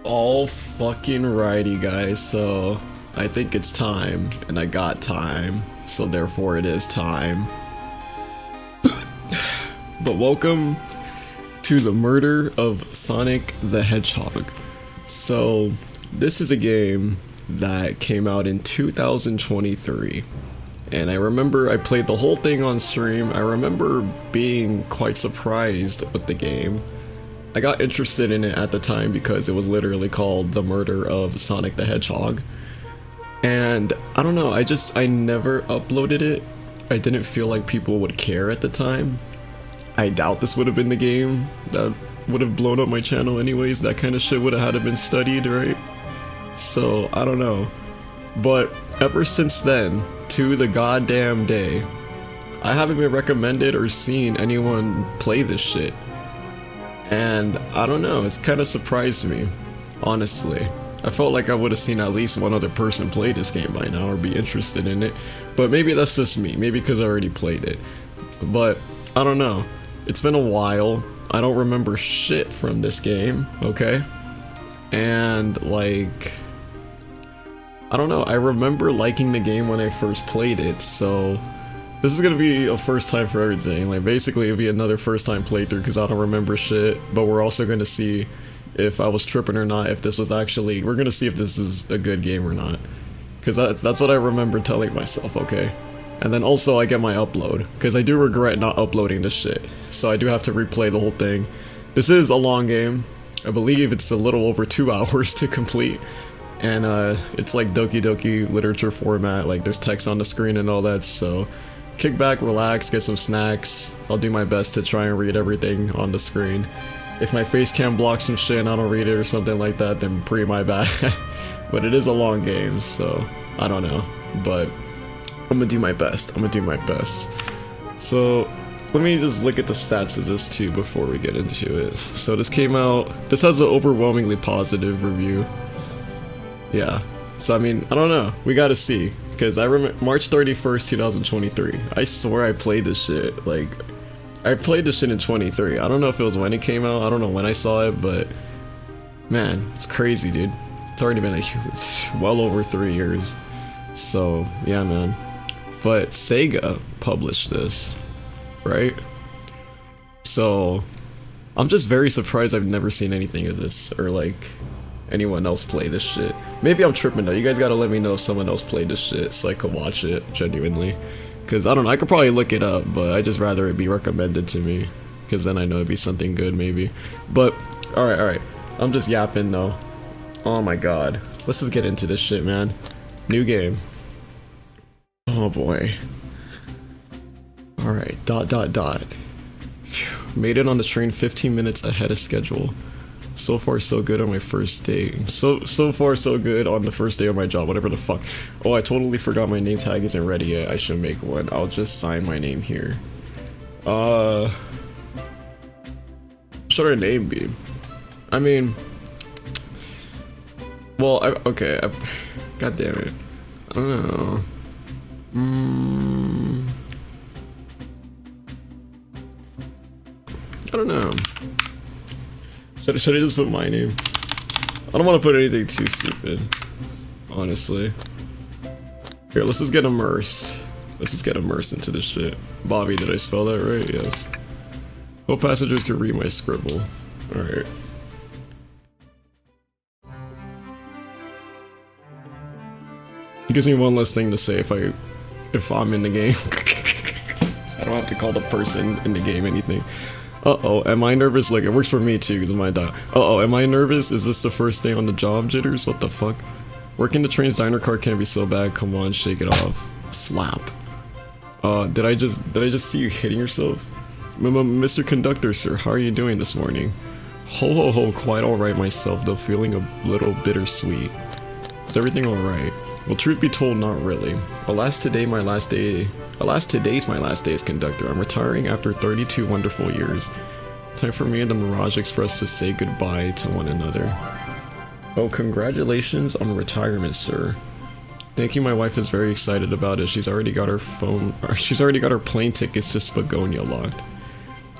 All fucking righty, guys, so I think it's time, and I got time, so therefore it is time. But welcome to the murder of Sonic the Hedgehog. So, this is a game that came out in 2023, and I remember I played the whole thing on stream. I remember being quite surprised with the game. I got interested in it at the time because it was literally called The Murder of Sonic the Hedgehog. And I don't know, I never uploaded it. I didn't feel like people would care at the time. I doubt this would have been the game that would have blown up my channel anyways. That kind of shit would have had to been studied, right? So, I don't know. But ever since then, to the goddamn day, I haven't been recommended or seen anyone play this shit. And I don't know, it's kind of surprised me, honestly. I felt like I would have seen at least one other person play this game by now or be interested in it. But maybe that's just me, maybe because I already played it. But I don't know, it's been a while. I don't remember shit from this game, okay? And like, I don't know, I remember liking the game when I first played it, so this is gonna be a first time for everything. Like, basically it'll be another first time playthrough because I don't remember shit, but we're also gonna see if I was tripping or not, if this was actually, we're gonna see if this is a good game or not. Because that's what I remember telling myself, okay? And then also I get my upload, because I do regret not uploading this shit. So I do have to replay the whole thing. This is a long game. I believe it's a little over 2 hours to complete. And it's like Doki Doki literature format, like there's text on the screen and all that, so kick back, relax, get some snacks. I'll do my best to try and read everything on the screen. If my face cam blocks some shit and I don't read it or something like that, then pretty my bad. But it is a long game, so I don't know. But I'm gonna do my best. So let me just look at the stats of this too before we get into it. So this came out, this has an overwhelmingly positive review. Yeah, so I mean, I don't know, we gotta see. Because I remember March 31st, 2023. I swear I played this shit. Like, I played this shit in 23. I don't know if it was when it came out. I don't know when I saw it, but man, it's crazy, dude. It's already been it's well over 3 years. So, yeah, man. But Sega published this, right? So, I'm just very surprised I've never seen anything of this, or like anyone else play this shit. Maybe I'm tripping though. You guys gotta let me know if someone else played this shit so I could watch it genuinely. Cause I don't know, I could probably look it up, but I just rather it be recommended to me. Cause then I know it'd be something good maybe. But alright. I'm just yapping though. Oh my god. Let's just get into this shit, man. New game. Oh boy. Alright, ... Phew. Made it on the train 15 minutes ahead of schedule. So far so good on my first day. So far so good on the first day of my job, whatever the fuck. Oh, I totally forgot my name tag isn't ready yet. I should make one. I'll just sign my name here. What should our name be? I mean, well, okay, god damn it. I don't know. I don't know. Should I just put my name? I don't want to put anything too stupid, honestly. Here, let's just get immersed. Let's just get immersed into this shit. Bobby, did I spell that right? Yes. Hope passengers can read my scribble. Alright. It gives me one less thing to say if I'm in the game. I don't have to call the person in the game anything. Uh-oh, am I nervous? Like, it works for me too, because of my dog. Uh-oh, am I nervous? Is this the first day on the job, jitters? What the fuck? Working the train's diner car can't be so bad. Come on, shake it off. Slap. Did I just see you hitting yourself? Mr. Conductor, sir, how are you doing this morning? Ho ho ho, quite alright myself, though feeling a little bittersweet. Is everything alright? Well, truth be told, not really. Alas, today's my last day as conductor. I'm retiring after 32 wonderful years. Time for me and the Mirage Express to say goodbye to one another. Oh, congratulations on retirement, sir. Thank you, my wife is very excited about it. She's already got her plane tickets to Spagonia locked.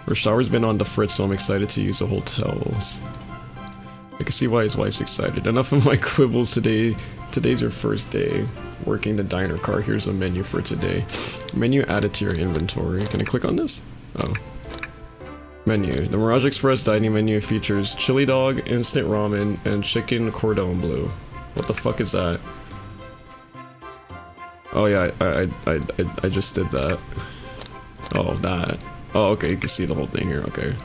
Her shower's been on the fritz, so I'm excited to use the hotels. I can see why his wife's excited. Enough of my quibbles today. Today's your first day working the diner car. Here's a menu for today. Menu added to your inventory. Can I click on this? Oh. Menu. The Mirage Express dining menu features chili dog, instant ramen, and chicken cordon bleu. What the fuck is that? Oh yeah, I just did that. Oh, that. Oh, okay, you can see the whole thing here, okay.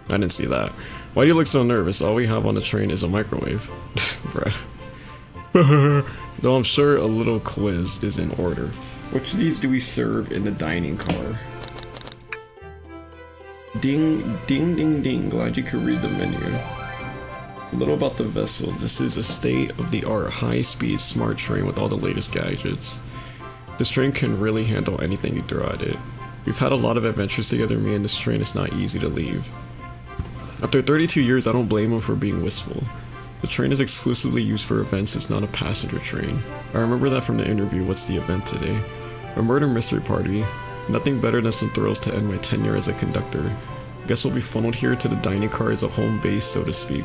I didn't see that. Why do you look so nervous? All we have on the train is a microwave. Bruh. Though I'm sure a little quiz is in order. Which of these do we serve in the dining car? Ding, ding, ding, ding. Glad you could read the menu. A little about the vessel. This is a state-of-the-art, high-speed, smart train with all the latest gadgets. This train can really handle anything you throw at it. We've had a lot of adventures together, me and this train. It's not easy to leave. After 32 years, I don't blame him for being wistful. The train is exclusively used for events, it's not a passenger train. I remember that from the interview. What's the event today? A murder mystery party. Nothing better than some thrills to end my tenure as a conductor. Guess we'll be funneled here to the dining car as a home base, so to speak.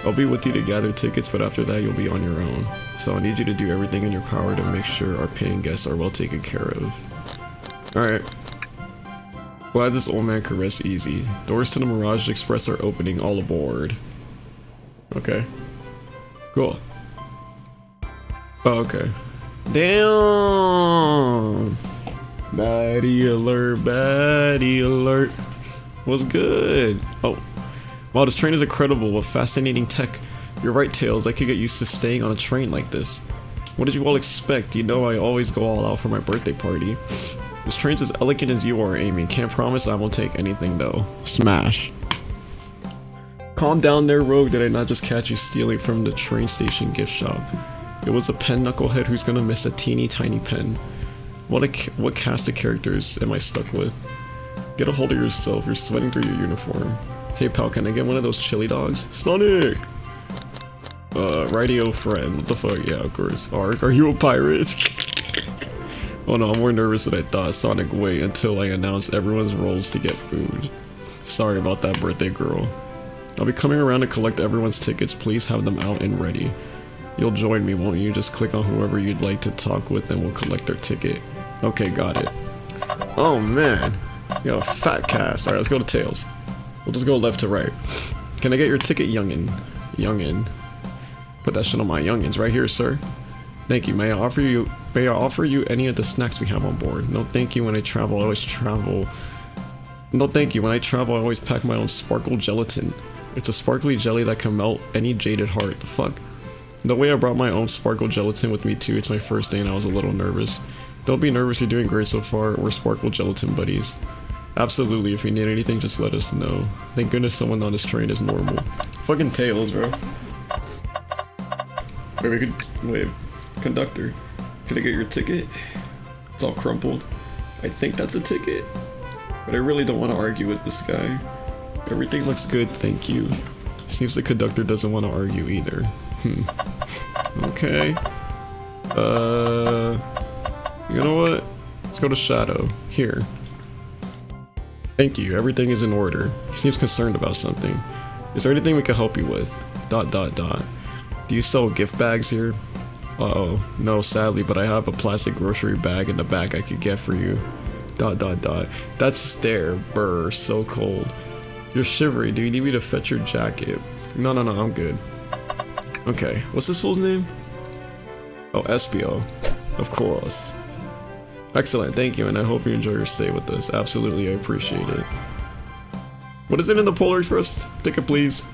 I'll be with you to gather tickets, but after that you'll be on your own. So I need you to do everything in your power to make sure our paying guests are well taken care of. Alright. Glad this old man could rest easy. Doors to the Mirage Express are opening, all aboard. Okay. Cool. Oh, okay. Damn! Baddie alert, baddie alert. What's good? Oh. Wow, this train is incredible with fascinating tech. You're right, Tails, I could get used to staying on a train like this. What did you all expect? You know I always go all out for my birthday party. This train's as elegant as you are, Amy. Can't promise I won't take anything though. Smash. Calm down there, Rogue. Did I not just catch you stealing from the train station gift shop? It was a pen knucklehead who's gonna miss a teeny tiny pen. What cast of characters am I stuck with? Get a hold of yourself. You're sweating through your uniform. Hey pal, can I get one of those chili dogs? Sonic! Radio friend. What the fuck? Yeah, of course. Ark, are you a pirate? Oh no, I'm more nervous than I thought. Sonic, wait until I announce everyone's roles to get food. Sorry about that, birthday girl. I'll be coming around to collect everyone's tickets. Please have them out and ready. You'll join me, won't you? Just click on whoever you'd like to talk with and we'll collect their ticket. Okay, got it. Oh man. You got a fat cast. Alright, let's go to Tails. We'll just go left to right. Can I get your ticket, youngin? Youngin. Put that shit on my youngins right here, sir. Thank you. May I offer you any of the snacks we have on board? No thank you. When I travel, I always travel. No thank you. When I travel, I always pack my own sparkle gelatin. It's a sparkly jelly that can melt any jaded heart. The fuck? No way, I brought my own sparkle gelatin with me too. It's my first day and I was a little nervous. Don't be nervous, you're doing great so far. We're sparkle gelatin buddies. Absolutely, if you need anything, just let us know. Thank goodness someone on this train is normal. Fucking Tails, bro. Wait, conductor. Can I get your ticket? It's all crumpled. I think that's a ticket. But I really don't want to argue with this guy. Everything looks good, thank you. Seems the conductor doesn't want to argue either. Okay. You know what? Let's go to Shadow. Here. Thank you, everything is in order. He seems concerned about something. Is there anything we can help you with? ... Do you sell gift bags here? Uh-oh. No, sadly, but I have a plastic grocery bag in the back I could get for you. ... That's stare. Brr, so cold. You're shivery. Do you need me to fetch your jacket? No, I'm good. Okay, what's this fool's name? Oh, Espio. Of course. Excellent, thank you, and I hope you enjoy your stay with us. Absolutely, I appreciate it. What is it in the Polar Express? Ticket, please.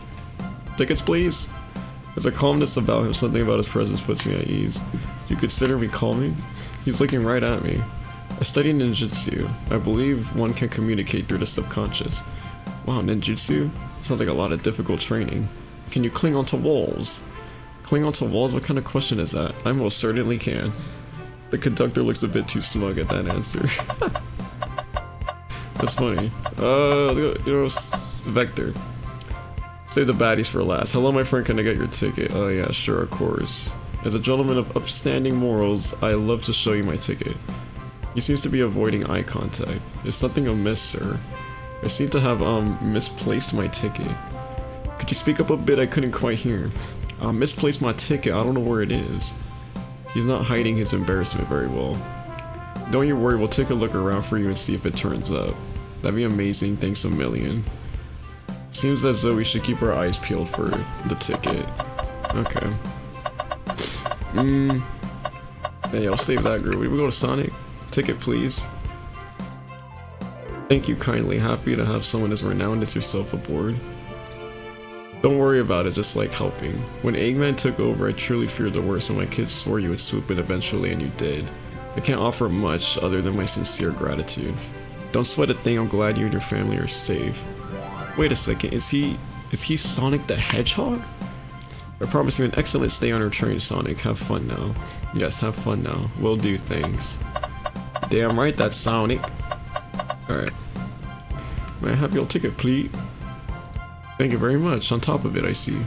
Tickets, please. There's a calmness about him. Something about his presence puts me at ease. Do you consider me calming? He's looking right at me. I study ninjutsu. I believe one can communicate through the subconscious. Wow, ninjutsu? Sounds like a lot of difficult training. Can you cling onto walls? Cling onto walls? What kind of question is that? I most certainly can. The conductor looks a bit too smug at that answer. That's funny. Vector. Save the baddies for last. Hello, my friend, can I get your ticket? Oh yeah, sure, of course. As a gentleman of upstanding morals, I love to show you my ticket. He seems to be avoiding eye contact. Is something amiss, sir? I seem to have, misplaced my ticket. Could you speak up a bit? I couldn't quite hear. I misplaced my ticket. I don't know where it is. He's not hiding his embarrassment very well. Don't you worry, we'll take a look around for you and see if it turns up. That'd be amazing, thanks a million. Seems as though we should keep our eyes peeled for the ticket. Okay. Hey, I'll save that group. We go to Sonic. Ticket, please. Thank you kindly. Happy to have someone as renowned as yourself aboard. Don't worry about it, just like helping. When Eggman took over, I truly feared the worst when my kids swore you would swoop in eventually, and you did. I can't offer much other than my sincere gratitude. Don't sweat a thing, I'm glad you and your family are safe. Wait a second, is he Sonic the Hedgehog? I promise you an excellent stay on our train, Sonic. Have fun now. Yes, have fun now. Will do, thanks. Damn right, that's Sonic. Alright. May I have your ticket, please? Thank you very much. On top of it, I see.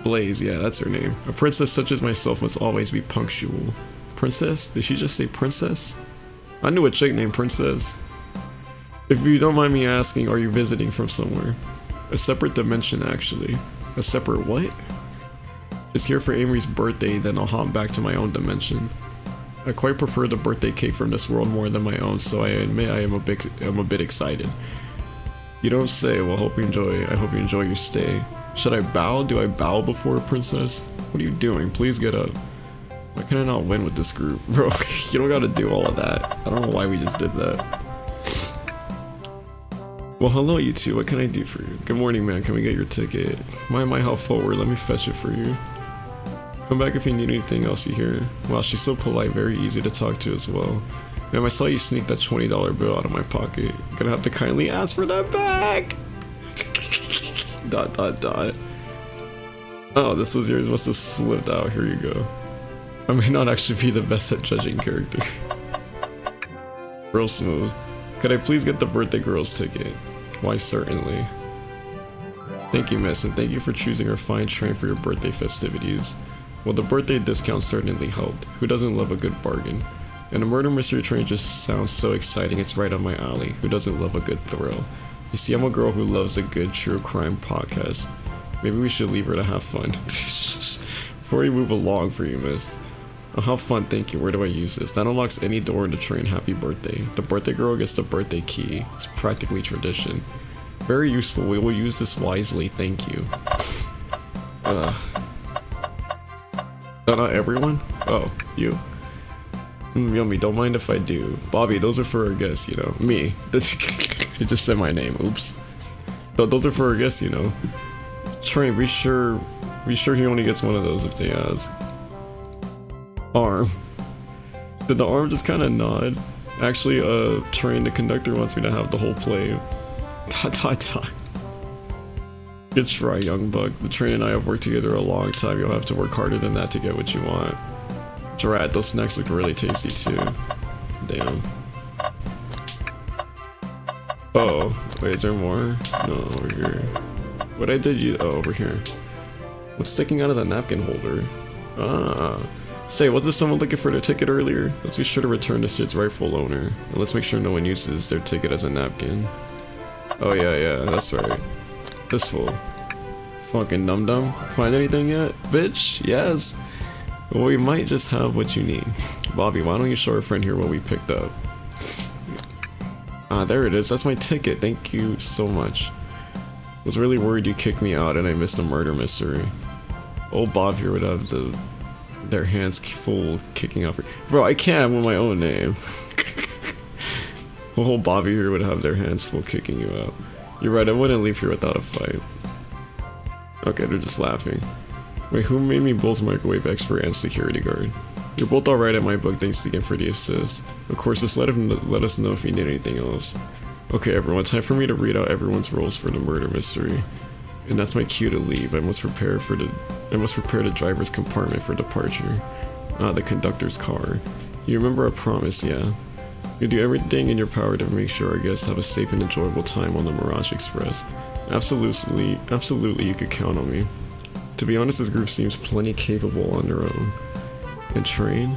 Blaze, yeah, that's her name. A princess such as myself must always be punctual. Princess? Did she just say princess? I knew a chick named Princess. If you don't mind me asking, are you visiting from somewhere? A separate dimension, actually. A separate what? It's here for Amory's birthday, then I'll hop back to my own dimension. I quite prefer the birthday cake from this world more than my own, so I admit I am a bit excited. You don't say. Well, I hope you enjoy your stay. Should I bow? Do I bow before a princess? What are you doing? Please get up. Why can I not win with this group? Bro, you don't gotta do all of that. I don't know why we just did that. Well, hello you two. What can I do for you? Good morning, man. Can we get your ticket? My how forward. Let me fetch it for you. Come back if you need anything else you hear. Wow, she's so polite. Very easy to talk to as well. Ma'am, I saw you sneak that $20 bill out of my pocket. Gonna have to kindly ask for that back. ... Oh, this was yours. Must have slipped out. Here you go. I may not actually be the best at judging character. Real smooth. Could I please get the birthday girl's ticket? Why, certainly. Thank you, miss, and thank you for choosing our fine train for your birthday festivities. Well, the birthday discount certainly helped. Who doesn't love a good bargain? And a murder mystery train just sounds so exciting, it's right up my alley. Who doesn't love a good thrill? You see, I'm a girl who loves a good true crime podcast. Maybe we should leave her to have fun. Before we move along for you, miss. Oh, how fun, thank you. Where do I use this? That unlocks any door in the train. Happy birthday. The birthday girl gets the birthday key. It's practically tradition. Very useful. We will use this wisely, thank you. Not everyone? Oh, you. Yummy, don't mind if I do. Bobby, those are for our guests, you know. Me. It just said my name, oops. Those are for our guests, you know. Train, be sure he only gets one of those if they ask. Arm. Did the arm just kind of nod? Actually, Train, the conductor wants me to have the whole play. Good try, young buck. The Train and I have worked together a long time. You'll have to work harder than that to get what you want. Drat, those snacks look really tasty too. Damn. Oh, wait, is there more? No, over here. What I did you? Oh, over here. What's sticking out of the napkin holder? Ah. Say, wasn't someone looking for their ticket earlier? Let's be sure to return this to its rightful owner. And let's make sure no one uses their ticket as a napkin. Oh yeah, that's right. This fool. Fucking dum-dum. Find anything yet? Bitch? Yes. Well, we might just have what you need. Bobby, why don't you show our friend here what we picked up? Ah, there it is. That's my ticket. Thank you so much. Was really worried you kicked me out and I missed a murder mystery. Old Bob here would have their hands full kicking out for— Bro, I can't with my own name. Old Bobby here would have their hands full kicking you out. You're right, I wouldn't leave here without a fight. Okay, they're just laughing. Wait, who made me both microwave expert and security guard? You're both alright at my book, thanks again for the assist. Of course, just let us know if you need anything else. Okay everyone, time for me to read out everyone's roles for the murder mystery. And that's my cue to leave. I must prepare the driver's compartment for departure. Ah, the conductor's car. You remember our promise, yeah? You do everything in your power to make sure our guests have a safe and enjoyable time on the Mirage Express. Absolutely, you could count on me. To be honest, this group seems plenty capable on their own. And Train,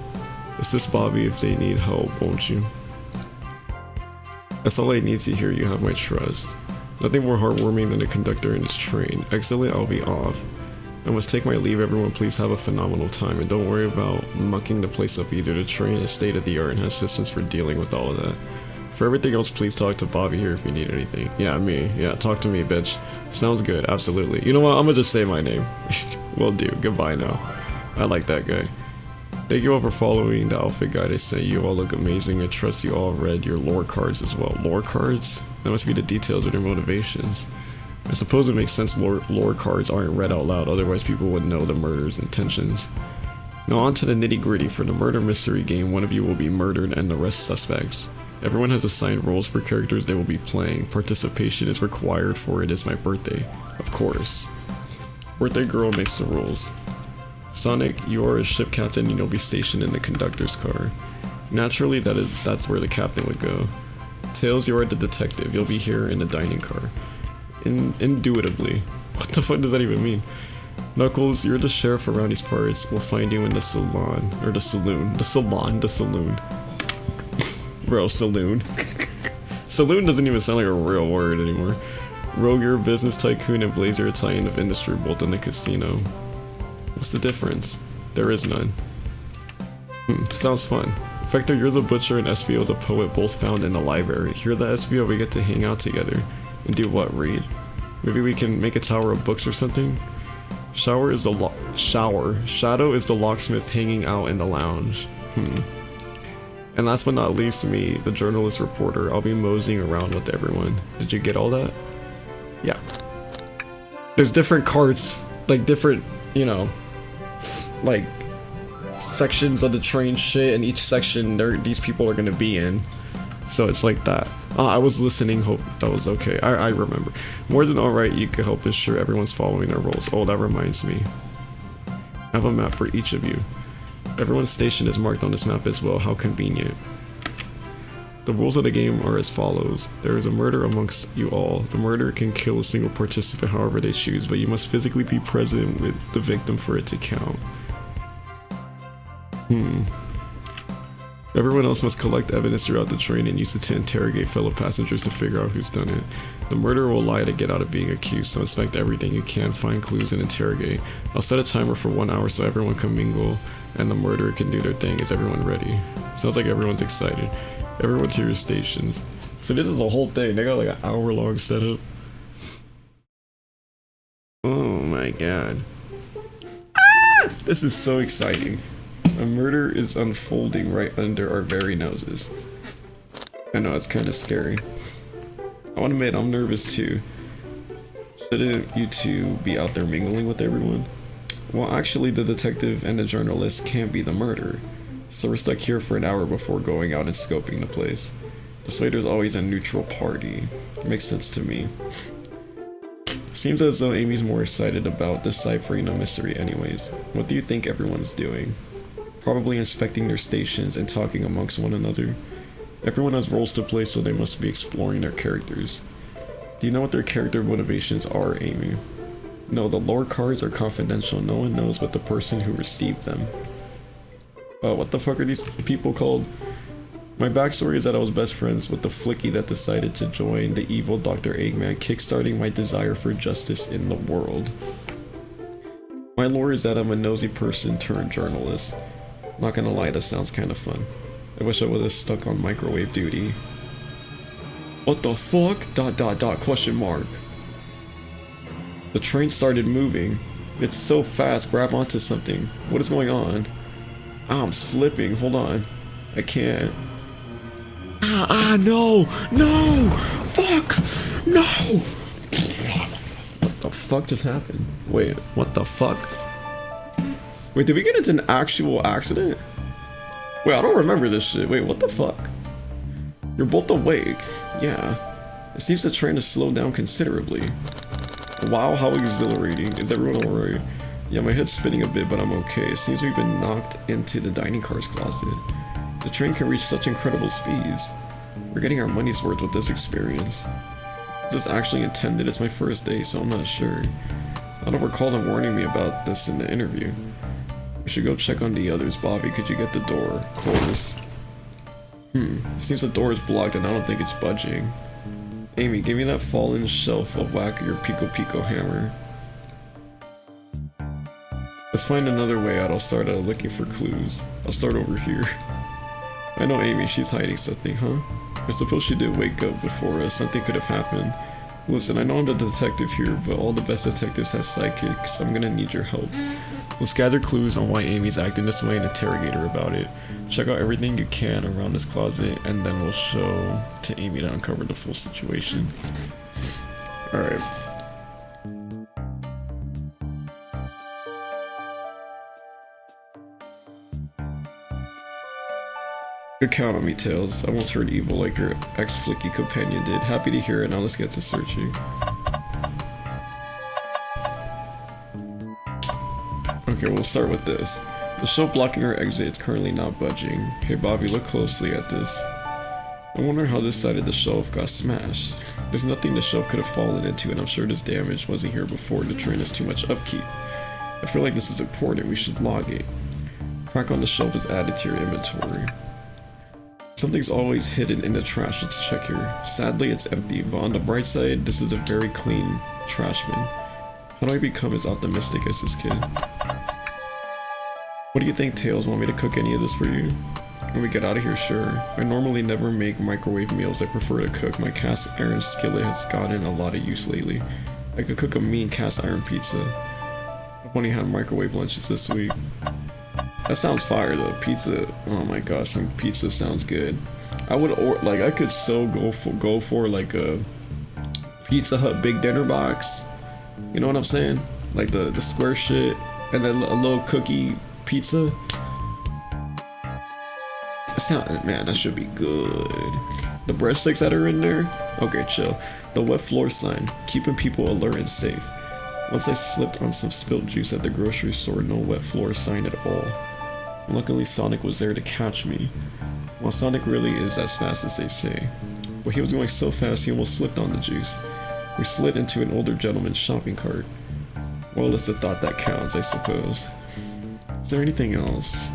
assist Bobby if they need help, won't you? That's all I need to hear. You have my trust. Nothing more heartwarming than a conductor in his train. Excellent, I'll be off. I must take my leave. Everyone please have a phenomenal time, and don't worry about mucking the place up either. The train is state of the art and has systems for dealing with all of that. For everything else, please talk to Bobby here if you need anything. Yeah, me. Yeah, talk to me, bitch. Sounds good, absolutely. You know what, I'm gonna just say my name. Will do, goodbye now. I like that guy. Thank you all for following the outfit guide I sent you. All look amazing. I trust you all read your lore cards as well. Lore cards? That must be the details of their motivations. I suppose it makes sense lore cards aren't read out loud, otherwise people would know the murderer's intentions. Now on to the nitty gritty. For the murder mystery game, one of you will be murdered and the rest suspects. Everyone has assigned roles for characters they will be playing. Participation is required for it is my birthday. Of course. Birthday girl makes the rules. Sonic, you are a ship captain and you'll be stationed in the conductor's car. Naturally, that's where the captain would go. Tails, you are the detective. You'll be here in the dining car. Indubitably. What the fuck does that even mean? Knuckles, you're the sheriff around these parts. We'll find you in the salon. Or the saloon. The saloon. Bro, saloon. Saloon doesn't even sound like a real word anymore. Rogue, you're a business tycoon, and Blazer, a titan of industry, both in the casino. What's the difference? There is none. Sounds fun. Vector, you're the butcher, and SVO the poet, both found in the library. Here at the SVO, we get to hang out together. And do what, read? Maybe we can make a tower of books or something? Shadow is the locksmith hanging out in the lounge. And last but not least, me, the journalist reporter. I'll be moseying around with everyone. Did you get all that? Yeah. There's different carts, like different, you know, like sections of the train shit, and each section these people are gonna be in. So it's like that. I was listening, hope that was okay. I remember. More than alright, you could help ensure everyone's following their roles. Oh, that reminds me. I have a map for each of you. Everyone's station is marked on this map as well. How convenient. The rules of the game are as follows. There is a murder amongst you all. The murderer can kill a single participant however they choose, but you must physically be present with the victim for it to count. Everyone else must collect evidence throughout the train and use it to interrogate fellow passengers to figure out who's done it. The murderer will lie to get out of being accused, so inspect everything you can, find clues, and interrogate. I'll set a timer for 1 hour so everyone can mingle and the murderer can do their thing. Is everyone ready? Sounds like everyone's excited. Everyone to your stations. So this is a whole thing. They got like an hour-long setup. Oh my god. This is so exciting. A murder is unfolding right under our very noses. I know, it's kind of scary. I want to admit, I'm nervous too. Shouldn't you two be out there mingling with everyone? Well, actually, the detective and the journalist can't be the murderer. So we're stuck here for an hour before going out and scoping the place. This way there's always a neutral party. Makes sense to me. Seems as though Amy's more excited about deciphering the mystery anyways. What do you think everyone's doing? Probably inspecting their stations and talking amongst one another. Everyone has roles to play, so they must be exploring their characters. Do you know what their character motivations are, Amy? No, the lore cards are confidential. No one knows but the person who received them. What the fuck are these people called? My backstory is that I was best friends with the flicky that decided to join the evil Dr. Eggman, kickstarting my desire for justice in the world. My lore is that I'm a nosy person turned journalist. Not gonna lie, that sounds kinda fun. I wish I was stuck on microwave duty. What the fuck? ... question mark. The train started moving. It's so fast, grab onto something. What is going on? I'm slipping, hold on. I can't. No! No! Fuck! No! What the fuck just happened? Wait, what the fuck? Wait, did we get into an actual accident? Wait, I don't remember this shit. Wait, what the fuck? You're both awake. Yeah. It seems the train has slowed down considerably. Wow, how exhilarating. Is everyone alright? Yeah, my head's spinning a bit, but I'm okay. It seems we've been knocked into the dining car's closet. The train can reach such incredible speeds. We're getting our money's worth with this experience. Is this actually intended? It's my first day, so I'm not sure. I don't recall them warning me about this in the interview. We should go check on the others. Bobby, could you get the door? Of course. It seems the door is blocked and I don't think it's budging. Amy, give me that fallen shelf. I'll whack your Pico Pico hammer. Let's find another way out. I'll start looking for clues. I'll start over here. I know Amy, she's hiding something, huh? I suppose she did wake up before us. Something could have happened. Listen, I know I'm the detective here, but all the best detectives have sidekicks. I'm gonna need your help. Let's gather clues on why Amy's acting this way and interrogate her about it. Check out everything you can around this closet, and then we'll show to Amy to uncover the full situation. Alright. Good count on me, Tails. I won't turn evil like your ex-flicky companion did. Happy to hear it. Now let's get to searching. Okay, we'll start with this. The shelf blocking our exit is currently not budging. Hey Bobby, look closely at this. I wonder how this side of the shelf got smashed. There's nothing the shelf could have fallen into, and I'm sure this damage wasn't here before. The train has too much upkeep. I feel like this is important. We should log it. Crack on the shelf is added to your inventory. Something's always hidden in the trash. Let's check here. Sadly, it's empty, but on the bright side, this is a very clean trash bin. How do I become as optimistic as this kid? What do you think, Tails? Want me to cook any of this for you? When we get out of here, sure. I normally never make microwave meals. I prefer to cook. My cast iron skillet has gotten a lot of use lately. I could cook a mean cast iron pizza. I've only had microwave lunches this week. That sounds fire though. Pizza. Oh my gosh, some pizza sounds good. I would I could so go for like a Pizza Hut big dinner box. You know what I'm saying? Like the square shit, and then a little cookie pizza. Man, that should be good. The breadsticks that are in there. Okay, chill. The wet floor sign, keeping people alert and safe. Once I slipped on some spilled juice at the grocery store. No wet floor sign at all. Luckily, Sonic was there to catch me. Well, Sonic really is as fast as they say. But he was going so fast he almost slipped on the juice. We slid into an older gentleman's shopping cart. Well, it's the thought that counts, I suppose. Is there anything else?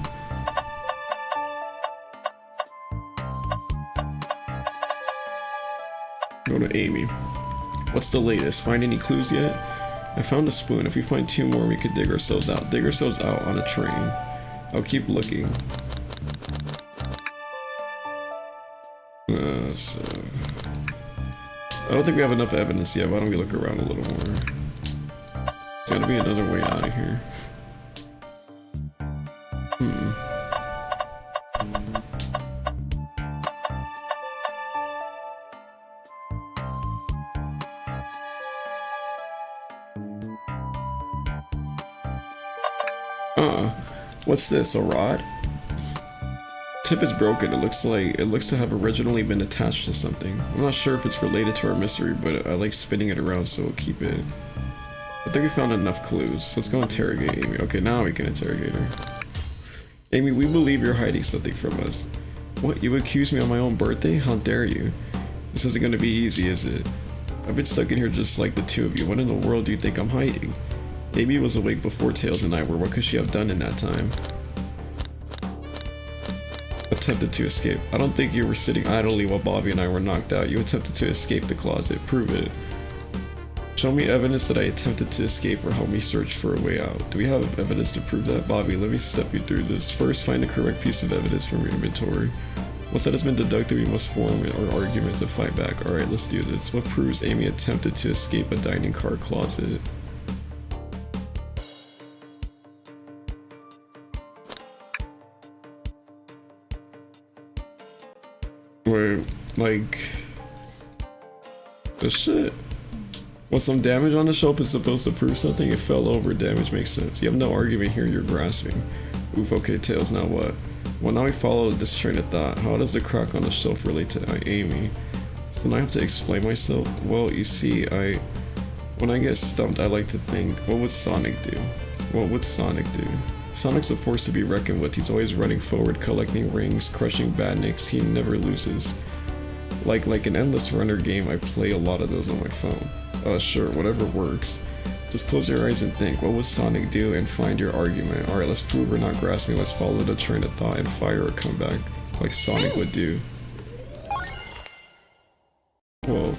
Go to Amy. What's the latest? Find any clues yet? I found a spoon. If we find 2 more, we could dig ourselves out. Dig ourselves out on a train. I'll keep looking. So I don't think we have enough evidence yet. Why don't we look around a little more? There's gotta be another way out of here. What's this? A rod? Tip is broken. It looks to have originally been attached to something. I'm not sure if it's related to our mystery, but I like spinning it around, so we'll keep it. I think we found enough clues. Let's go interrogate Amy. Okay, now we can interrogate her. Amy, we believe you're hiding something from us. What? You accuse me on my own birthday? How dare you? This isn't gonna be easy, is it? I've been stuck in here just like the two of you. What in the world do you think I'm hiding? Amy was awake before Tails and I were. What could she have done in that time? Attempted to escape. I don't think you were sitting idly while Bobby and I were knocked out. You attempted to escape the closet. Prove it. Show me evidence that I attempted to escape, or help me search for a way out. Do we have evidence to prove that? Bobby, let me step you through this. First, find the correct piece of evidence from your inventory. Once that has been deducted, we must form our argument to fight back. Alright, let's do this. What proves Amy attempted to escape a dining car closet? Wait, like, this shit. Was some damage on the shelf is supposed to prove something? It fell over. Damage makes sense. You have no argument here. You're grasping. Oof. Okay, Tails. Now what? Well, now we follow this train of thought. How does the crack on the shelf relate to Amy? So now I have to explain myself. Well, you see, when I get stumped, I like to think, what would Sonic do? What would Sonic do? Sonic's a force to be reckoned with. He's always running forward, collecting rings, crushing badniks. He never loses. Like an endless runner game, I play a lot of those on my phone. Sure, whatever works. Just close your eyes and think, what would Sonic do, and find your argument. Alright, let's prove we're not grasping. Let's follow the train of thought and fire a comeback like Sonic would do. Whoa.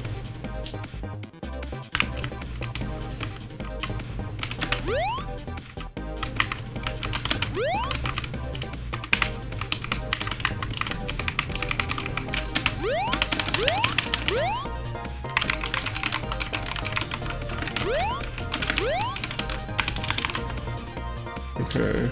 Okay.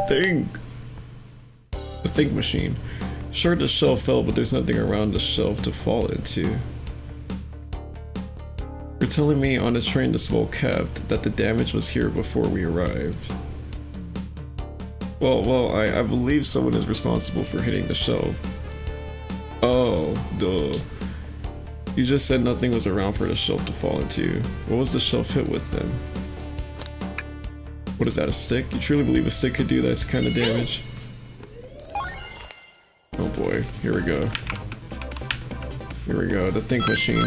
Think. The think machine. Sure, the shelf fell, but there's nothing around the shelf to fall into. You're telling me on the train this well kept that the damage was here before we arrived. Well, I believe someone is responsible for hitting the shelf. Oh, duh. You just said nothing was around for the shelf to fall into. What was the shelf hit with then? What is that, a stick? You truly believe a stick could do that kind of damage? Oh boy, here we go. Here we go, the think machine.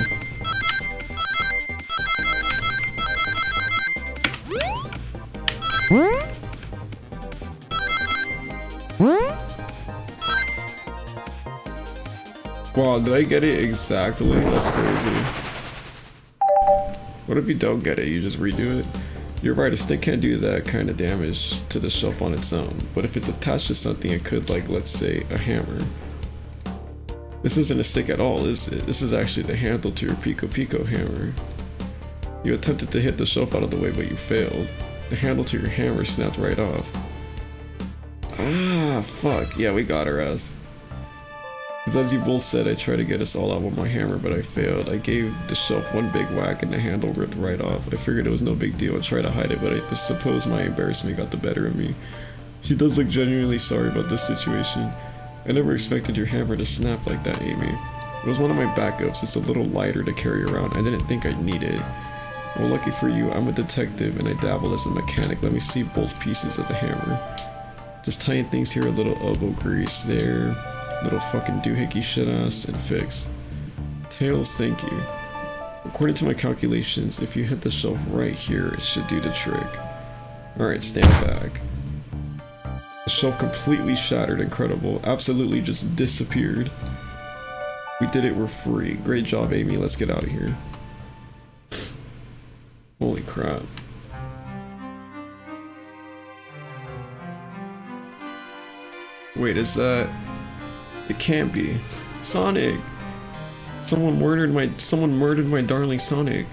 Wow, did I get it exactly? That's crazy. What if you don't get it? You just redo it? You're right, a stick can't do that kind of damage to the shelf on its own, but if it's attached to something it could, like, let's say, a hammer. This isn't a stick at all, is it? This is actually the handle to your Pico Pico hammer. You attempted to hit the shelf out of the way, but you failed. The handle to your hammer snapped right off. Ah, fuck. Yeah, we got her ass. Because as you both said, I tried to get us all out with my hammer, but I failed. I gave the shelf one big whack and the handle ripped right off. I figured it was no big deal and tried to hide it, but I suppose my embarrassment got the better of me. She does look genuinely sorry about this situation. I never expected your hammer to snap like that, Amy. It was one of my backups. It's a little lighter to carry around. I didn't think I'd need it. Well, lucky for you, I'm a detective and I dabble as a mechanic. Let me see both pieces of the hammer. Just tighten things here, a little elbow grease there. Little fucking doohickey shit ass and fix. Tails, thank you. According to my calculations, if you hit the shelf right here, it should do the trick. Alright, stand back. The shelf completely shattered, incredible. Absolutely just disappeared. We did it, we're free. Great job, Amy, let's get out of here. Holy crap. Wait, is that... It can't be. Sonic! Someone murdered my darling Sonic.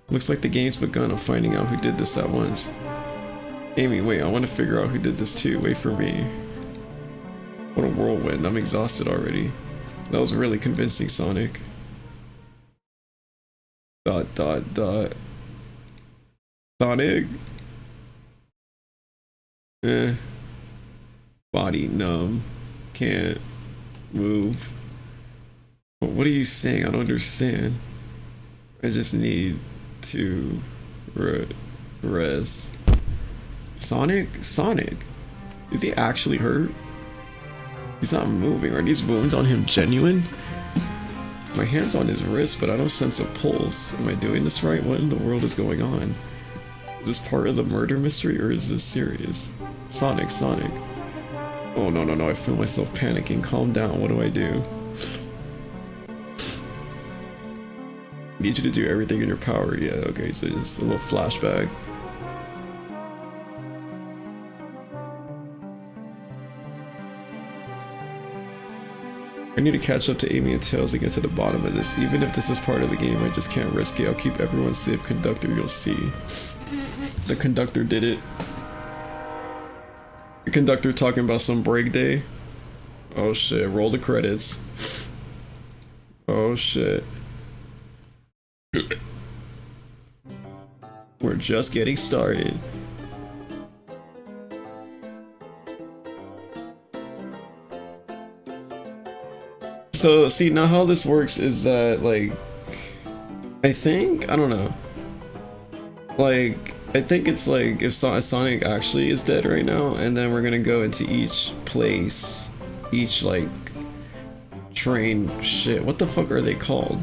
Looks like the game's begun. I'm finding out who did this at once. Amy, wait, I want to figure out who did this too. Wait for me. What a whirlwind. I'm exhausted already. That was really convincing, Sonic. ... Sonic? Body numb. Can't move. What are you saying? I don't understand. I just need to rest. Sonic? Sonic? Is he actually hurt? He's not moving. Are these wounds on him genuine? My hand's on his wrist, but I don't sense a pulse. Am I doing this right? What in the world is going on? Is this part of the murder mystery or is this serious? Sonic, Sonic. Oh no, no, no, I feel myself panicking. Calm down, what do I do? I need you to do everything in your power. Yeah, okay, so just a little flashback. I need to catch up to Amy and Tails and get to the bottom of this. Even if this is part of the game, I just can't risk it. I'll keep everyone safe. Conductor, you'll see. The conductor did it. The conductor talking about some break day. Oh shit, roll the credits. Oh shit. We're just getting started. So, see, now how this works is that, like, I don't know. Like, I think it's like if Sonic actually is dead right now, and then we're gonna go into each place, each like train shit. What the fuck are they called?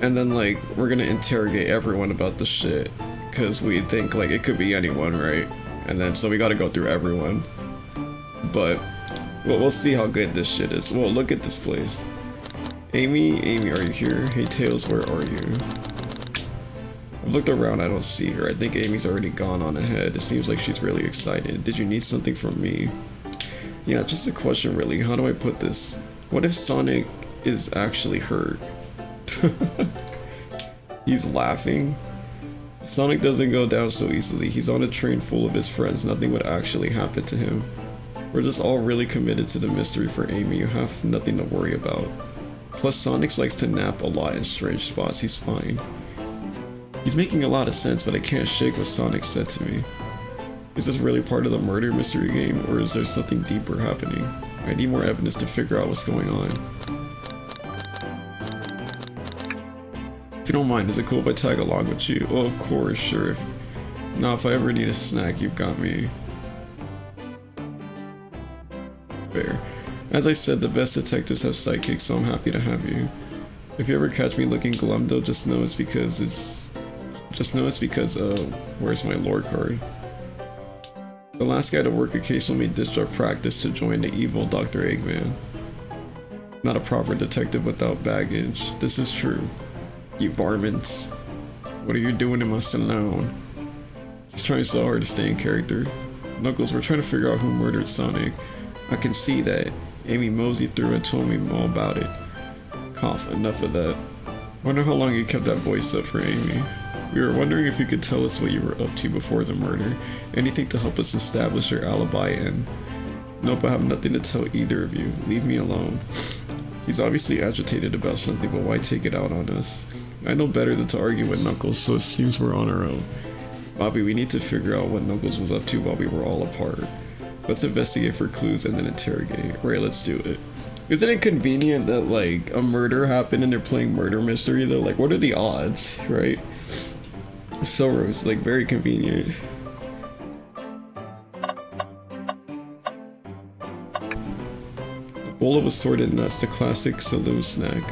And then like we're gonna interrogate everyone about the shit, cause we think like it could be anyone, right? And then so we gotta go through everyone. But well, we'll see how good this shit is. Well, look at this place. Amy, are you here? Hey Tails, where are you? I've looked around, I don't see her. I think Amy's already gone on ahead. It seems like she's really excited. Did you need something from me? Yeah, just a question really. How do I put this? What if Sonic is actually hurt? He's laughing. Sonic doesn't go down so easily. He's on a train full of his friends. Nothing would actually happen to him. We're just all really committed to the mystery for Amy. You have nothing to worry about. Plus, Sonic likes to nap a lot in strange spots. He's fine. He's making a lot of sense, but I can't shake what Sonic said to me. Is this really part of the murder mystery game, or is there something deeper happening? I need more evidence to figure out what's going on. If you don't mind, is it cool if I tag along with you? Oh, of course, sure. If I ever need a snack, you've got me. Fair. As I said, the best detectives have sidekicks, so I'm happy to have you. If you ever catch me looking glum, though, just know it's because where's my lore card? The last guy to work occasionally made this drug practice to join the evil Dr. Eggman. Not a proper detective without baggage. This is true. You varmints. What are you doing in my salon? He's trying so hard to stay in character. Knuckles, we're trying to figure out who murdered Sonic. I can see that. Amy moseyed through and told me all about it. Cough, enough of that. Wonder how long you kept that voice up for Amy. We were wondering if you could tell us what you were up to before the murder. Anything to help us establish your alibi and... Nope, I have nothing to tell either of you. Leave me alone. He's obviously agitated about something, but why take it out on us? I know better than to argue with Knuckles, so it seems we're on our own. Bobby, we need to figure out what Knuckles was up to while we were all apart. Let's investigate for clues and then interrogate. Right, let's do it. Isn't it convenient that like a murder happened and they're playing murder mystery though? Like, what are the odds, right? So it's like very convenient. A bowl of assorted nuts, the classic saloon snack.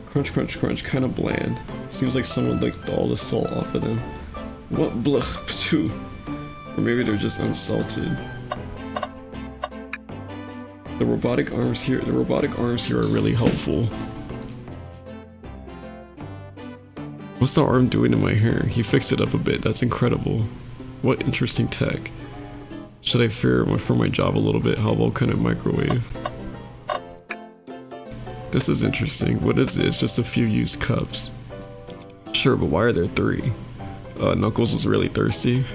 Crunch, crunch, crunch, kind of bland. Seems like someone licked all the salt off of them. What blah, phew. Or maybe they're just unsalted. The robotic arms here are really helpful. What's the arm doing in my hair? He fixed it up a bit. That's incredible. What interesting tech. Should I fear for my job a little bit? How about kind of microwave? This is interesting. What is it? It's just a few used cups. Sure, but why are there 3? Knuckles was really thirsty.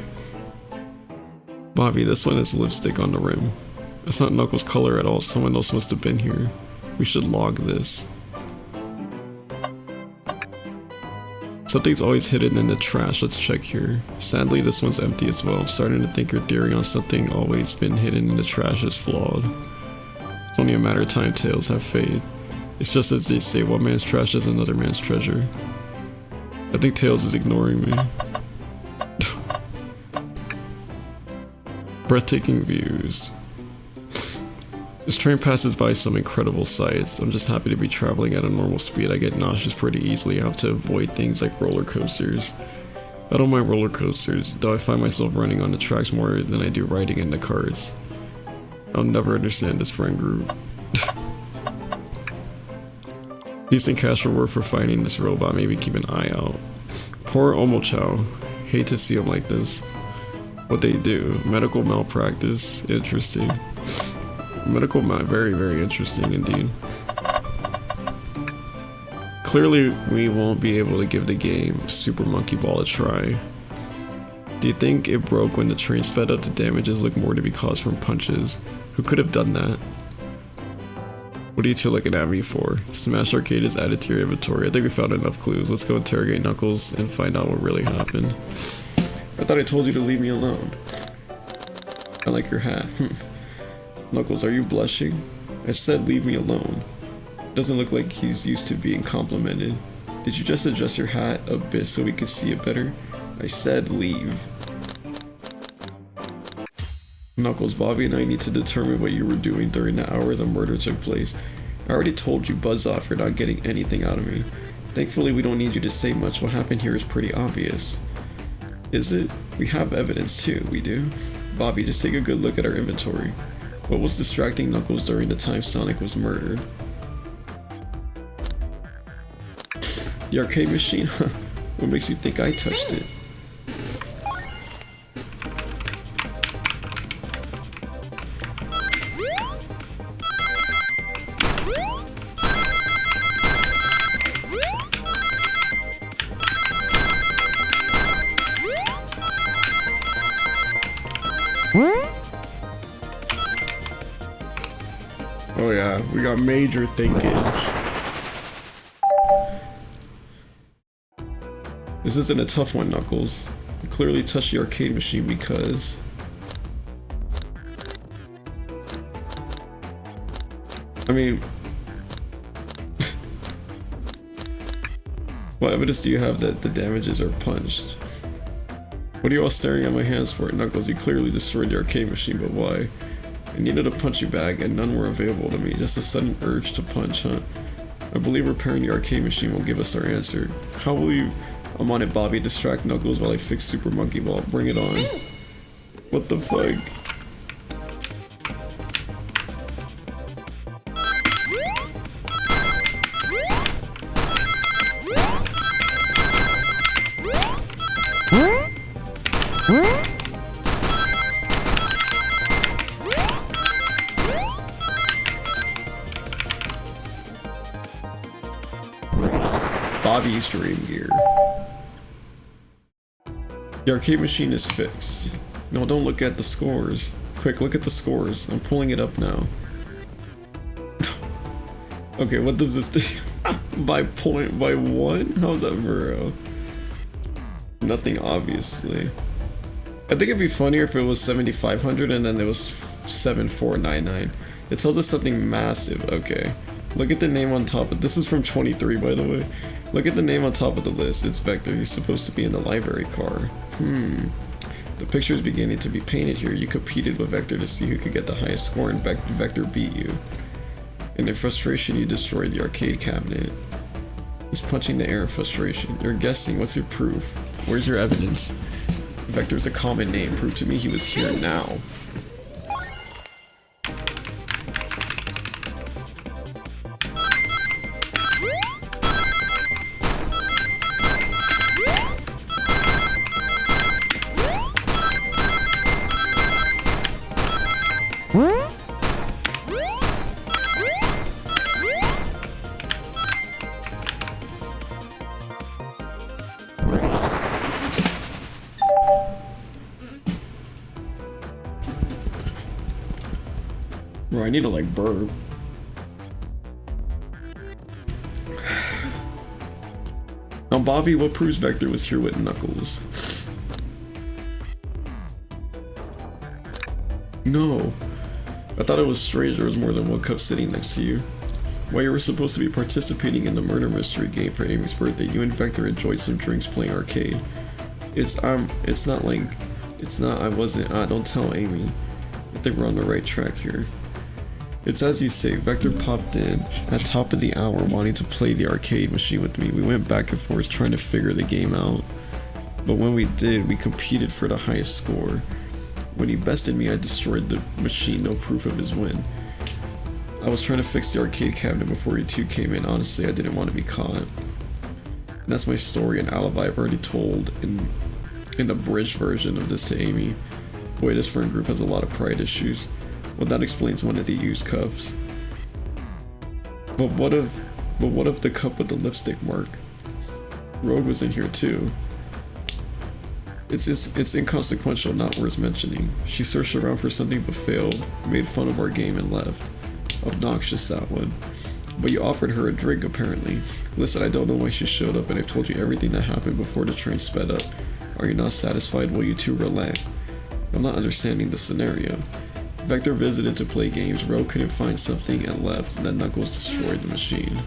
Bobby, this one has lipstick on the rim. That's not Knuckles' color at all. Someone else must have been here. We should log this. Something's always hidden in the trash. Let's check here. Sadly, this one's empty as well. I'm starting to think your theory on something always been hidden in the trash is flawed. It's only a matter of time, Tails. Have faith. It's just as they say, one man's trash is another man's treasure. I think Tails is ignoring me. Breathtaking views. This train passes by some incredible sights. I'm just happy to be traveling at a normal speed. I get nauseous pretty easily. I have to avoid things like roller coasters. I don't mind roller coasters, though I find myself running on the tracks more than I do riding in the cars. I'll never understand this friend group. Decent cash reward for finding this robot. Maybe keep an eye out. Poor Omochao. Hate to see him like this. What they do? Medical malpractice. Interesting. Medical very, very interesting indeed. Clearly, we won't be able to give the game Super Monkey Ball a try. Do you think it broke when the train sped up? The damages look more to be caused from punches. Who could have done that? What are you two looking at me for? Smash Arcade is added to your inventory. I think we found enough clues. Let's go interrogate Knuckles and find out what really happened. I thought I told you to leave me alone. I like your hat. Knuckles, are you blushing? I said leave me alone. Doesn't look like he's used to being complimented. Did you just adjust your hat a bit so we could see it better? I said leave. Knuckles, Bobby and I need to determine what you were doing during the hour the murder took place. I already told you, buzz off, you're not getting anything out of me. Thankfully, we don't need you to say much. What happened here is pretty obvious. Is it? We have evidence too, we do. Bobby, just take a good look at our inventory. What was distracting Knuckles during the time Sonic was murdered? The arcade machine? What makes you think I touched it? Oh yeah, we got major thinking. This isn't a tough one, Knuckles. You clearly touched the arcade machine because... I mean... What evidence do you have that the damages are punched? What are you all staring at my hands for, Knuckles? You clearly destroyed the arcade machine, but why? I needed a punch you bag and none were available to me. Just a sudden urge to punch, huh? I believe repairing the arcade machine will give us our answer. How will you... I'm on it, Bobby. Distract Knuckles while I fix Super Monkey Ball. Bring it on. What the fuck? Bobby's Dream Gear. The arcade machine is fixed. No, don't look at the scores. Quick, look at the scores. I'm pulling it up now. Okay, what does this do? By 1? How's that bro? Nothing, obviously. I think it'd be funnier if it was 7,500 and then it was 7,499. It tells us something massive. Okay. Look at the name on top of this is from 23, by the way. Look at the name on top of the list. It's Vector. He's supposed to be in the library car. The picture is beginning to be painted here. You competed with Vector to see who could get the highest score, and Vector beat you. In their frustration, you destroyed the arcade cabinet. He's punching the air in frustration. You're guessing. What's your proof? Where's your evidence? Vector's a common name. Prove to me he was here now. Bro, I need to like burp. Now, Bobby, what proves Vector was here with Knuckles? No. I thought it was strange there was more than one cup sitting next to you. While you were supposed to be participating in the murder mystery game for Amy's birthday, you and Vector enjoyed some drinks playing arcade. Don't tell Amy. I think we're on the right track here. It's as you say, Vector popped in at top of the hour wanting to play the arcade machine with me. We went back and forth trying to figure the game out. But when we did, we competed for the highest score. When he bested me, I destroyed the machine, no proof of his win. I was trying to fix the arcade cabinet before you two came in. Honestly, I didn't want to be caught. And that's my story and alibi I've already told in the abridged version of this to Amy. Boy, this friend group has a lot of pride issues. Well, that explains one of the used cups. But what if the cup with the lipstick mark? Rogue was in here too. It's inconsequential, not worth mentioning. She searched around for something but failed, made fun of our game and left. Obnoxious, that one. But you offered her a drink, apparently. Listen, I don't know why she showed up, and I told you everything that happened before the train sped up. Are you not satisfied? Will you two relent? I'm not understanding the scenario. Vector visited to play games, Rogue couldn't find something and left, and then Knuckles destroyed the machine.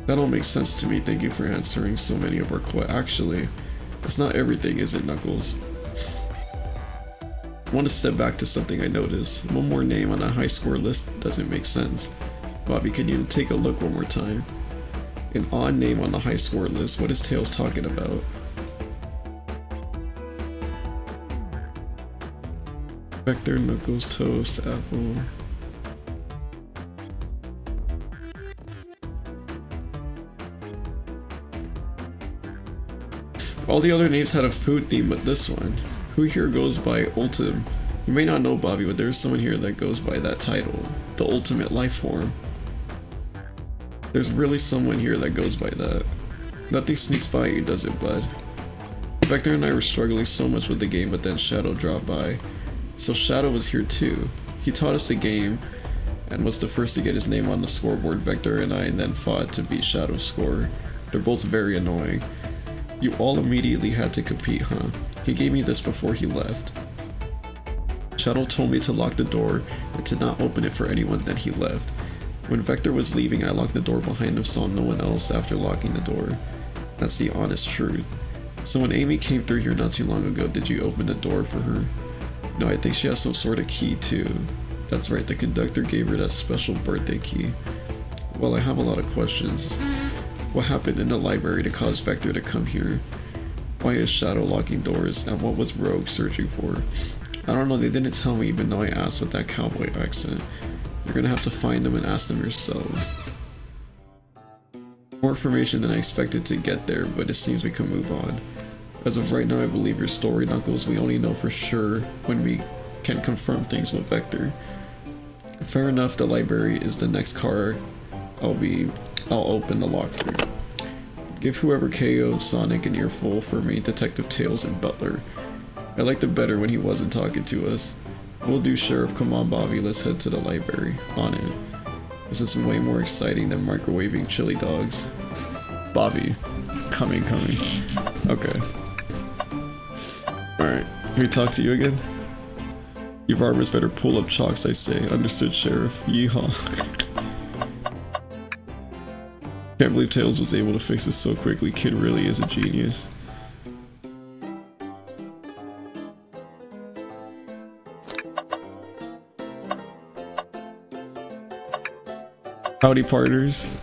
That all makes sense to me. Thank you for answering so many of our questions. Actually, that's not everything, is it, Knuckles? I want to step back to something I noticed. One more name on a high score list doesn't make sense. Bobby, can you take a look one more time? An odd name on the high score list. What is Tails talking about? Vector, Knuckles, Toast, Apple. All the other names had a food theme, but this one. Who here goes by Ultim? You may not know, Bobby, but there's someone here that goes by that title. The Ultimate Life Form. There's really someone here that goes by that. Nothing sneaks by you, does it, bud? Vector and I were struggling so much with the game, but then Shadow dropped by. So Shadow was here too. He taught us the game and was the first to get his name on the scoreboard. Vector and I then fought to beat Shadow's score. They're both very annoying. You all immediately had to compete, huh? He gave me this before he left. Shadow told me to lock the door and to not open it for anyone, then he left. When Vector was leaving, I locked the door behind him, saw no one else after locking the door. That's the honest truth. So when Amy came through here not too long ago, did you open the door for her? No, I think she has some sort of key too. That's right, the conductor gave her that special birthday key. Well, I have a lot of questions. What happened in the library to cause Vector to come here? Why is Shadow locking doors, and what was Rogue searching for? I don't know, they didn't tell me even though I asked with that cowboy accent. You're gonna have to find them and ask them yourselves. More information than I expected to get there, but it seems we can move on. As of right now, I believe your story, Knuckles. We only know for sure when we can confirm things with Vector. Fair enough, the library is the next car. I'll open the lock for you. Give whoever KO'd Sonic an earful for me, Detective Tails and Butler. I liked it better when he wasn't talking to us. We'll do, Sheriff. Come on, Bobby, let's head to the library. On it. This is way more exciting than microwaving chili dogs. Bobby. Coming. Okay. Alright, can we talk to you again? You farmers better pull up chalks, I say. Understood, Sheriff. Yeehaw. Can't believe Tails was able to fix this so quickly. Kid really is a genius. Howdy, partners.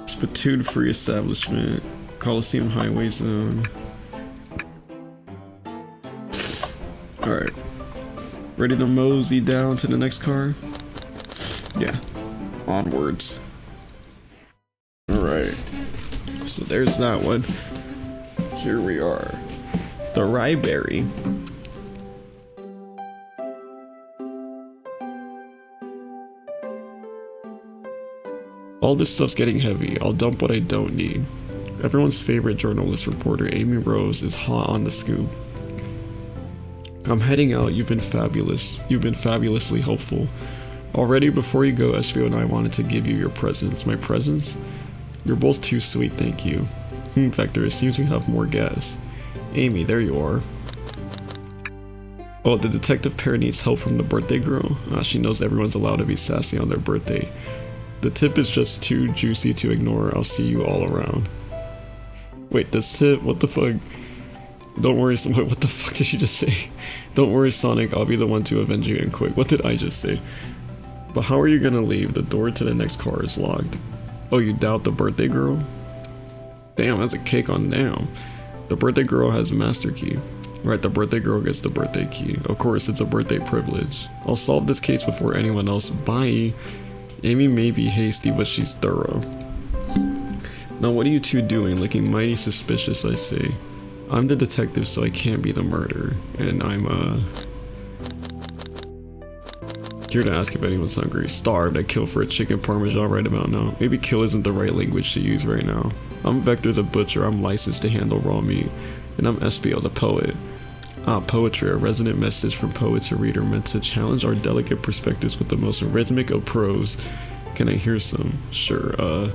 Spittoon Free Establishment. Coliseum Highway Zone. Alright. Ready to mosey down to the next car? Yeah. Onwards. Alright. So there's that one. Here we are. The Ryberry. All this stuff's getting heavy. I'll dump what I don't need. Everyone's favorite journalist reporter, Amy Rose, is hot on the scoop. I'm heading out. You've been fabulous. You've been fabulously helpful. Already, before you go, Espio and I wanted to give you your presents. My presents? You're both too sweet, thank you. Vector, it seems we have more guests. Amy, there you are. Oh, the detective pair needs help from the birthday girl? She knows everyone's allowed to be sassy on their birthday. The tip is just too juicy to ignore. I'll see you all around. Wait, this tip? What the fuck? Don't worry, what the fuck did you just say? Don't worry, Sonic, I'll be the one to avenge you and quick. What did I just say? But how are you gonna leave? The door to the next car is locked. Oh, you doubt the birthday girl? Damn, that's a cake on down. The birthday girl has master key. Right, the birthday girl gets the birthday key. Of course, it's a birthday privilege. I'll solve this case before anyone else. Bye. Amy may be hasty, but she's thorough. Now what are you two doing? Looking mighty suspicious, I say. I'm the detective, so I can't be the murderer. And I'm, here to ask if anyone's hungry. Starved. I kill for a chicken parmesan right about now. Maybe kill isn't the right language to use right now. I'm Vector the butcher. I'm licensed to handle raw meat. And I'm Espio the poet. Poetry, a resonant message from poet to reader meant to challenge our delicate perspectives with the most rhythmic of prose. Can I hear some? Sure,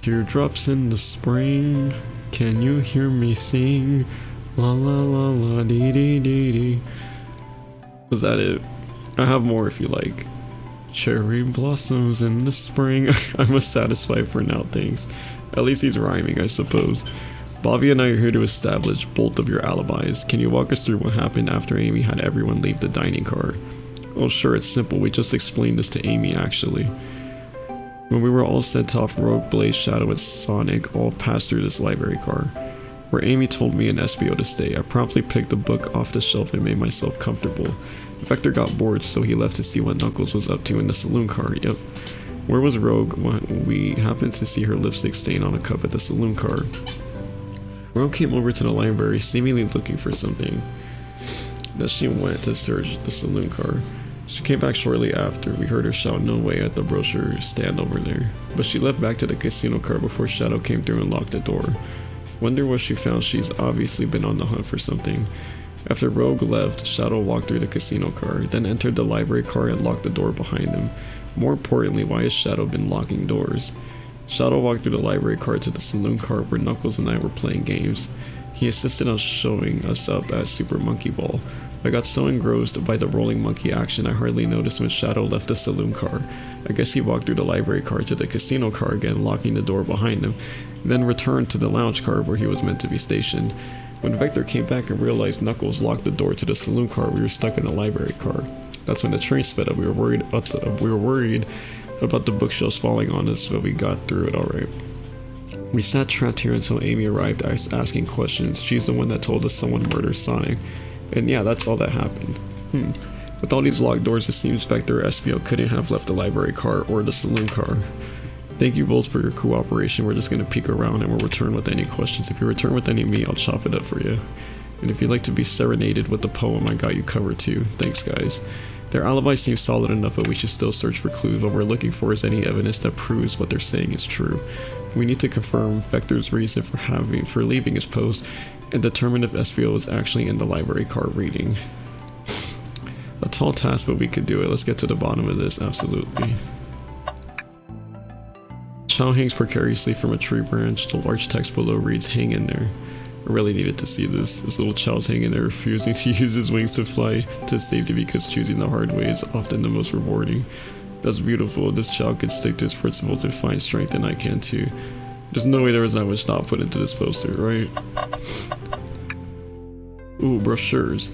Teardrops in the spring, can you hear me sing? La la la la dee dee dee dee. Was that it? I have more if you like. Cherry blossoms in the spring. I'm satisfied for now, thanks. At least he's rhyming, I suppose. Bobby and I are here to establish both of your alibis. Can you walk us through what happened after Amy had everyone leave the dining car? Oh sure, it's simple. We just explained this to Amy actually. When we were all sent off, Rogue, Blaze, Shadow, and Sonic all passed through this library car, where Amy told me and SBO to stay. I promptly picked a book off the shelf and made myself comfortable. Vector got bored, so he left to see what Knuckles was up to in the saloon car. Yep. Where was Rogue when we happened to see her lipstick stain on a cup at the saloon car? Rogue came over to the library, seemingly looking for something. Then she went to search the saloon car. She came back shortly after. We heard her shout "No way" at the brochure stand over there. But she left back to the casino car before Shadow came through and locked the door. Wonder what she found. She's obviously been on the hunt for something. After Rogue left, Shadow walked through the casino car, then entered the library car and locked the door behind him. More importantly, why has Shadow been locking doors? Shadow walked through the library car to the saloon car where Knuckles and I were playing games. He insisted on showing us up at Super Monkey Ball. I got so engrossed by the rolling monkey action I hardly noticed when Shadow left the saloon car. I guess he walked through the library car to the casino car again, locking the door behind him, then returned to the lounge car where he was meant to be stationed. When Vector came back and realized Knuckles locked the door to the saloon car, we were stuck in the library car. That's when the train sped up. We were worried about the bookshelves falling on us, but we got through it alright. We sat trapped here until Amy arrived asking questions. She's the one that told us someone murdered Sonic. And yeah, that's all that happened. With all these locked doors, it seems Vector or SBO couldn't have left the library car or the saloon car. Thank you both for your cooperation. We're just gonna peek around and we'll return with any questions. If you return with any meat, I'll chop it up for you. And if you'd like to be serenaded with the poem, I got you covered too. Thanks guys. Their alibi seems solid enough, but we should still search for clues. What we're looking for is any evidence that proves what they're saying is true. We need to confirm Vector's reason for leaving his post and determine if SBO is actually in the library car reading. A tall task, but we could do it. Let's get to the bottom of this, absolutely. Child hangs precariously from a tree branch. The large text below reads, "Hang in there." I really needed to see this. This little child's hanging there, refusing to use his wings to fly to safety because choosing the hard way is often the most rewarding. That's beautiful. This child could stick to his principles and find strength, and I can too. There's no way there was that much thought put into this poster, right? Ooh, brochures.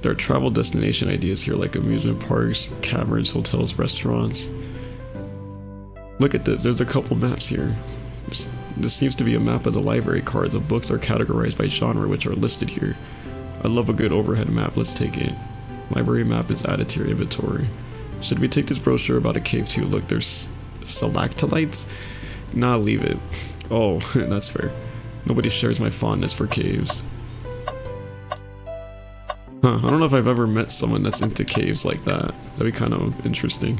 There are travel destination ideas here like amusement parks, caverns, hotels, restaurants. Look at this, there's a couple maps here. This seems to be a map of the library car. The books are categorized by genre, which are listed here. I love a good overhead map, let's take it. Library map is added to your inventory. Should we take this brochure about a cave too? Look, there's stalactites? Nah, leave it. Oh, that's fair. Nobody shares my fondness for caves. I don't know if I've ever met someone that's into caves like that. That'd be kind of interesting.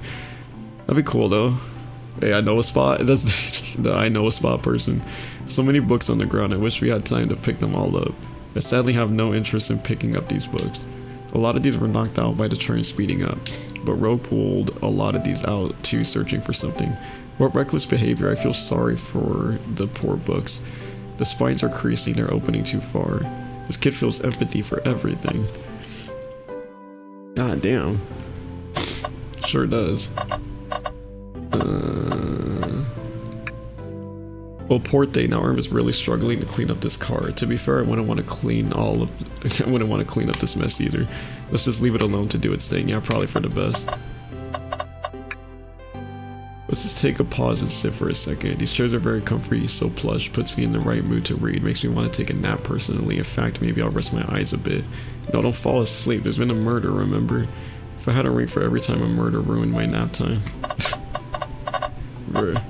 That'd be cool though. Hey, I know a spot. That's the I know a spot person. So many books on the ground. I wish we had time to pick them all up. I sadly have no interest in picking up these books. A lot of these were knocked out by the train speeding up. But Rogue pulled a lot of these out too, searching for something. What reckless behavior. I feel sorry for the poor books. The spines are creasing. They're opening too far. This kid feels empathy for everything. God damn. Sure does. Oh, poor thing. Now Arm is really struggling to clean up this car. To be fair, I wouldn't want to clean up this mess either. Let's just leave it alone to do its thing. Yeah, probably for the best. Let's just take a pause and sit for a second. These chairs are very comfy, so plush, puts me in the right mood to read, makes me want to take a nap personally. In fact, maybe I'll rest my eyes a bit. No, don't fall asleep. There's been a murder, remember? If I had a ring for every time a murder ruined my nap time. Bruh.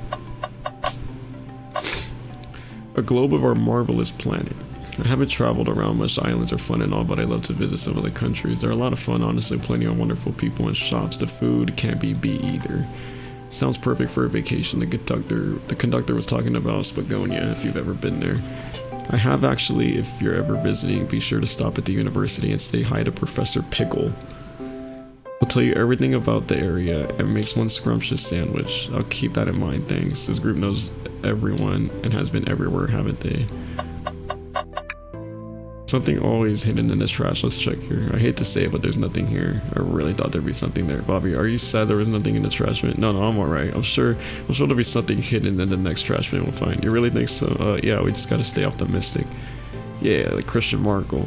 A globe of our marvelous planet. I haven't traveled around much. The islands are fun and all, but I love to visit some of the countries. They're a lot of fun, honestly. Plenty of wonderful people and shops. The food can't be beat either. Sounds perfect for a vacation. The conductor was talking about Spagonia, if you've ever been there. I have actually. If you're ever visiting, be sure to stop at the university and say hi to Professor Pickle. I'll tell you everything about the area and makes one scrumptious sandwich. I'll keep that in mind, thanks. This group knows everyone and has been everywhere, haven't they? Something always hidden in this trash. Let's check here. I hate to say it, but there's nothing here. I really thought there'd be something there. Bobby, are you sad there was nothing in the trash bin? No, I'm alright. I'm sure there'll be something hidden in the next trash bin we'll find. You really think so? Yeah, we just gotta stay optimistic. Yeah, like Christian Miracle.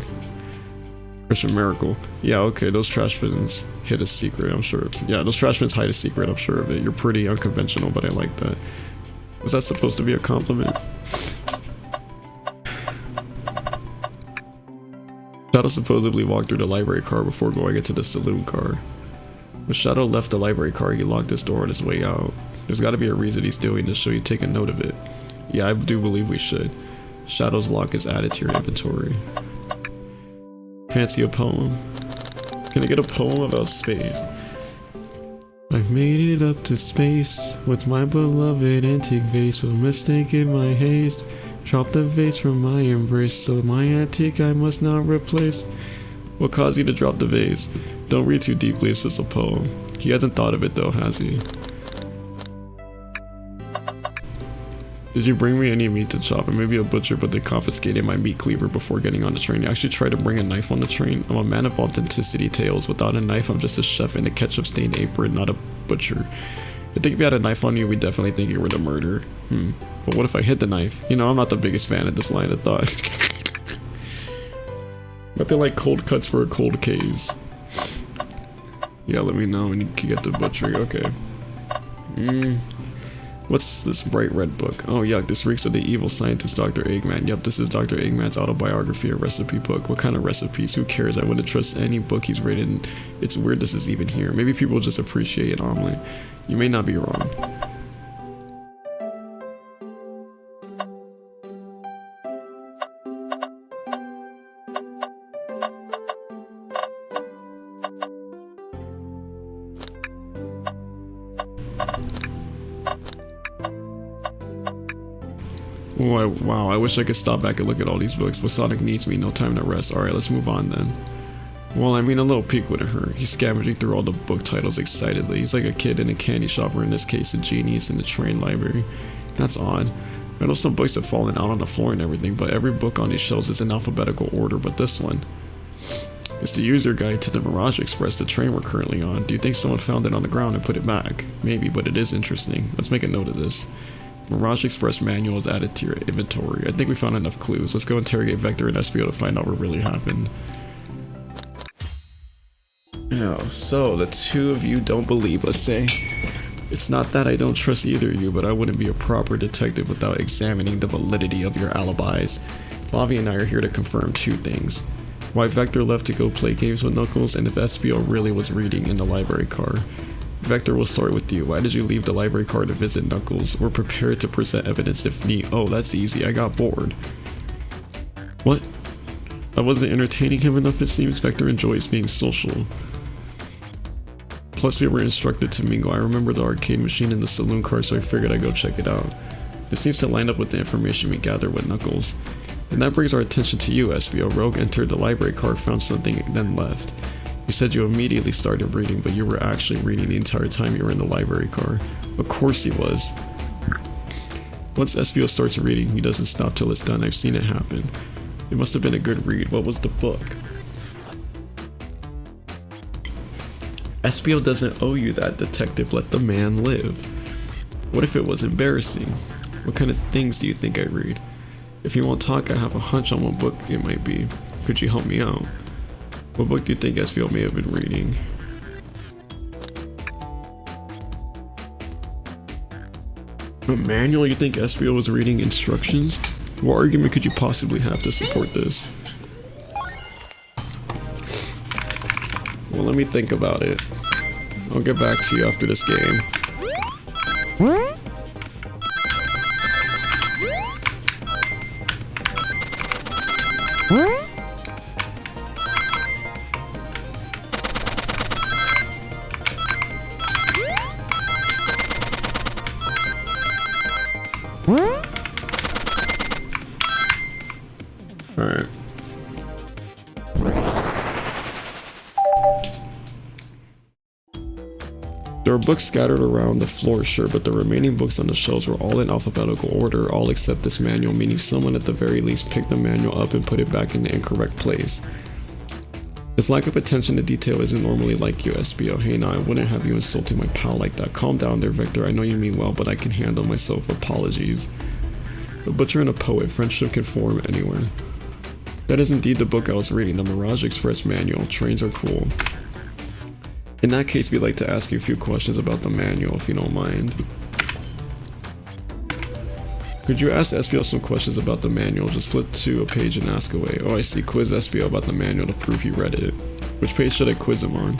Yeah, okay, those trash bins hid a secret, I'm sure. Yeah, those trash bins hide a secret, I'm sure of it. You're pretty unconventional, but I like that. Was that supposed to be a compliment? Shadow supposedly walked through the library car before going into the saloon car. When Shadow left the library car, he locked his door on his way out. There's gotta be a reason he's doing this, so you take a note of it. Yeah, I do believe we should. Shadow's lock is added to your inventory. Fancy a poem? Can I get a poem about space? I've made it up to space with my beloved antique vase, but mistaken my haste. Dropped the vase from my embrace, so my antique I must not replace. What caused you to drop the vase? Don't read too deeply, it's just a poem. He hasn't thought of it though, has he? Did you bring me any meat to chop? Or maybe a butcher, but they confiscated my meat cleaver before getting on the train. I actually tried to bring a knife on the train. I'm a man of authenticity tales. Without a knife, I'm just a chef in a ketchup-stained apron, not a butcher. I think if you had a knife on you, we'd definitely think you were the murderer. But what if I hid the knife? You know, I'm not the biggest fan of this line of thought. But they're like cold cuts for a cold case. Yeah, let me know when you can get the butchery. Okay. What's this bright red book? Oh yuck, this reeks of the evil scientist Dr. Eggman. Yep, this is Dr. Eggman's autobiography, a recipe book. What kind of recipes? Who cares? I wouldn't trust any book he's written. It's weird this is even here. Maybe people just appreciate an omelet. You may not be wrong. Oh, wow, I wish I could stop back and look at all these books, but Sonic needs me, no time to rest. Alright, let's move on then. Well, I mean, a little peek wouldn't hurt. He's scavenging through all the book titles excitedly. He's like a kid in a candy shop, or in this case, a genius in the train library. That's odd. I know some books have fallen out on the floor and everything, but every book on these shelves is in alphabetical order, but this one. It's the user guide to the Mirage Express, the train we're currently on. Do you think someone found it on the ground and put it back? Maybe, but it is interesting. Let's make a note of this. Mirage Express manual is added to your inventory. I think we found enough clues. Let's go interrogate Vector and SPO to find out what really happened. Oh, so the two of you don't believe, let's say. It's not that I don't trust either of you, but I wouldn't be a proper detective without examining the validity of your alibis. Bobby and I are here to confirm two things. Why Vector left to go play games with Knuckles, and if SPO really was reading in the library car. Vector, will start with you. Why did you leave the library car to visit Knuckles? We're prepared to present evidence if need. Oh, that's easy. I got bored. What? I wasn't entertaining him enough, it seems. Vector enjoys being social. Plus, we were instructed to mingle. I remember the arcade machine in the saloon car, so I figured I'd go check it out. It seems to line up with the information we gathered with Knuckles. And that brings our attention to you, SBO. Rogue entered the library car, found something, then left. You said you immediately started reading, but you were actually reading the entire time you were in the library car. Of course he was. Once SBO starts reading, he doesn't stop till it's done. I've seen it happen. It must have been a good read. What was the book? SBO doesn't owe you that, detective. Let the man live. What if it was embarrassing? What kind of things do you think I read? If you won't talk, I have a hunch on what book it might be. Could you help me out? What book do you think SBO may have been reading? A manual? You think SBO was reading instructions? What argument could you possibly have to support this? Well, let me think about it. I'll get back to you after this game. Alright. There were books scattered around the floor, sure, but the remaining books on the shelves were all in alphabetical order, all except this manual, meaning someone at the very least picked the manual up and put it back in the incorrect place. His lack of attention to detail isn't normally like you, SBO. Hey, nah, I wouldn't have you insulting my pal like that. Calm down there, Victor. I know you mean well, but I can handle myself. Apologies. A butcher and a poet. Friendship can form anywhere. That is indeed the book I was reading, the Mirage Express manual. Trains are cool. In that case, we'd like to ask you a few questions about the manual, if you don't mind. Could you ask SBO some questions about the manual? Just flip to a page and ask away. Oh, I see. Quiz SBO about the manual to prove you read it. Which page should I quiz him on?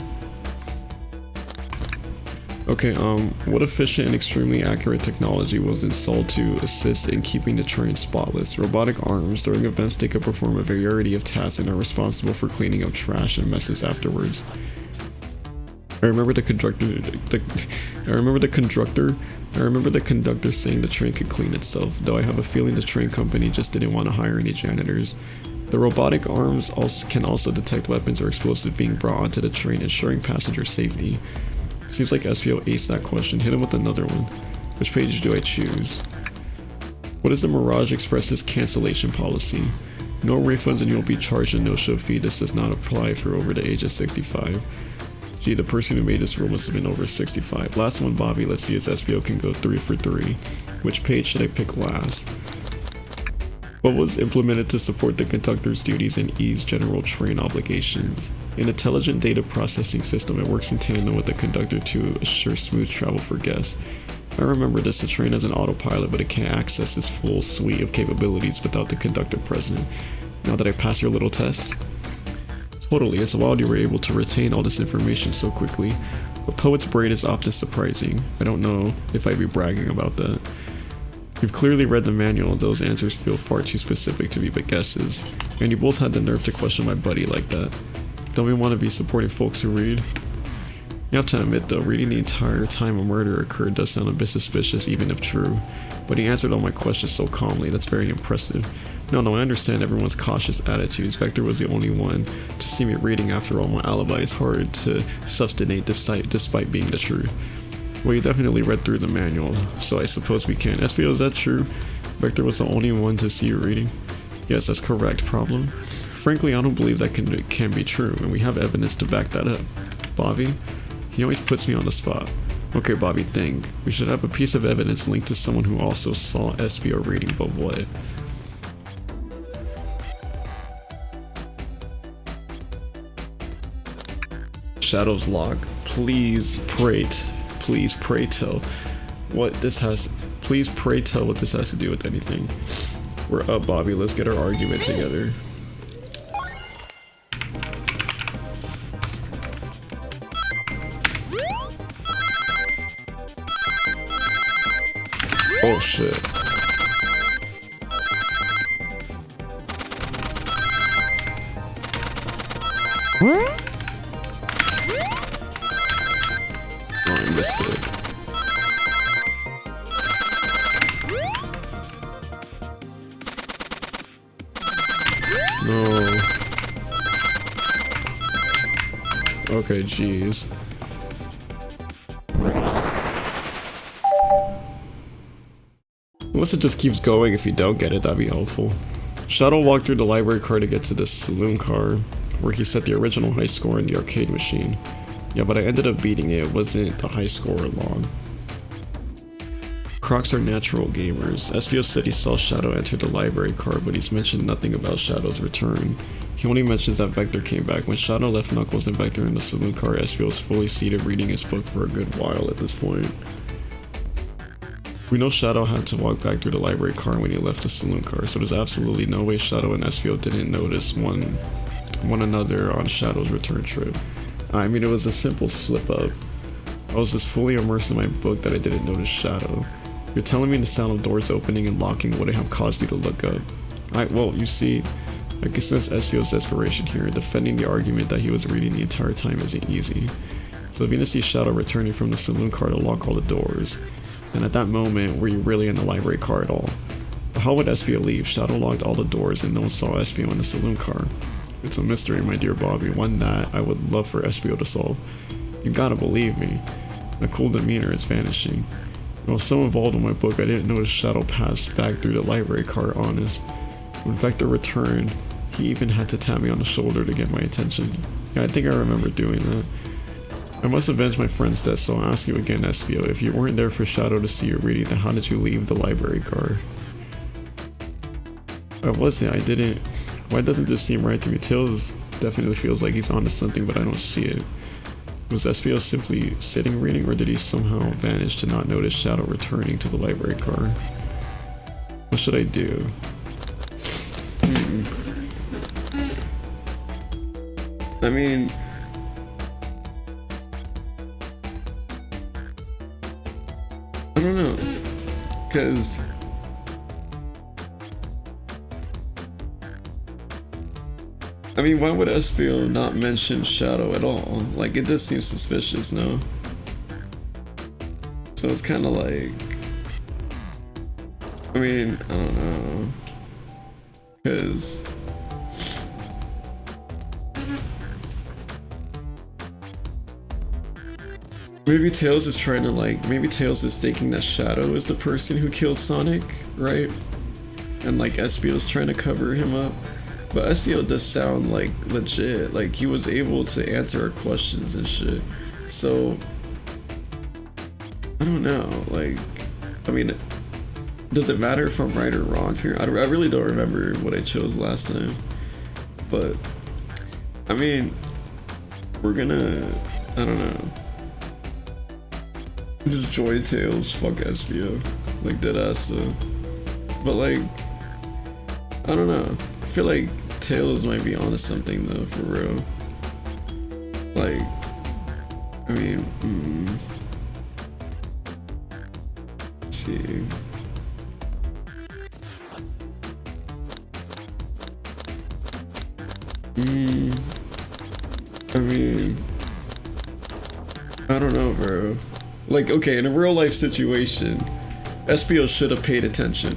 Okay, what efficient and extremely accurate technology was installed to assist in keeping the train spotless? Robotic arms. During events, they could perform a variety of tasks and are responsible for cleaning up trash and messes afterwards. I remember the conductor saying the train could clean itself, though I have a feeling the train company just didn't want to hire any janitors. The robotic arms can also detect weapons or explosives being brought onto the train, ensuring passenger safety. Seems like SPO aced that question. Hit him with another one. Which page do I choose? What is the Mirage Express's cancellation policy? No refunds and you'll be charged a no-show fee. This does not apply if you're over the age of 65. Gee, the person who made this rule must have been over 65. Last one, Bobby. Let's see if SBO can go 3 for 3. Which page should I pick last? What was implemented to support the conductor's duties and ease general train obligations? An intelligent data processing system. It works in tandem with the conductor to assure smooth travel for guests. I remember this. The train has an autopilot, but it can't access its full suite of capabilities without the conductor present. Now that I passed your little test? Totally, it's wild you were able to retain all this information so quickly. A poet's brain is often surprising. I don't know if I'd be bragging about that. You've clearly read the manual, those answers feel far too specific to be but guesses. And you both had the nerve to question my buddy like that. Don't we want to be supporting folks who read? You have to admit though, reading the entire time a murder occurred does sound a bit suspicious even if true. But he answered all my questions so calmly, that's very impressive. No, I understand everyone's cautious attitudes. Vector was the only one to see me reading. After all, my alibi is hard to substantiate despite being the truth. Well, you definitely read through the manual, so I suppose we can. SPO, is that true? Vector was the only one to see you reading? Yes, that's correct. Problem? Frankly, I don't believe that can be true, and we have evidence to back that up. Bobby? He always puts me on the spot. Okay, Bobby, think. We should have a piece of evidence linked to someone who also saw SPO reading, but what? Shadow's log. Please pray tell what this has to do with anything. We're up, Bobby. Let's get our argument together. Oh shit. No. Okay, jeez. Unless it just keeps going, if you don't get it, that'd be helpful. Shadow walked through the library car to get to the saloon car, where he set the original high score in the arcade machine. Yeah, but I ended up beating it. It wasn't the high score long. Crocs are natural gamers. SPO said he saw Shadow enter the library car, but he's mentioned nothing about Shadow's return. He only mentions that Vector came back. When Shadow left Knuckles and Vector in the saloon car, SPO was fully seated reading his book for a good while at this point. We know Shadow had to walk back through the library car when he left the saloon car, so there's absolutely no way Shadow and SPO didn't notice one another on Shadow's return trip. I mean, it was a simple slip up. I was just fully immersed in my book that I didn't notice Shadow. You're telling me the sound of doors opening and locking wouldn't have caused you to look up? Well, you see, I can sense SPO's desperation here. Defending the argument that he was reading the entire time isn't easy. So if you didn't see Shadow returning from the saloon car to lock all the doors, then at that moment, were you really in the library car at all? But how would SPO leave? Shadow locked all the doors and no one saw SPO in the saloon car. It's a mystery, my dear Bobby, one that I would love for SPO to solve. You gotta believe me. A cool demeanor is vanishing. I was so involved in my book I didn't notice Shadow passed back through the library car honest. When Vector returned, he even had to tap me on the shoulder to get my attention. Yeah, I think I remember doing that. I must avenge my friend's death, so I'll ask you again, Espio. If you weren't there for Shadow to see your reading, then how did you leave the library car? I wasn't, I didn't. Why doesn't this seem right to me? Tails definitely feels like he's onto something, but I don't see it. Was Espio simply sitting reading, or did he somehow vanish to not notice Shadow returning to the library car? What should I do? I mean, I don't know, cause I mean, why would Espio not mention Shadow at all? Like, it does seem suspicious, no? So it's kind of like, I mean, I don't know, cause maybe Tails is trying to like, maybe Tails is thinking that Shadow is the person who killed Sonic, right? And like Espio's trying to cover him up. But Espio does sound like legit, like he was able to answer our questions and shit. So, I don't know, like, I mean, does it matter if I'm right or wrong here? I really don't remember what I chose last time. But, I mean, we're gonna, I don't know. Just Joy Tails, fuck Espio. Like, deadass though. But like, I don't know. I feel like Tails might be onto something though, for real. Like, I mean, let's see. I mean, I don't know, bro. Like, okay, in a real life situation, Espio should have paid attention.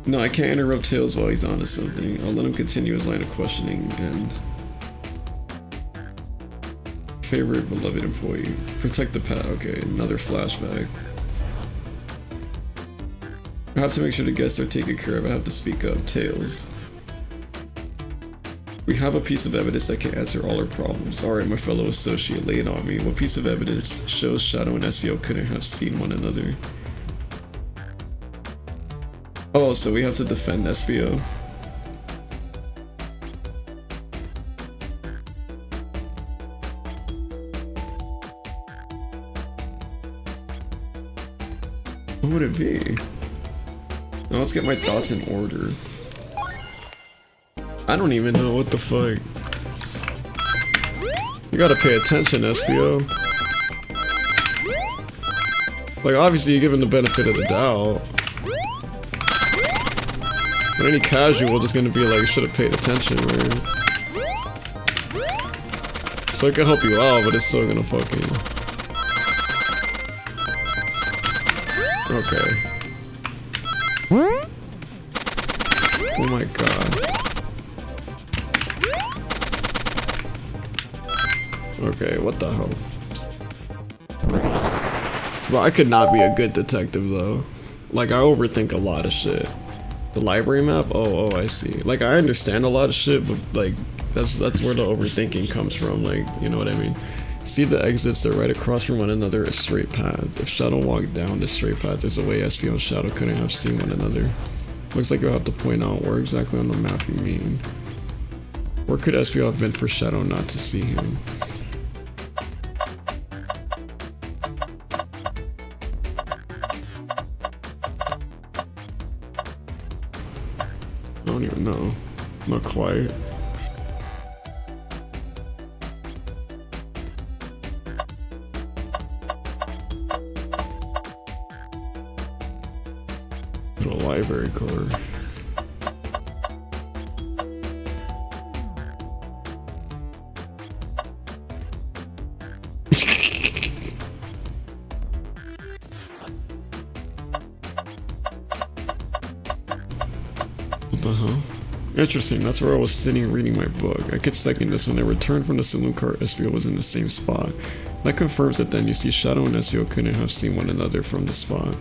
No, I can't interrupt Tails while he's onto something. I'll let him continue his line of questioning and... Favorite beloved employee. Protect the pet. Okay, another flashback. I have to make sure the guests are taken care of. I have to speak up. Tails. We have a piece of evidence that can answer all our problems. Alright, my fellow associate, lay it on me. What piece of evidence shows Shadow and Espio couldn't have seen one another? Oh, so we have to defend Espio. What would it be? Now let's get my thoughts in order. I don't even know what the fuck. You gotta pay attention, Espio. Like, obviously you're given the benefit of the doubt. But any casual just gonna be like, should have paid attention, man. So it can help you out, but it's still gonna fucking... Okay. Oh my god. Okay, what the hell? Well, I could not be a good detective though. Like, I overthink a lot of shit. The library map? Oh, I see. Like, I understand a lot of shit, but like, that's where the overthinking comes from, like, you know what I mean? See the exits, they're right across from one another, a straight path. If Shadow walked down this straight path, there's a way Espio and Shadow couldn't have seen one another. Looks like you'll have to point out where exactly on the map you mean. Where could Espio have been for Shadow not to see him? I don't even know. Not quite. Little library card. What the hell? Interesting, that's where I was sitting reading my book. I could second this. When I returned from the saloon car, Espio was in the same spot. That confirms that then you see Shadow and Ezio couldn't have seen one another from the spot,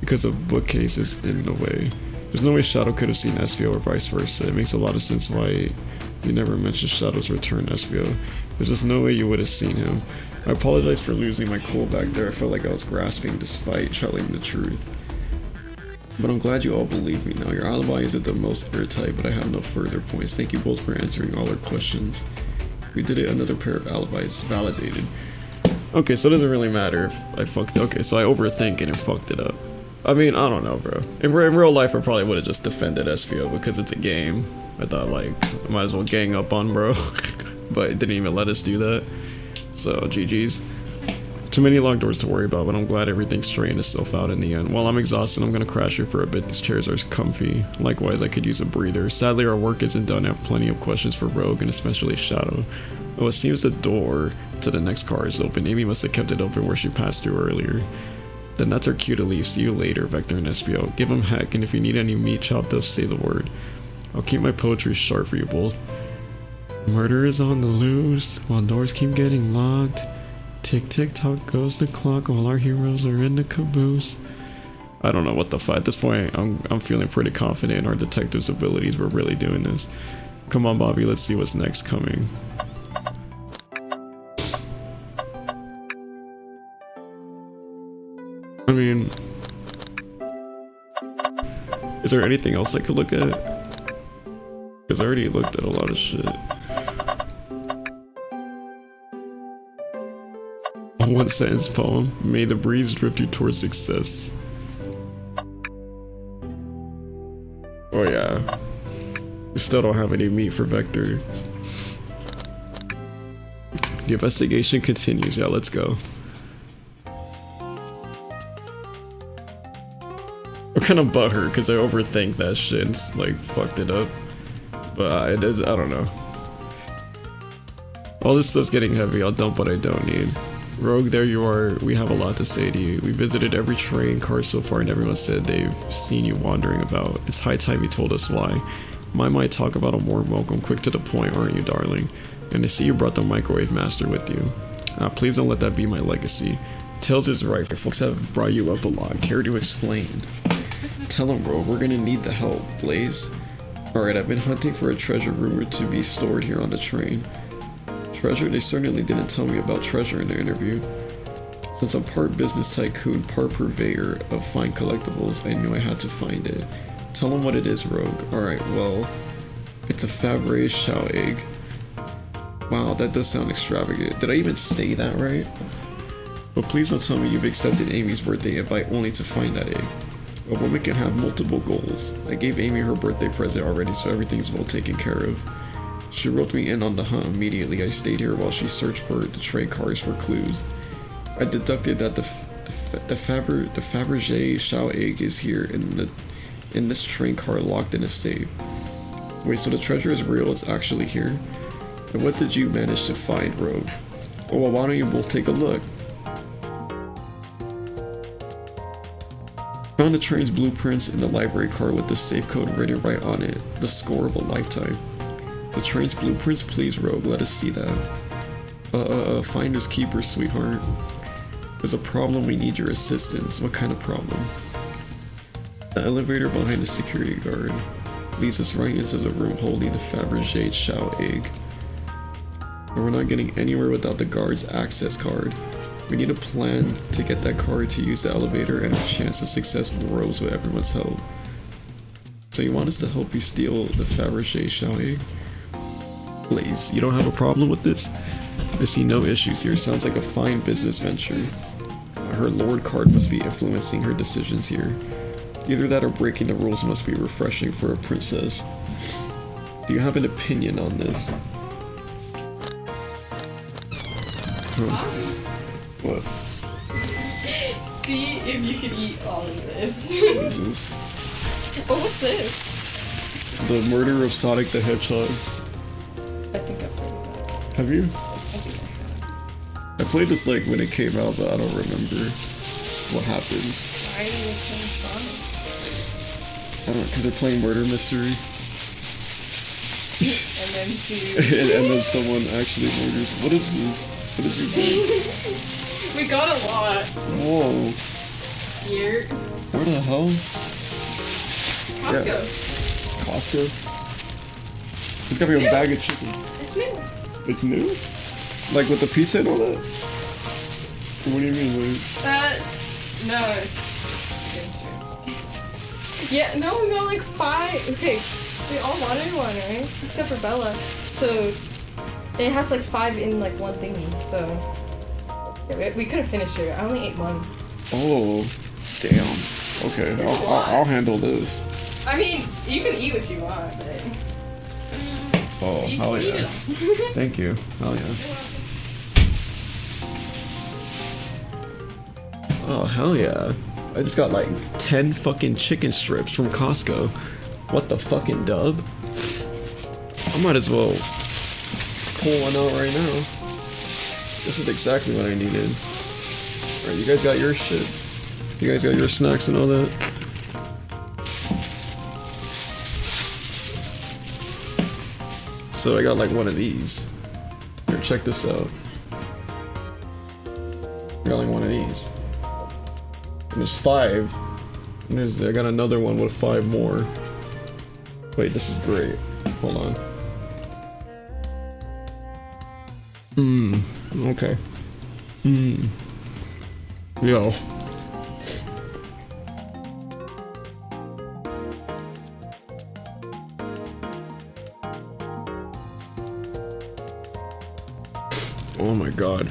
because of bookcases in the way. There's no way Shadow could have seen Ezio or vice versa. It makes a lot of sense why you never mentioned Shadow's return, Ezio. There's just no way you would have seen him. I apologize for losing my cool back there. I felt like I was grasping despite telling the truth. But I'm glad you all believe me now. Your alibi isn't the most airtight, but I have no further points. Thank you both for answering all our questions. We did it, another pair of alibis validated. Okay, so it doesn't really matter if I fucked it. Okay, so I overthink it and fucked it up. I mean, I don't know, bro. In real life, I probably would have just defended Espio because it's a game. I thought, like, I might as well gang up on bro. But it didn't even let us do that. So, GG's. Too many locked doors to worry about, but I'm glad everything straightened itself out in the end. While I'm exhausted, I'm gonna crash here for a bit. These chairs are comfy. Likewise, I could use a breather. Sadly, our work isn't done. I have plenty of questions for Rogue and especially Shadow. Oh, it seems the door to the next car is open. Amy must have kept it open where she passed through earlier. Then that's our cue to leave. See you later, Vector and Espio. Give them heck, and if you need any meat chopped up, say the word. I'll keep my poetry sharp for you both. Murder is on the loose, while doors keep getting locked. Tick tick tock goes the clock while our heroes are in the caboose. I don't know what the fuck. At this point, I'm feeling pretty confident in our detective's abilities. We're really doing this. Come on, Bobby, let's see what's next coming. I mean, is there anything else I could look at? Because I already looked at a lot of shit. A one-sentence poem. May the breeze drift you towards success. Oh yeah. We still don't have any meat for Vector. The investigation continues. Yeah, let's go. I'm kind of butthurt because I overthink that shit and like fucked it up. But it is, I don't know. All this stuff's getting heavy. I'll dump what I don't need. Rogue, there you are. We have a lot to say to you. We visited every train car so far and everyone said they've seen you wandering about. It's high time you told us why. Might talk about a warm welcome, quick to the point, aren't you, darling? And to see you brought the microwave master with you. Please don't let that be my legacy. Tails is right. Folks have brought you up a lot. Care to explain? Tell him, bro. We're gonna need the help, Blaze. Alright, I've been hunting for a treasure rumored to be stored here on the train. Treasure? They certainly didn't tell me about treasure in their interview. Since I'm part business tycoon, part purveyor of fine collectibles, I knew I had to find it. Tell them what it is, Rogue. Alright, well, it's a Fabergé Chow egg. Wow, that does sound extravagant. Did I even say that right? But please don't tell me you've accepted Amy's birthday invite only to find that egg. A woman can have multiple goals. I gave Amy her birthday present already, so everything's well taken care of. She roped me in on the hunt immediately. I stayed here while she searched for the train cars for clues. I deducted that the Fabergé Chow egg is here in this train car locked in a safe. Wait, so the treasure is real? It's actually here? And what did you manage to find, Rogue? Oh, well, why don't you both take a look? Found the train's blueprints in the library car with the safe code written right on it. The score of a lifetime. The train's blueprints? Please, Rogue, let us see that. Finders keepers, sweetheart. There's a problem, we need your assistance. What kind of problem? The elevator behind the security guard leads us right into the room holding the Fabergé Chow egg. And we're not getting anywhere without the guard's access card. We need a plan to get that card to use the elevator and a chance of success grows with everyone's help. So you want us to help you steal the Fabergé Chow egg? Blaze, you don't have a problem with this? I see no issues here. Sounds like a fine business venture. Her Lord card must be influencing her decisions here. Either that or breaking the rules must be refreshing for a princess. Do you have an opinion on this? What? See if you can eat all of this. What is this? Oh, what's this? The Murder of Sonic the Hedgehog. I think I've played that. Have you? I think I have. I played this like when it came out, but I don't remember what happens. Why are they playing Sonic? I don't know, because they're playing Murder Mystery. And then and then someone actually murders. What is this? What did you get? We got a lot Whoa. here. Where the hell? Costco. Yeah. Costco? It's gotta be a bag of chicken. It's new. It's new? Like with the pizza and all that? What do you mean, like? No. Yeah, no, we got like 5. Okay, we all wanted one, right? Except for Bella. So it has like 5 in like one thingy. So yeah, we couldn't finish it. I only ate one. Oh, damn. Okay, I'll handle this. I mean, you can eat what you want, but Oh, you hell can eat yeah. it all. Thank you. Hell yeah. Oh, hell yeah. I just got like 10 fucking chicken strips from Costco. What the fucking dub? I might as well pull one out right now. This is exactly what I needed. Alright, you guys got your shit. You guys got your snacks and all that. So I got like one of these. Here, check this out. I got like one of these. And there's 5. And I got another one with 5 more. Wait, this is great. Hold on. Okay. Yo. Oh my god.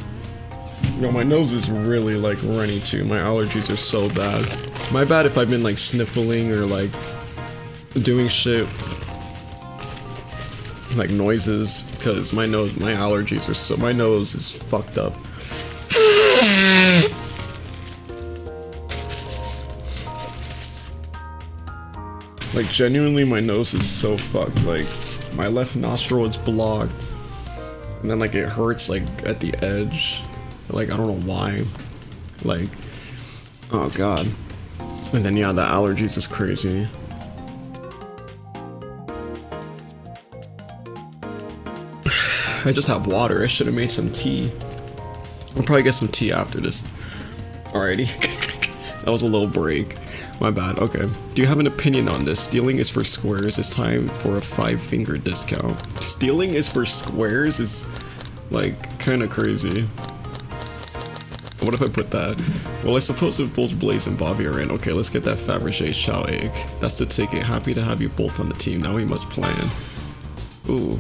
Yo, my nose is really like runny too. My allergies are so bad. My bad if I've been like sniffling or like doing shit like noises, because my allergies are so, my nose is fucked up. Like genuinely my nose is so fucked. Like my left nostril is blocked. And then like it hurts like at the edge. Like I don't know why. Like, oh god. And then yeah, the allergies is crazy. I just have water. I should have made some tea. I'll probably get some tea after this. Alrighty. That was a little break. My bad. Okay. Do you have an opinion on this? Stealing is for squares. It's time for a 5-finger discount. Stealing is for squares is like kind of crazy. What if I put that? Well, I suppose if both Blaze and Bobby are in. Okay, let's get that Fabergé Chow egg. That's the ticket. Happy to have you both on the team. Now we must plan. Ooh.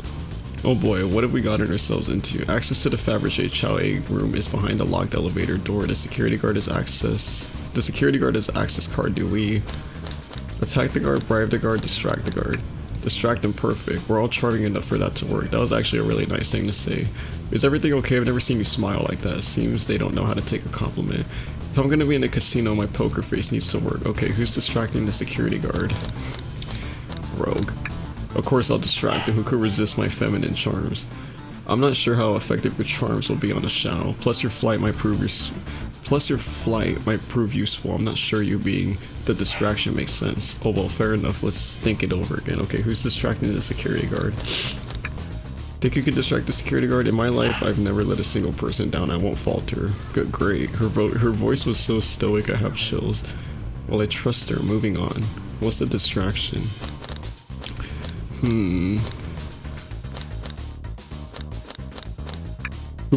Oh boy, what have we gotten ourselves into? Access to the Fabergé Chow egg room is behind the locked elevator door. The security guard has access card. Do we attack the guard, bribe the guard, distract the guard? Distract them, perfect. We're all charming enough for that to work. That was actually a really nice thing to say. Is everything okay? I've never seen you smile like that. Seems they don't know how to take a compliment. If I'm gonna be in a casino, my poker face needs to work. Okay, who's distracting the security guard? Rogue. Of course I'll distract him. Who could resist my feminine charms? I'm not sure how effective your charms will be on a Chow. Plus your flight might prove useful. I'm not sure you being the distraction makes sense. Oh well, fair enough. Let's think it over again. Okay, who's distracting the security guard? Think you could distract the security guard? In my life, I've never let a single person down. I won't falter. Good, great. Her voice was so stoic, I have chills. Well, I trust her. Moving on. What's the distraction? Who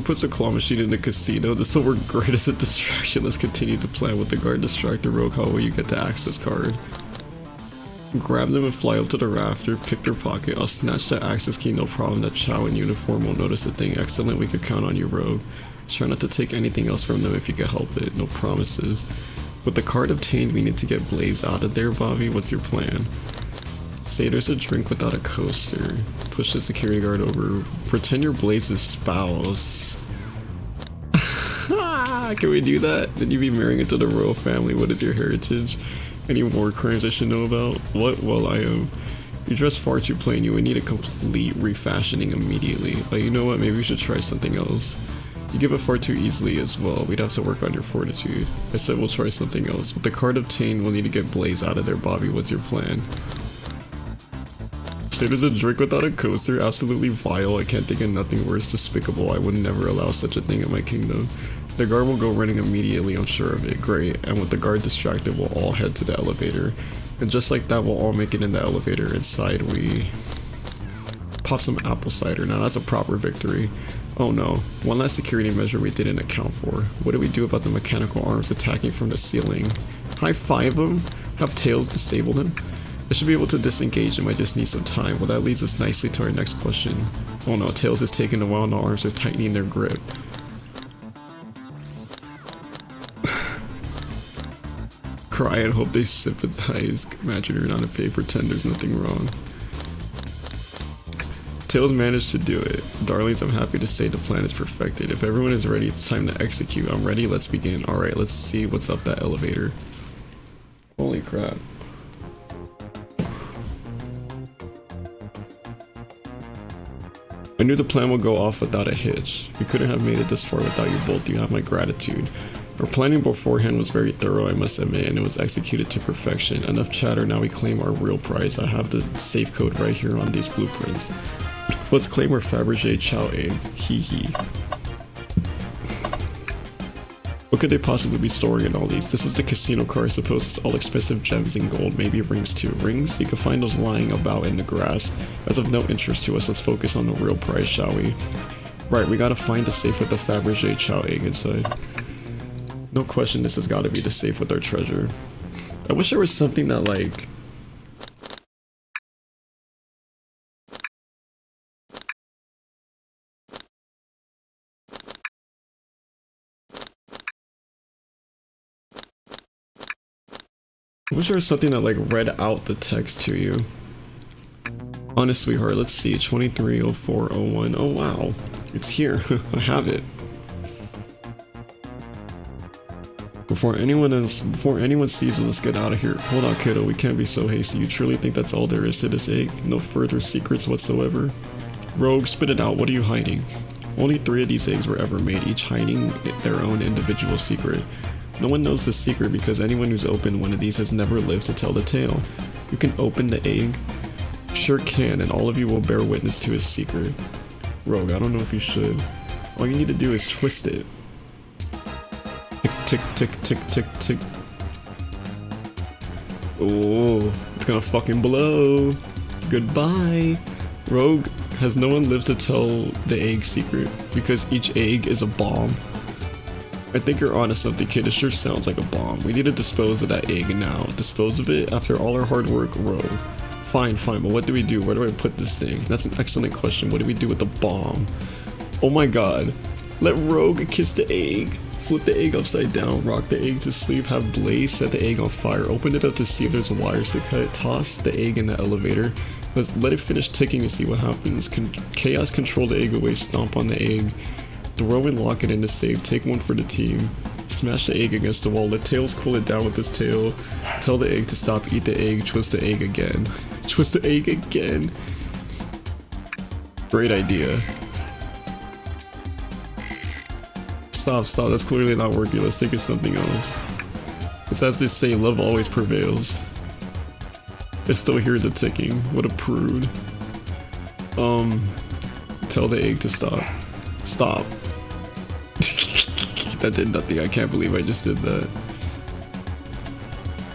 puts a claw machine in the casino? This will work great as a distraction. Let's continue to plan with the guard. Distract the rogue. How will you get the access card? Grab them and fly up to the rafter. Pick their pocket. I'll snatch the access key. No problem. That Chow in uniform won't notice a thing. Excellent. We could count on you, rogue. Try not to take anything else from them if you can help it. No promises. With the card obtained, we need to get Blaze out of there, Bobby. What's your plan? Say there's a drink without a coaster. Push the security guard over. Pretend you're Blaze's spouse. Can we do that? Then you be marrying into the royal family. What is your heritage? Any war crimes I should know about? What? Well, I am. You dress far too plain. You would need a complete refashioning immediately. But you know what? Maybe we should try something else. You give up far too easily as well. We'd have to work on your fortitude. I said we'll try something else. With the card obtained, we'll need to get Blaze out of there. Bobby, what's your plan? considers a drink without a coaster absolutely vile. I can't think of nothing worse. Despicable. I would never allow such a thing in my kingdom. The guard will go running immediately, I'm sure of it. Great. And with the guard distracted, we'll all head to the elevator. And just like that, we'll all make it in the elevator. Inside, we pop some apple cider. Now that's a proper victory. Oh no, one last security measure we didn't account for. What do we do about the mechanical arms attacking from the ceiling? High five them? Have Tails disable them? I should be able to disengage them, I just need some time. Well, that leads us nicely to our next question. Oh no, Tails is taking a while and the arms are tightening their grip. Cry and hope they sympathize. Imagine you're not a fake, pretend there's nothing wrong. Tails managed to do it. Darlings, I'm happy to say the plan is perfected. If everyone is ready, it's time to execute. I'm ready, let's begin. Alright, let's see what's up that elevator. Holy crap. I knew the plan would go off without a hitch. We couldn't have made it this far without you both. You have my gratitude. Our planning beforehand was very thorough, I must admit, and it was executed to perfection. Enough chatter, now we claim our real prize. I have the safe code right here on these blueprints. Let's claim our Fabergé chow egg. Hee hee. What could they possibly be storing in all these? This is the casino car, I suppose it's all expensive gems and gold, maybe rings too. Rings? You can find those lying about in the grass. As of no interest to us, let's focus on the real prize, shall we? Right, we gotta find the safe with the Fabergé chow egg inside. No question, this has gotta be the safe with our treasure. I wish there was something that like... I wish there was something that like read out the text to you. Honest sweetheart, let's see, 230401. Oh wow, it's here. I have it. Before anyone sees it, let's get out of here. Hold on, kiddo, we can't be so hasty. You truly think that's all there is to this egg? No further secrets whatsoever? Rogue, spit it out, what are you hiding? Only 3 of these eggs were ever made, each hiding their own individual secret. No one knows the secret because anyone who's opened one of these has never lived to tell the tale. You can open the egg? Sure can, and all of you will bear witness to his secret. Rogue, I don't know if you should. All you need to do is twist it. Tick, tick, tick, tick, tick, tick. Oh, it's gonna fucking blow. Goodbye. Rogue, has no one lived to tell the egg secret? Because each egg is a bomb. I think you're onto something, kid. It sure sounds like a bomb. We need to dispose of that egg now. Dispose of it after all our hard work, Rogue. Fine, fine, but what do we do? Where do I put this thing? That's an excellent question. What do we do with the bomb? Oh my god. Let Rogue kiss the egg. Flip the egg upside down, rock the egg to sleep, have Blaze set the egg on fire, open it up to see if there's wires to cut, toss the egg in the elevator. Let's let it finish ticking and see what happens. Chaos control the egg away, stomp on the egg. Throw and lock it in the safe, take one for the team. Smash the egg against the wall, let Tails cool it down with his tail. Tell the egg to stop, eat the egg, twist the egg again. Twist the egg again. Great idea. Stop, that's clearly not working, let's think of something else. It's as they say, love always prevails. I still hear the ticking, what a prude. Tell the egg to stop. Stop. That did nothing, I can't believe I just did that.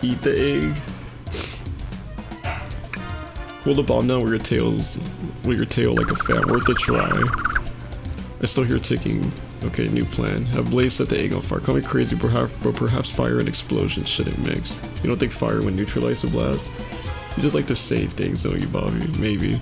Eat the egg. Pull the bomb down with your tail like a fan, worth a try. I still hear ticking. Okay, new plan. Have Blaze set the egg on fire. Call me crazy, but perhaps fire and explosions shouldn't mix. You don't think fire would neutralize the blast? You just like to say things, don't you, Bobby? Maybe.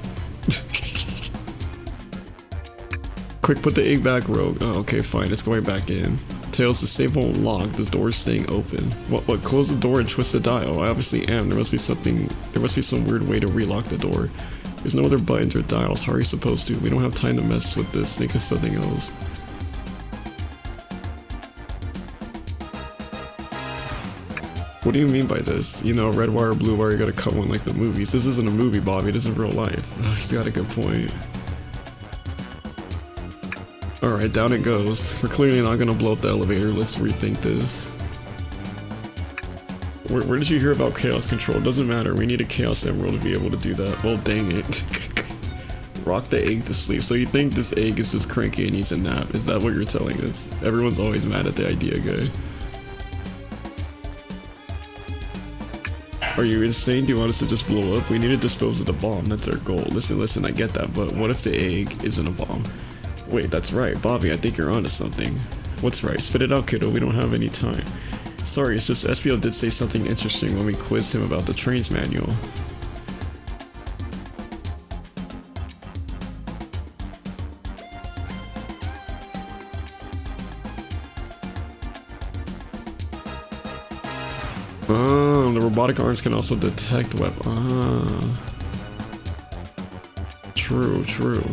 Quick, put the egg back, Rogue. Oh, okay, fine, it's going back in. Tails, the safe won't lock, the door's staying open. What, close the door and twist the dial? I obviously am, there must be some weird way to relock the door. There's no other buttons or dials, how are you supposed to? We don't have time to mess with this, think of something else. What do you mean by this? You know, red wire, blue wire, you gotta cut one like the movies. This isn't a movie, Bobby, this is real life. Oh, he's got a good point. Alright, down it goes. We're clearly not gonna blow up the elevator, let's rethink this. Where did you hear about Chaos Control? Doesn't matter, we need a Chaos Emerald to be able to do that. Well, dang it. Rock the egg to sleep. So you think this egg is just cranky and needs a nap? Is that what you're telling us? Everyone's always mad at the idea guy. Are you insane? Do you want us to just blow up? We need to dispose of the bomb. That's our goal. Listen, I get that, but what if the egg isn't a bomb? Wait, that's right. Bobby, I think you're onto something. What's right? Spit it out, kiddo. We don't have any time. Sorry, it's just SPO did say something interesting when we quizzed him about the train's manual. The robotic arms can also detect weapons. True.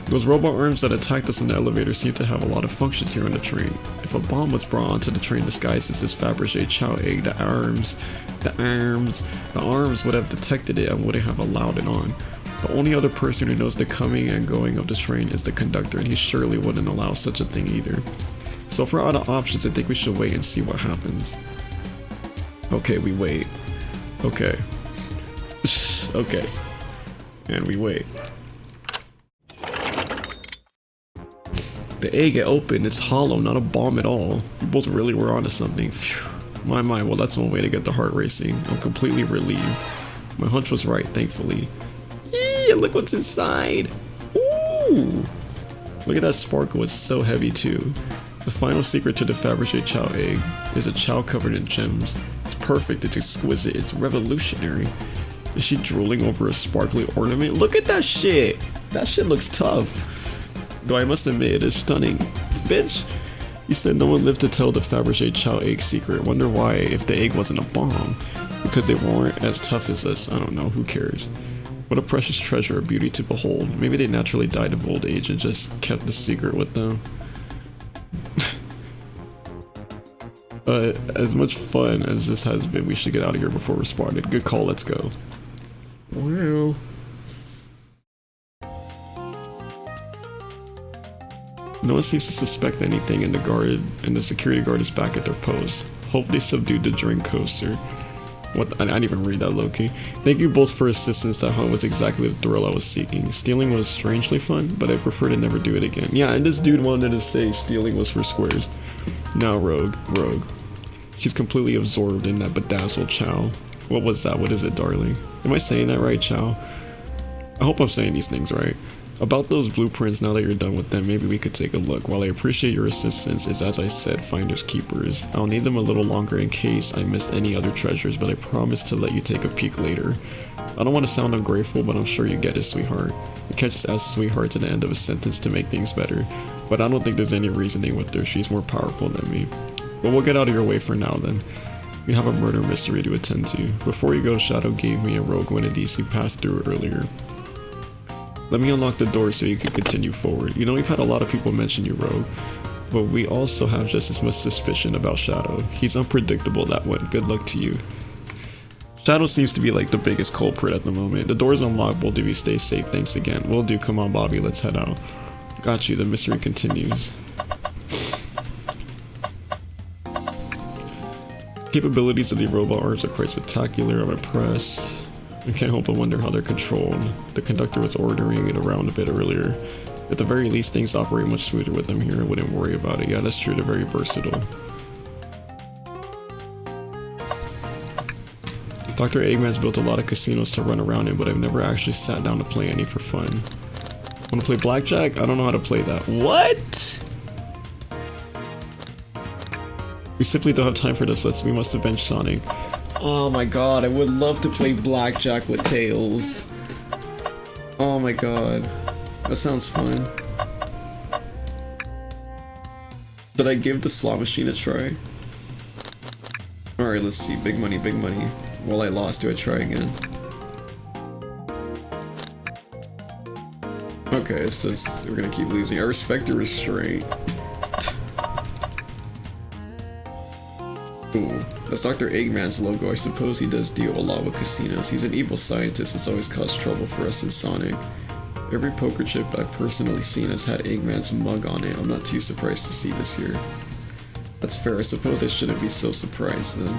Those robot arms that attacked us in the elevator seem to have a lot of functions here on the train. If a bomb was brought onto the train disguised as this Fabergé Chow egg, the arms would have detected it and wouldn't have allowed it on. The only other person who knows the coming and going of the train is the conductor, and he surely wouldn't allow such a thing either. So if we're out of options, I think we should wait and see what happens. Okay, we wait. Okay. Okay. And we wait. The egg opened. It's hollow, not a bomb at all. We both really were onto something. Phew. My, well, that's one way to get the heart racing. I'm completely relieved. My hunch was right, thankfully. Yeah, look what's inside. Ooh. Look at that sparkle. It's so heavy, too. The final secret to the Fabergé Chow egg is a chow covered in gems. It's perfect, it's exquisite, it's revolutionary. Is she drooling over a sparkly ornament? Look at that shit! That shit looks tough. Though I must admit, it is stunning. Bitch! You said no one lived to tell the Fabergé Chow egg secret. Wonder why if the egg wasn't a bomb. Because they weren't as tough as us. I don't know, who cares? What a precious treasure, a beauty to behold. Maybe they naturally died of old age and just kept the secret with them. But as much fun as this has been, we should get out of here before we're spotted. Good call, let's go. Well. No one seems to suspect anything, and the security guard is back at their post. Hope they subdued the drink coaster. What? I didn't even read that, low-key. Thank you both for assistance. That hunt was exactly the thrill I was seeking. Stealing was strangely fun, but I prefer to never do it again. Yeah, and this dude wanted to say stealing was for squares. Now Rogue. She's completely absorbed in that bedazzled Chow. What was that? What is it, darling? Am I saying that right, Chow? I hope I'm saying these things right. About those blueprints, now that you're done with them, maybe we could take a look. While I appreciate your assistance, it's as I said, finders keepers. I'll need them a little longer in case I missed any other treasures, but I promise to let you take a peek later. I don't want to sound ungrateful, but I'm sure you get it, sweetheart. You can't just ask sweetheart to the end of a sentence to make things better, but I don't think there's any reasoning with her. She's more powerful than me. But we'll get out of your way for now then. We have a murder mystery to attend to. Before you go, Shadow gave me a rogue when a DC passed through earlier. Let me unlock the door so you can continue forward. You know, we've had a lot of people mention you, Rogue, but we also have just as much suspicion about Shadow. He's unpredictable, that one. Good luck to you. Shadow seems to be like the biggest culprit at the moment. The door's unlockable. Do we stay safe? Thanks again. Will do. Come on, Bobby. Let's head out. Got you. The mystery continues. Capabilities of the robot arms are quite spectacular. I'm impressed. I can't help but wonder how they're controlled. The conductor was ordering it around a bit earlier. At the very least, things operate much smoother with them here. I wouldn't worry about it. Yeah, that's true. They're very versatile. Dr. Eggman's built a lot of casinos to run around in, but I've never actually sat down to play any for fun. Wanna play blackjack? I don't know how to play that. What? We simply don't have time for this. We must avenge Sonic. Oh my god, I would love to play blackjack with Tails. Oh my god. That sounds fun. Did I give the slot machine a try? Alright, let's see. Big money, big money. Well, I lost. Do I try again? Okay, it's just... we're gonna keep losing. I respect the restraint. Ooh, that's Dr. Eggman's logo. I suppose he does deal a lot with casinos. He's an evil scientist that's always caused trouble for us in Sonic. Every poker chip I've personally seen has had Eggman's mug on it. I'm not too surprised to see this here. That's fair. I suppose I shouldn't be so surprised then.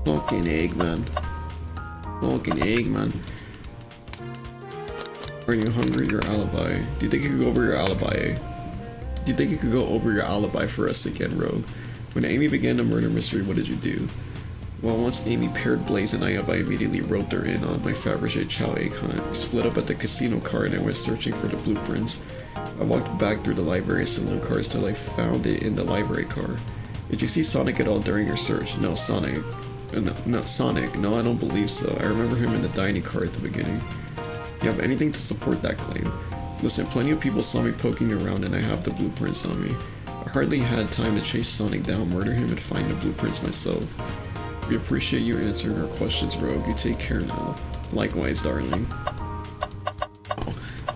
Fucking Eggman. Fucking Eggman. Are you hungry? Your alibi. Do you think you could go over your alibi? Do you think you could go over your alibi for us again, Rogue? When Amy began the murder mystery, what did you do? Well, once Amy paired Blaze and I up, I immediately wrote her in on my Fabergé chow egg hunt. We split up at the casino car and I went searching for the blueprints. I walked back through the library and saloon cars till I found it in the library car. Did you see Sonic at all during your search? No, Sonic. Not Sonic. No, I don't believe so. I remember him in the dining car at the beginning. Do you have anything to support that claim? Listen, plenty of people saw me poking around and I have the blueprints on me. I hardly had time to chase Sonic down, murder him, and find the blueprints myself. We appreciate you answering our questions, Rogue. You take care now. Likewise, darling.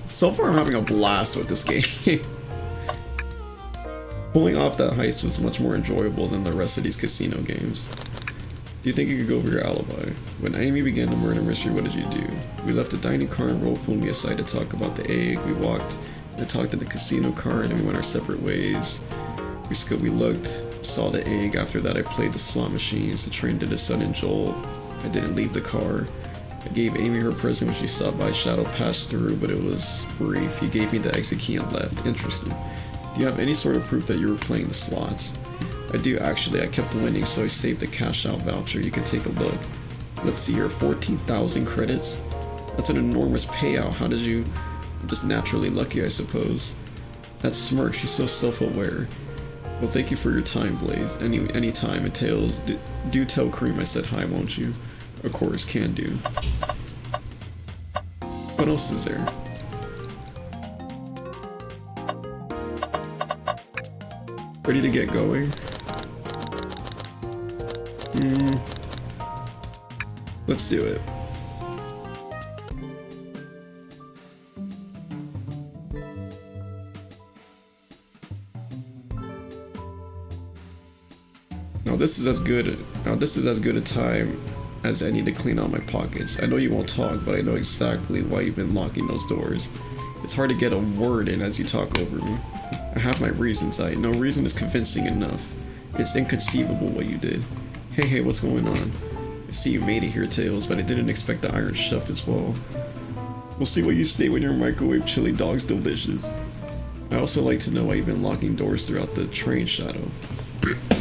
So far, I'm having a blast with this game. Pulling off that heist was much more enjoyable than the rest of these casino games. Do you think you could go over your alibi? When Amy began the murder mystery, what did you do? We left the dining car and Rogue pulled me aside to talk about the egg. We walked and talked in the casino car and then we went our separate ways. We looked, saw the egg. After that, I played the slot machines. The train did a sudden jolt. I didn't leave the car. I gave Amy her present when she stopped by. Shadow passed through, but it was brief. He gave me the exit key and left. Interesting. Do you have any sort of proof that you were playing the slots? I do actually. I kept winning, so I saved the cash out voucher. You can take a look. Let's see here. 14,000 credits? That's an enormous payout. How did you... I'm just naturally lucky, I suppose. That smirk, she's so self-aware. Well, thank you for your time, Blaze. Any time. And Tails, do tell Cream I said hi, won't you? Of course, can do. What else is there? Ready to get going? Let's do it. This is as good a time as any to clean out my pockets. I know you won't talk, but I know exactly why you've been locking those doors. It's hard to get a word in as you talk over me. I have my reasons. No reason is convincing enough. It's inconceivable what you did. Hey, what's going on? I see you made it here, Tails, but I didn't expect the iron chef as well. We'll see what you say when your microwave chili dog's delicious. I also like to know why you've been locking doors throughout the train, Shadow.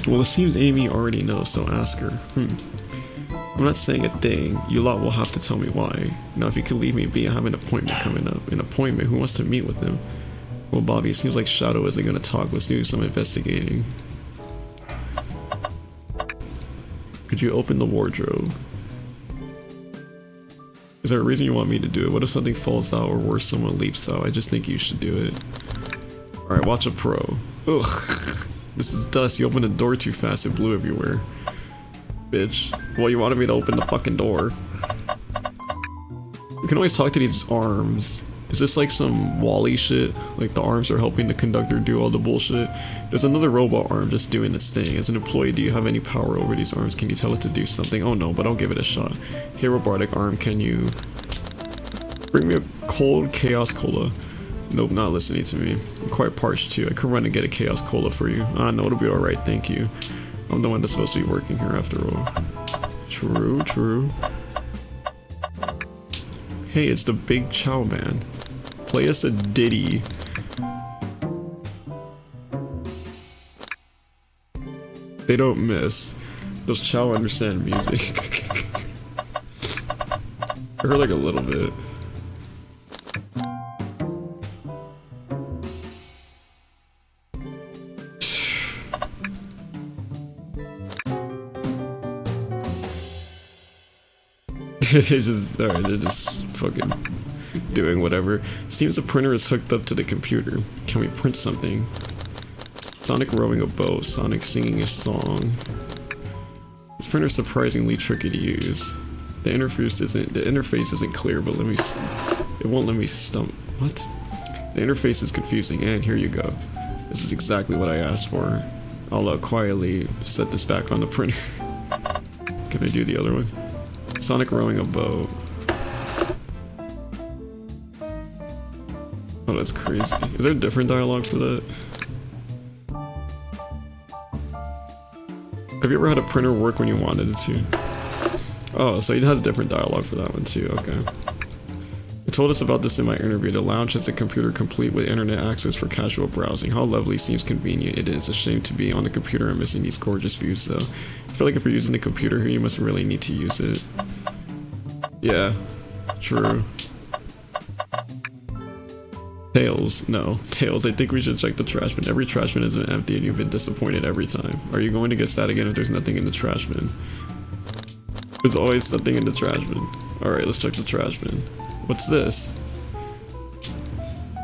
Well, it seems Amy already knows, so ask her. I'm not saying a thing. You lot will have to tell me why. Now, if you could leave me be, I have an appointment coming up. An appointment? Who wants to meet with him? Well, Bobby, it seems like Shadow isn't going to talk. Let's do some investigating. Could you open the wardrobe? Is there a reason you want me to do it? What if something falls out or worse, someone leaps out? I just think you should do it. Alright, watch a pro. Ugh. This is dust. You opened the door too fast. It blew everywhere. Bitch. Well, you wanted me to open the fucking door. You can always talk to these arms. Is this like some Wall-E shit? Like the arms are helping the conductor do all the bullshit? There's another robot arm just doing its thing. As an employee, do you have any power over these arms? Can you tell it to do something? Oh no, but I'll give it a shot. Hey, robotic arm, can you... bring me a cold Chaos Cola? Nope, not listening to me. I'm quite parched too. I could run and get a Chaos Cola for you. Ah, no, it'll be alright, thank you. I'm the one that's supposed to be working here after all. True. Hey, it's the Big Chow Man. Play us a ditty. They don't miss. Those Chow understand music. I heard like a little bit. They're just fucking doing whatever. Seems the printer is hooked up to the computer. Can we print something? Sonic rowing a boat, Sonic singing a song. This printer is surprisingly tricky to use. The interface isn't clear, but it won't let me stump. What? The interface is confusing, and here you go. This is exactly what I asked for. I'll quietly set this back on the printer. Can I do the other one? Sonic rowing a boat. Oh, that's crazy. Is there a different dialogue for that? Have you ever had a printer work when you wanted it to? Oh, so it has different dialogue for that one too, okay. You told us about this in my interview. The lounge has a computer complete with internet access for casual browsing. How lovely, seems convenient. It is a shame to be on the computer and missing these gorgeous views though. I feel like if you're using the computer here, you must really need to use it. Yeah, true. Tails, no. Tails, I think we should check the trash bin. Every trash bin has been empty and you've been disappointed every time. Are you going to get sad again if there's nothing in the trash bin? There's always something in the trash bin. Alright, let's check the trash bin. What's this?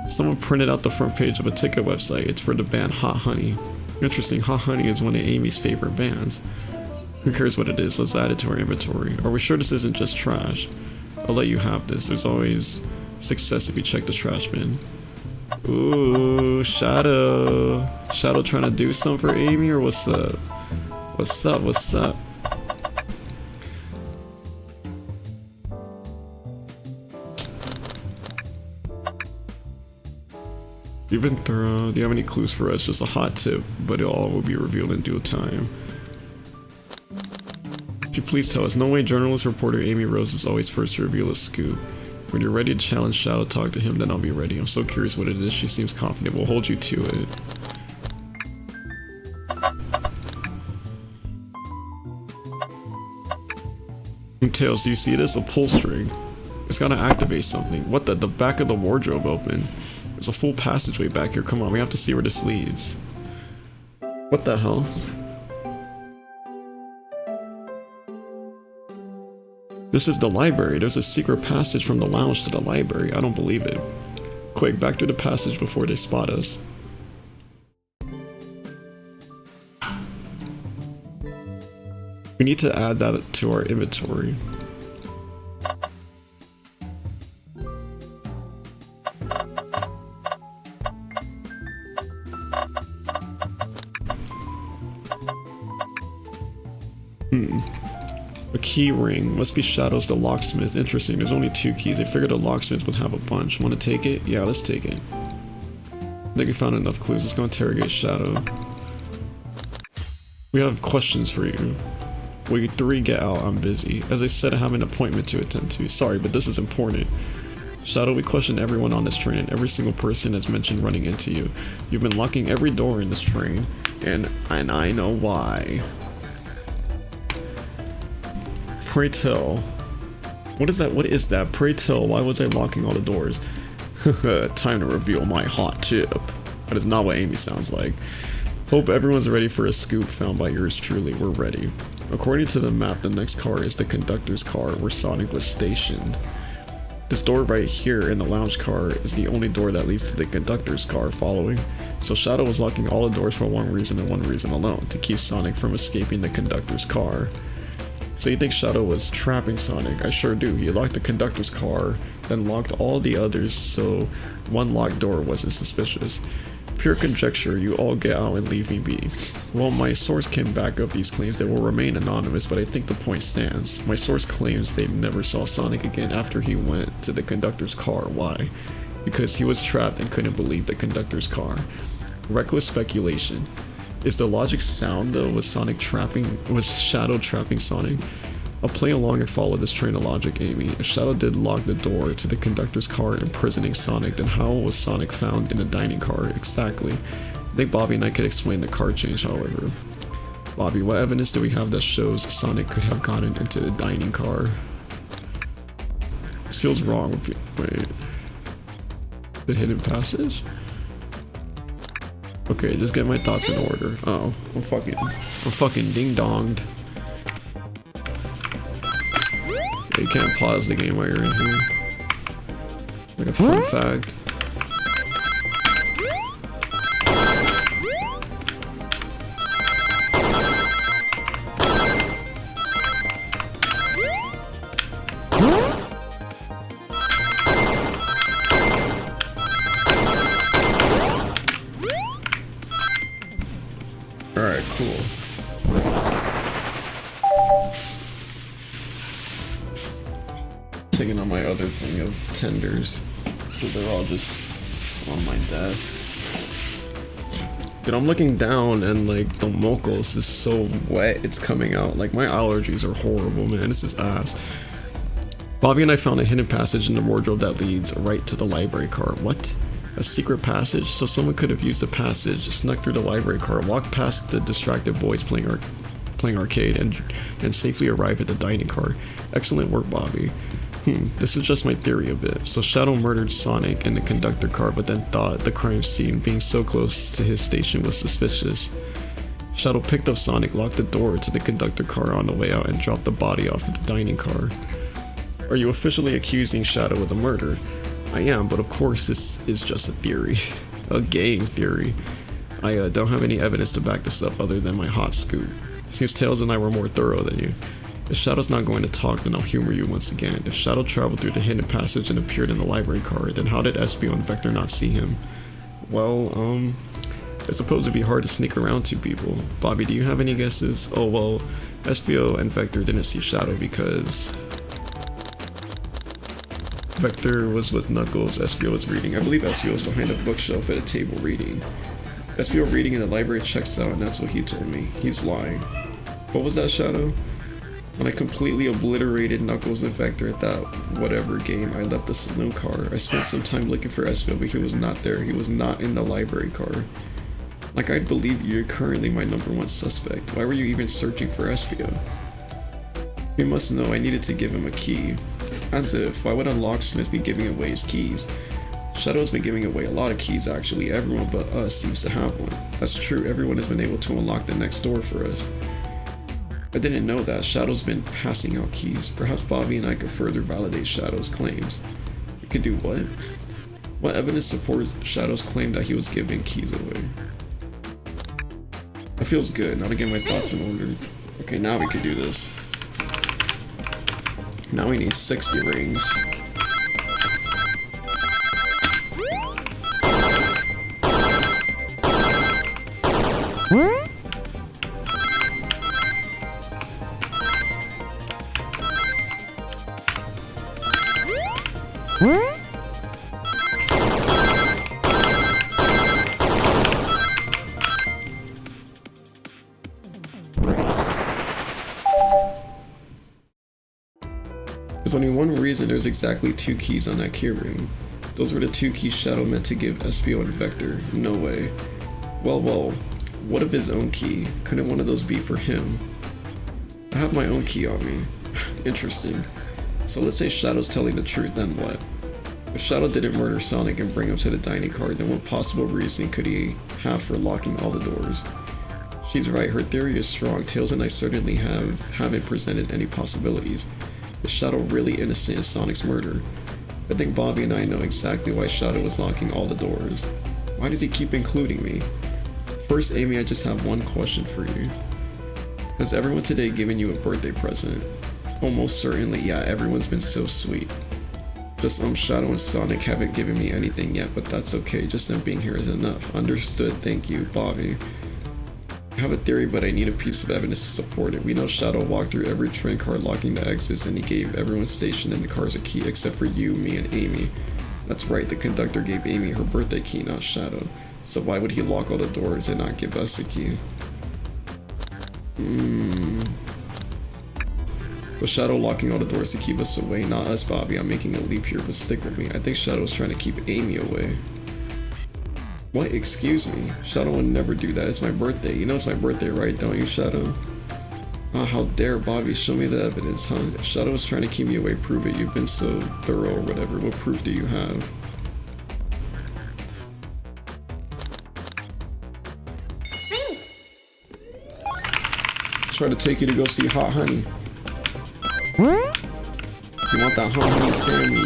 Someone printed out the front page of a ticket website. It's for the band Hot Honey. Interesting, Hot Honey is one of Amy's favorite bands. Who cares what it is? Let's add it to our inventory. Are we sure this isn't just trash? I'll let you have this. There's always success if you check the trash bin. Ooh, Shadow. Shadow trying to do something for Amy, or what's up? What's up? What's up? You've been thorough. Do you have any clues for us? Just a hot tip, but it all will be revealed in due time. Could you please tell us? No way journalist reporter Amy Rose is always first to reveal a scoop. When you're ready to challenge Shadow, talk to him, then I'll be ready. I'm so curious what it is. She seems confident. We'll hold you to it. Tails, do you see this? A pull string. It's gotta activate something. What the back of the wardrobe open. There's a full passageway back here. Come on, we have to see where this leads. What the hell? This is the library. There's a secret passage from the lounge to the library. I don't believe it. Quick, back through the passage before they spot us. We need to add that to our inventory. A key ring. Must be Shadow's the locksmith. Interesting. There's only 2 keys. I figured the locksmith would have a bunch. Want to take it? Yeah, let's take it. I think we found enough clues. Let's go interrogate Shadow. We have questions for you. Will you 3 get out? I'm busy. As I said, I have an appointment to attend to. Sorry, but this is important. Shadow, we questioned everyone on this train, and every single person has mentioned running into you. You've been locking every door in this train, and I know why. Pray tell. What is that? What is that? Pray tell, why was I locking all the doors? Time to reveal my hot tip. That is not what Amy sounds like. Hope everyone's ready for a scoop found by yours truly. We're ready. According to the map, the next car is the conductor's car where Sonic was stationed. This door right here in the lounge car is the only door that leads to the conductor's car following. So Shadow was locking all the doors for one reason and one reason alone, to keep Sonic from escaping the conductor's car. So you think Shadow was trapping Sonic? I sure do. He locked the conductor's car, then locked all the others so one locked door wasn't suspicious. Pure conjecture, you all get out and leave me be. Well, my source can back up these claims. They will remain anonymous, but I think the point stands. My source claims they never saw Sonic again after he went to the conductor's car. Why? Because he was trapped and couldn't believe the conductor's car. Reckless speculation. Is the logic sound though? Was Shadow trapping Sonic? I'll play along and follow this train of logic, Amy. If Shadow did lock the door to the conductor's car imprisoning Sonic, then how was Sonic found in a dining car? Exactly. I think Bobby and I could explain the car change, however. Bobby, what evidence do we have that shows Sonic could have gotten into the dining car? This feels wrong. Wait. The hidden passage? Okay, just get my thoughts in order. Oh, I'm fucking ding-donged. You can't pause the game while you're in here. Like a fun fact. Alright, cool. Taking on my other thing of tenders, so they're all just on my desk. Dude, I'm looking down and like the mocos is so wet, it's coming out. Like my allergies are horrible, man. This is ass. Bobby and I found a hidden passage in the wardrobe that leads right to the library car. What? A secret passage? So someone could have used the passage, snuck through the library car, walked past the distracted boys playing arcade, and safely arrived at the dining car. Excellent work, Bobby. This is just my theory a bit. So Shadow murdered Sonic in the conductor car, but then thought the crime scene being so close to his station was suspicious. Shadow picked up Sonic, locked the door to the conductor car on the way out, and dropped the body off at the dining car. Are you officially accusing Shadow of the murder? I am, but of course this is just a theory. A game theory. I don't have any evidence to back this up other than my hot scoop. Seems Tails and I were more thorough than you. If Shadow's not going to talk, then I'll humor you once again. If Shadow traveled through the hidden passage and appeared in the library car, then how did Espio and Vector not see him? Well, it's supposed to be hard to sneak around two people. Bobby, do you have any guesses? Oh, well, Espio and Vector didn't see Shadow because Vector was with Knuckles, Espio was reading. I believe Espio was behind a bookshelf at a table reading. Espio reading in the library checks out, and that's what he told me. He's lying. What was that, Shadow? When I completely obliterated Knuckles and Vector at that whatever game, I left the saloon car. I spent some time looking for Espio, but he was not there. He was not in the library car. Like, I'd believe you're currently my #1 suspect. Why were you even searching for Espio? You must know I needed to give him a key. As if, why would a locksmith be giving away his keys? Shadow's been giving away a lot of keys actually. Everyone but us seems to have one. That's true, everyone has been able to unlock the next door for us. I didn't know that. Shadow's been passing out keys. Perhaps Bobby and I could further validate Shadow's claims. We could do what? What evidence supports Shadow's claim that he was giving keys away? That feels good. Now to get my thoughts in order. Okay, now we can do this. Now we need 60 rings. There's only one reason there's exactly 2 keys on that keyring. Those were the 2 keys Shadow meant to give Espio and Vector. No way. Well, what of his own key? Couldn't one of those be for him? I have my own key on me. Interesting. So let's say Shadow's telling the truth, then what? If Shadow didn't murder Sonic and bring him to the dining car, then what possible reason could he have for locking all the doors? She's right, her theory is strong. Tails and I certainly haven't presented any possibilities. Is Shadow really innocent in Sonic's murder? I think Bobby and I know exactly why Shadow was locking all the doors. Why does he keep including me? First, Amy, I just have one question for you. Has everyone today given you a birthday present? Almost certainly, yeah, everyone's been so sweet. Just Shadow and Sonic haven't given me anything yet, but that's okay, just them being here is enough. Understood, thank you, Bobby. I have a theory, but I need a piece of evidence to support it. We know Shadow walked through every train car locking the exits, and he gave everyone stationed in the cars a key except for you, me, and Amy. That's right, the conductor gave Amy her birthday key, not Shadow. So why would he lock all the doors and not give us a key? Was Shadow locking all the doors to keep us away? Not us, Bobby. I'm making a leap here, but stick with me. I think Shadow's trying to keep Amy away. What? Excuse me? Shadow would never do that. It's my birthday. You know it's my birthday, right? Don't you, Shadow? Oh, how dare Bobby, show me the evidence, huh? If Shadow was trying to keep me away, prove it. You've been so thorough or whatever. What proof do you have? Try to take you to go see Hot Honey. You want that Hot Honey Sammy?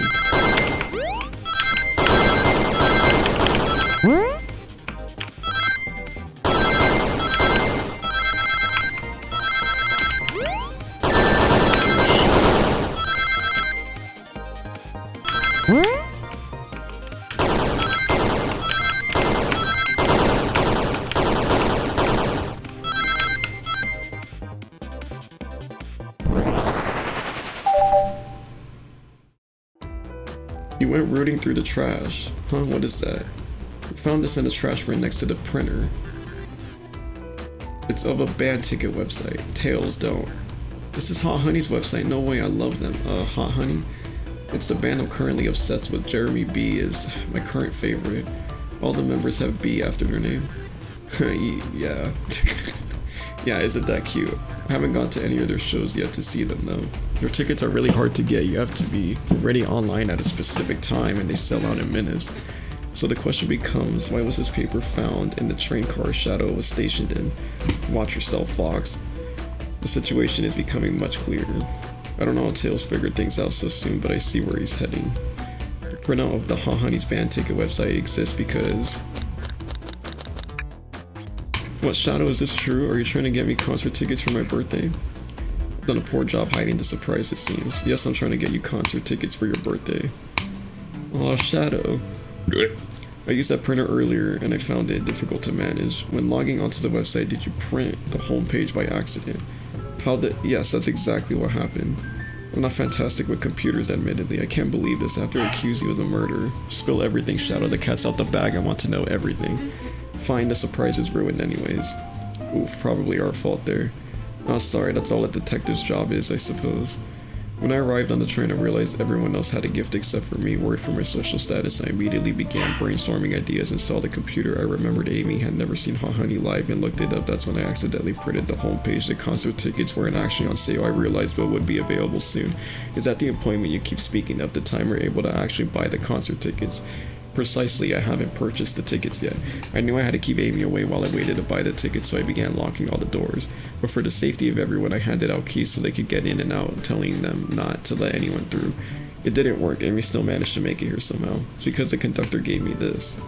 You went rooting through the trash. Huh, what is that? We found this in the trash right next to the printer. It's of a band ticket website. Tails don't. This is Hot Honey's website. No way, I love them. Hot Honey? It's the band I'm currently obsessed with. Jeremy B is my current favorite. All the members have B after their name. Yeah. Yeah, isn't that cute? I haven't gone to any of their shows yet to see them though. Their tickets are really hard to get. You have to be ready online at a specific time and they sell out in minutes. So the question becomes, why was this paper found in the train car Shadow was stationed in? Watch yourself, Fox. The situation is becoming much clearer. I don't know how Tails figured things out so soon, but I see where he's heading. The printout of the Hot Honey's band ticket website exists because... What, Shadow, is this true? Are you trying to get me concert tickets for my birthday? I've done a poor job hiding the surprise, it seems. Yes, I'm trying to get you concert tickets for your birthday. Aw, Shadow. I used that printer earlier and I found it difficult to manage. When logging onto the website, did you print the homepage by accident? Yes, that's exactly what happened. I'm not fantastic with computers, admittedly. I can't believe this. After I accuse you of a murder. Spill everything, Shadow. The cat's out the bag. I want to know everything. Fine, the surprise is ruined anyways. Oof, probably our fault there. Oh, sorry, that's all a detective's job is, I suppose. When I arrived on the train, I realized everyone else had a gift except for me. Worried for my social status, I immediately began brainstorming ideas and saw the computer. I remembered Amy had never seen Hot Honey live and looked it up. That's when I accidentally printed the homepage. The concert tickets weren't actually on sale. I realized what would be available soon. Is that the appointment you keep speaking of? The time we're able to actually buy the concert tickets? Precisely, I haven't purchased the tickets yet. I knew I had to keep Amy away while I waited to buy the tickets, so I began locking all the doors. But for the safety of everyone, I handed out keys so they could get in and out, telling them not to let anyone through. It didn't work. Amy still managed to make it here somehow. It's because the conductor gave me this.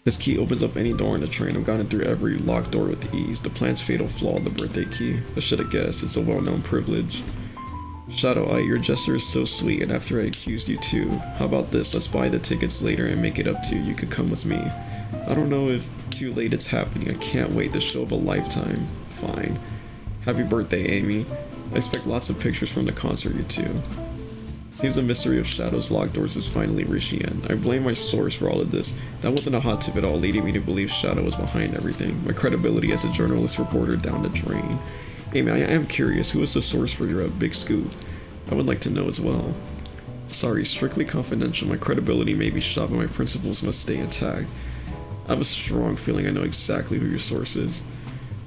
This key opens up any door in the train. I've gotten through every locked door with ease. The plan's fatal flaw, the birthday key. I should have guessed. It's a well-known privilege. Shadow Eye, your gesture is so sweet, and after I accused you too. How about this? Let's buy the tickets later and make it up to you. You could come with me. I don't know if too late it's happening. I can't wait. The show of a lifetime. Fine. Happy birthday, Amy. I expect lots of pictures from the concert, you too. Seems the mystery of Shadow's locked doors is finally reaching end. I blame my source for all of this. That wasn't a hot tip at all, leading me to believe Shadow was behind everything. My credibility as a journalist reporter down the drain. Amy, I am curious, who is the source for your big scoop? I would like to know as well. Sorry, strictly confidential. My credibility may be shot, but my principles must stay intact. I have a strong feeling I know exactly who your source is.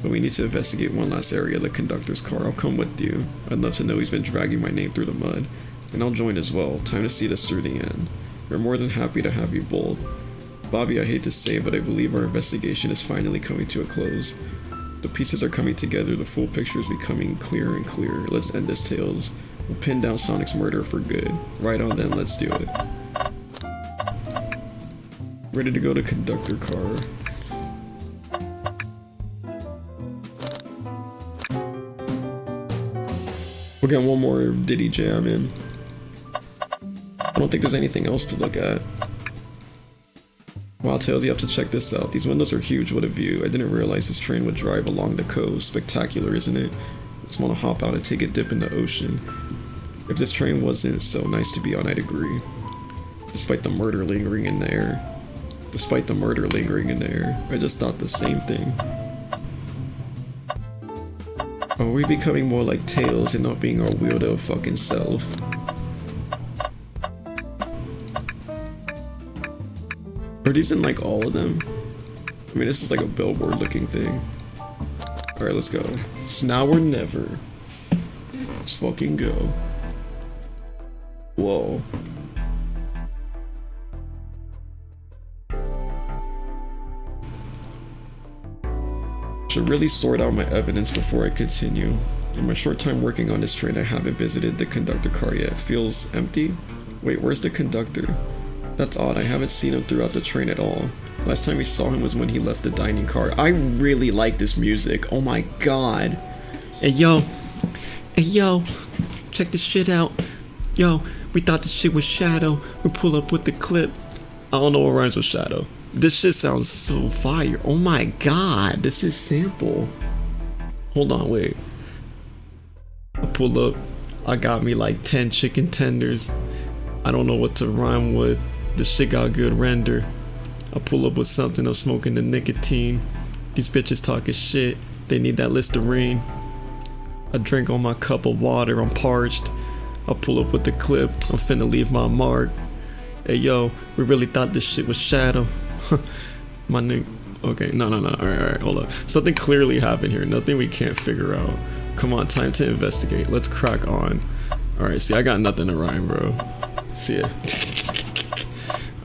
But we need to investigate one last area, the conductor's car. I'll come with you. I'd love to know he's been dragging my name through the mud. And I'll join as well. Time to see this through the end. We're more than happy to have you both. Bobby, I hate to say it, but I believe our investigation is finally coming to a close. The pieces are coming together, the full picture is becoming clearer and clearer. Let's end this, Tails. We'll pin down Sonic's murder for good. Right on then, let's do it. Ready to go to conductor car. We'll get one more Diddy Jam in. I don't think there's anything else to look at. Wow, Tails, you have to check this out. These windows are huge, what a view. I didn't realize this train would drive along the coast. Spectacular, isn't it? Just want to hop out and take a dip in the ocean. If this train wasn't so nice to be on, I'd agree. Despite the murder lingering in the air. I just thought the same thing. Are we becoming more like Tails and not being our weirdo fucking self? Are these in like all of them? I mean, this is like a billboard looking thing. Alright, let's go. It's now or never. Let's fucking go. Whoa. Should really sort out my evidence before I continue. In my short time working on this train, I haven't visited the conductor car yet. Feels empty? Wait, where's the conductor? That's odd, I haven't seen him throughout the train at all. Last time we saw him was when he left the dining car. I really like this music, oh my god. Hey yo, check this shit out. Yo, we thought this shit was Shadow. We pull up with the clip. I don't know what rhymes with Shadow. This shit sounds so fire. Oh my god, this is sample. Hold on, wait. I pull up, I got me like 10 chicken tenders. I don't know what to rhyme with. This shit got good render. I pull up with something, I'm smoking the nicotine. These bitches talking shit. They need that Listerine. I drink on my cup of water. I'm parched. I'll pull up with the clip. I'm finna leave my mark. Hey yo, we really thought this shit was Shadow. My name. Okay, no. Alright, hold up. Something clearly happened here. Nothing we can't figure out. Come on, time to investigate. Let's crack on. Alright, see, I got nothing to rhyme, bro. See ya.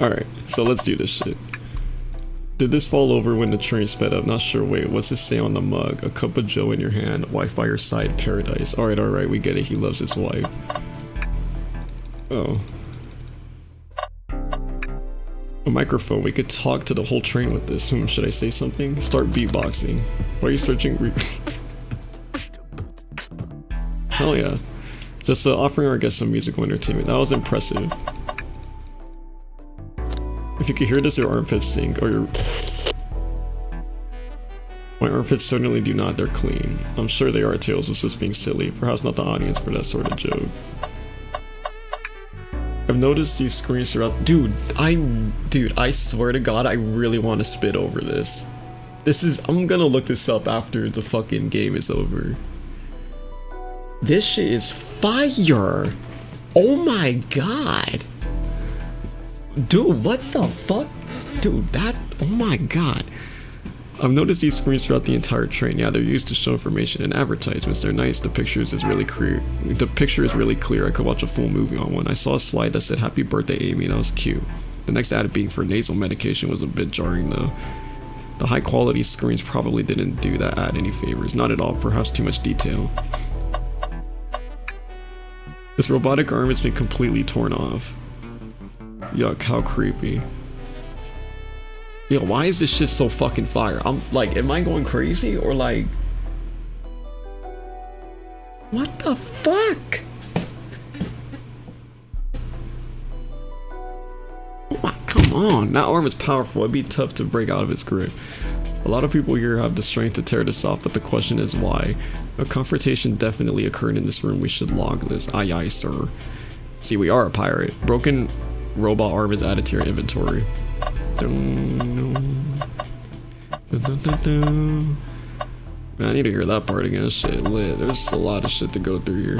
Alright, so let's do this shit. Did this fall over when the train sped up? Not sure. Wait, what's it say on the mug? A cup of joe in your hand, wife by your side, paradise. Alright, we get it. He loves his wife. Oh. A microphone. We could talk to the whole train with this. Should I say something? Start beatboxing. Why are you searching? Hell yeah. Just offering our guests some musical entertainment. That was impressive. If you could hear this, your armpits stink, or your... My armpits certainly do not, they're clean. I'm sure they are. Tails was just being silly. Perhaps not the audience for that sort of joke. I've noticed these screens throughout. Dude, I swear to God, I really want to spit over this. I'm gonna look this up after the fucking game is over. This shit is fire! Oh my God! Dude, what the fuck? Dude, oh my God. I've noticed these screens throughout the entire train. Yeah, they're used to show information and advertisements. They're nice. The picture is really clear. I could watch a full movie on one. I saw a slide that said "Happy Birthday, Amy," and that was cute. The next ad being for nasal medication was a bit jarring though. The high quality screens probably didn't do that ad any favors. Not at all. Perhaps too much detail. This robotic arm has been completely torn off. Yuck, how creepy. Yo, why is this shit so fucking fire? I'm like, am I going crazy or like... What the fuck? Oh, come on, that arm is powerful. It'd be tough to break out of its grip. A lot of people here have the strength to tear this off, but the question is why? A confrontation definitely occurred in this room. We should log this. Aye aye, sir. See, we are a pirate. Broken robot arm is added to your inventory. Man, I need to hear that part again. Shit lit. There's a lot of shit to go through here.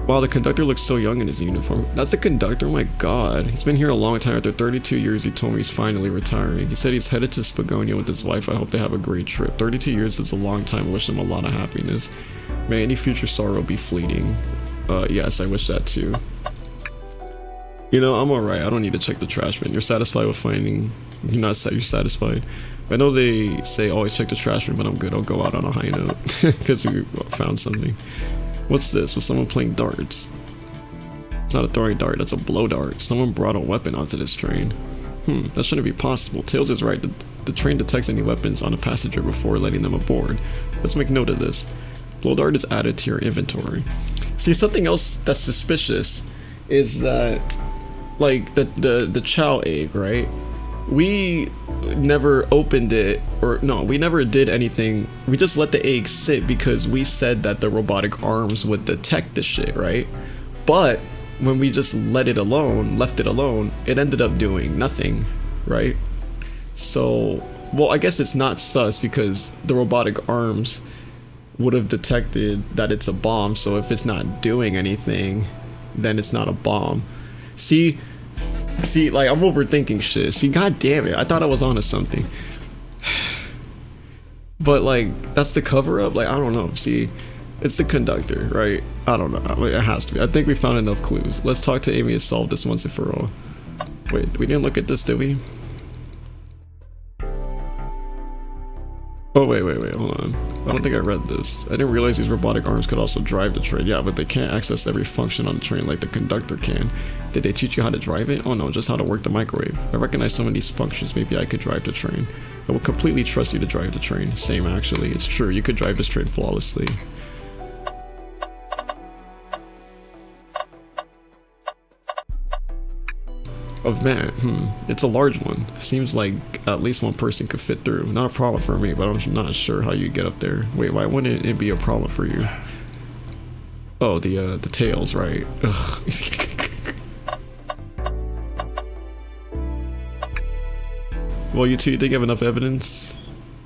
Wow, the conductor looks so young in his uniform. That's the conductor? Oh my God. He's been here a long time. After 32 years, he told me he's finally retiring. He said he's headed to Spagonia with his wife. I hope they have a great trip. 32 years is a long time. I wish him a lot of happiness. May any future sorrow be fleeting. Yes, I wish that too. You know, I'm alright. I don't need to check the trash bin. You're satisfied with finding... You're satisfied. I know they say always check the trash bin, but I'm good. I'll go out on a high note. Because we found something. What's this? Was someone playing darts? It's not a throwing dart. That's a blow dart. Someone brought a weapon onto this train. That shouldn't be possible. Tails is right. The train detects any weapons on a passenger before letting them aboard. Let's make note of this. Blow dart is added to your inventory. See, something else that's suspicious is that... Like the chow egg, right? We never opened it, or no, we never did anything. We just let the egg sit because we said that the robotic arms would detect the shit, right? But when we just left it alone, it ended up doing nothing, right? So, well, I guess it's not sus because the robotic arms would have detected that it's a bomb. So if it's not doing anything, then it's not a bomb. See, like, I'm overthinking shit. See, god damn it, I thought I was onto something. But, like, that's the cover-up? Like, I don't know. See, it's the conductor, right? I don't know. It has to be. I think we found enough clues. Let's talk to Amy and solve this once and for all. Wait, we didn't look at this, did we? Oh, wait, hold on. I don't think I read this. I didn't realize these robotic arms could also drive the train. Yeah, but they can't access every function on the train like the conductor can. Did they teach you how to drive it? Oh no, just how to work the microwave. I recognize some of these functions. Maybe I could drive the train. I would completely trust you to drive the train. Same, actually. It's true. You could drive this train flawlessly. A van, it's a large one. Seems like at least one person could fit through. Not a problem for me, but I'm not sure how you get up there. Wait, why wouldn't it be a problem for you? Oh, the tails, right? Ugh. Well, you two, think you have enough evidence?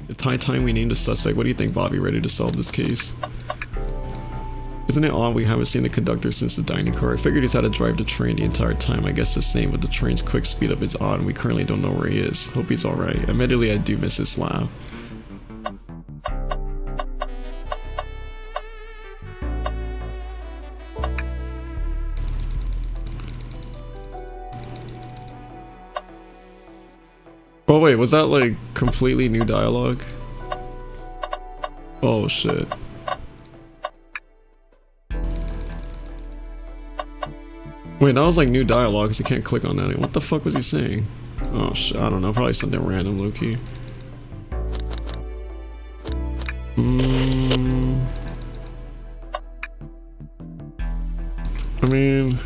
It's high time we named a suspect. What do you think, Bobby? Ready to solve this case? Isn't it odd we haven't seen the conductor since the dining car? I figured he's had to drive the train the entire time. I guess the same with the train's quick speed up is odd and we currently don't know where he is. Hope he's alright. Admittedly, I do miss his laugh. Oh wait, was that like completely new dialogue? Oh shit. Wait, that was like new dialogue because I can't click on that. What the fuck was he saying? Oh shit, I don't know. Probably something random, low-key. I mean,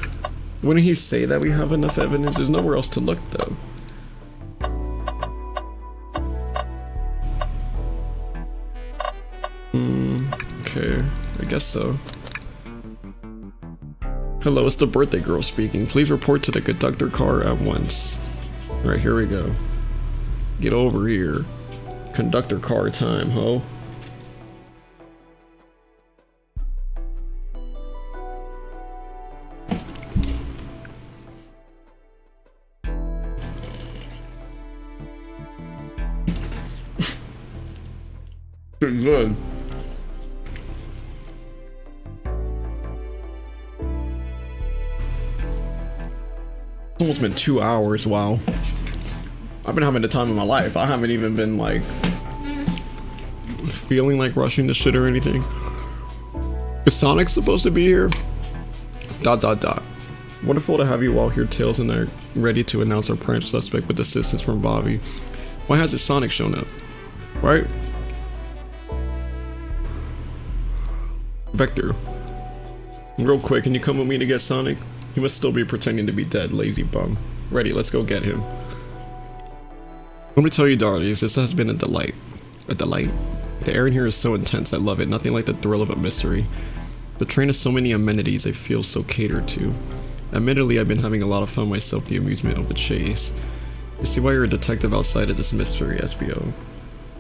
wouldn't he say that we have enough evidence? There's nowhere else to look though. Okay, I guess so. Hello, it's the birthday girl speaking. Please report to the conductor car at once. Alright, here we go. Get over here. Conductor car time, ho. Good. Almost been 2 hours. Wow. I've been having the time of my life. I haven't even been like feeling like rushing the shit or anything. Is Sonic supposed to be here? ... Wonderful to have you all here, Tails, and are ready to announce our prime suspect with assistance from Bobby. Why hasn't Sonic shown up? Right? Vector. Real quick, can you come with me to get Sonic? He must still be pretending to be dead, lazy bum. Ready, let's go get him. Let me tell you, darlings, this has been a delight. A delight? The air in here is so intense, I love it. Nothing like the thrill of a mystery. The train has so many amenities, I feel so catered to. Admittedly, I've been having a lot of fun myself, the amusement of a chase. You see why you're a detective outside of this mystery, SBO.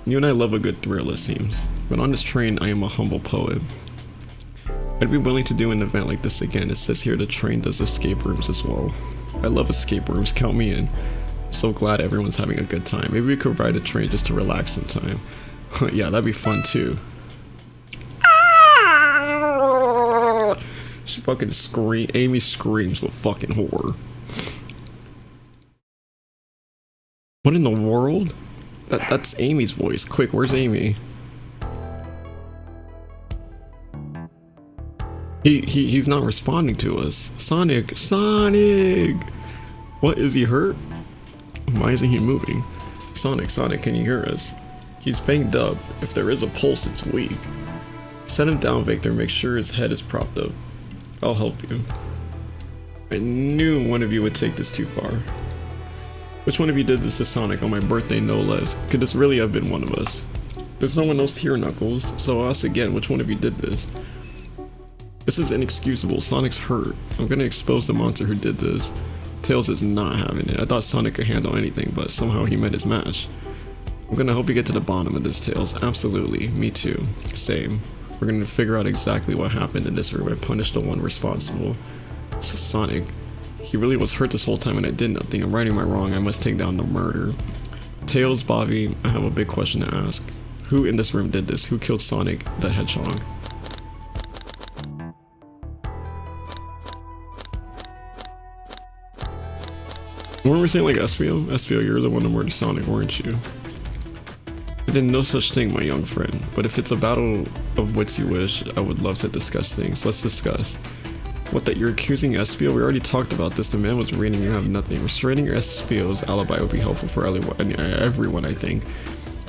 You and I love a good thrill, it seems. But on this train, I am a humble poet. I'd be willing to do an event like this again. It says here the train does escape rooms as well. I love escape rooms, count me in. I'm so glad everyone's having a good time. Maybe we could ride a train just to relax sometime. Yeah, that'd be fun too. She fucking scream. Amy screams with fucking horror. What in the world? That's Amy's voice. Quick, where's Amy? He's not responding to us. Sonic! What, is he hurt? Why isn't he moving? Sonic, can you hear us? He's banged up. If there is a pulse, it's weak. Set him down, Victor. Make sure his head is propped up. I'll help you. I knew one of you would take this too far. Which one of you did this to Sonic on my birthday, no less? Could this really have been one of us? There's no one else here, Knuckles. So I'll ask again, which one of you did this? This is inexcusable. Sonic's hurt. I'm gonna expose the monster who did this. Tails is not having it. I thought Sonic could handle anything, but somehow he met his match. I'm gonna hope you get to the bottom of this, Tails. Absolutely. Me too. Same. We're gonna figure out exactly what happened in this room and punish the one responsible. So Sonic. He really was hurt this whole time and I did nothing. I'm righting my wrong. I must take down the murder. Tails, Bobby, I have a big question to ask. Who in this room did this? Who killed Sonic the Hedgehog? Weren't we saying like SBO? SBO, you're the one that murdered Sonic, weren't you? I did no such thing, my young friend. But if it's a battle of wits you wish, I would love to discuss things. Let's discuss. What, that you're accusing SBO? We already talked about this. The man was reading, you have nothing. Restraining your SBO's alibi would be helpful for everyone, I think.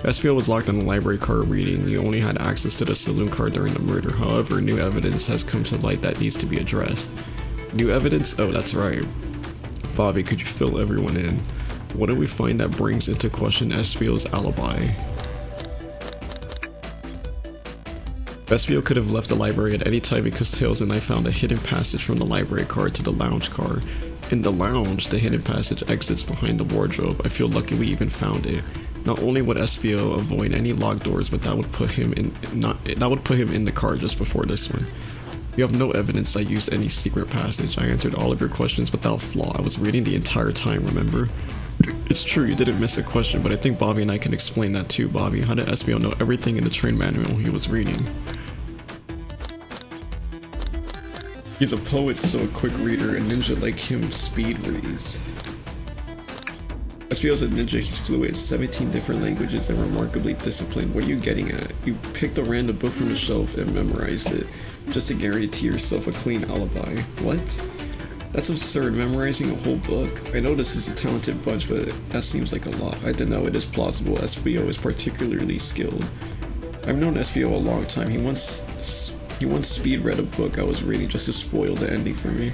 SBO was locked in the library car reading. You only had access to the saloon car during the murder. However, new evidence has come to light that needs to be addressed. New evidence? Oh, that's right. Bobby, could you fill everyone in? What did we find that brings into question SBO's alibi? SBO could have left the library at any time because Tails and I found a hidden passage from the library car to the lounge car. In the lounge, the hidden passage exits behind the wardrobe. I feel lucky we even found it. Not only would SBO avoid any locked doors, but that would put him in the car just before this one. You have no evidence I used any secret passage. I answered all of your questions without flaw. I was reading the entire time, remember? It's true, you didn't miss a question, but I think Bobby and I can explain that too, Bobby. How did SBO know everything in the train manual he was reading? He's a poet, so a quick reader, a ninja like him speed reads. SBO's a ninja, he's fluent, 17 different languages and remarkably disciplined. What are you getting at? You picked a random book from the shelf and memorized it, just to guarantee yourself a clean alibi. What? That's absurd, memorizing a whole book. I know this is a talented bunch, but that seems like a lot. I don't know, it is plausible. SBO is particularly skilled. I've known SBO a long time. He once speed read a book I was reading just to spoil the ending for me.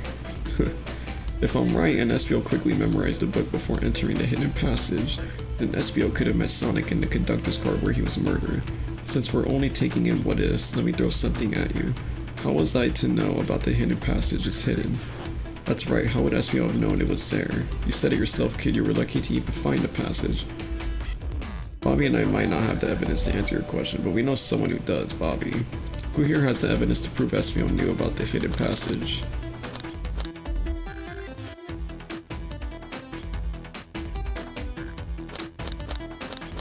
If I'm right and SBO quickly memorized the book before entering the hidden passage, then SBO could have met Sonic in the conductor's car where he was murdered. Since we're only taking in what is, let me throw something at you. How was I to know about the hidden passage is hidden? That's right, how would SBO have known it was there? You said it yourself, kid, you were lucky to even find the passage. Bobby and I might not have the evidence to answer your question, but we know someone who does, Bobby. Who here has the evidence to prove SBO knew about the hidden passage?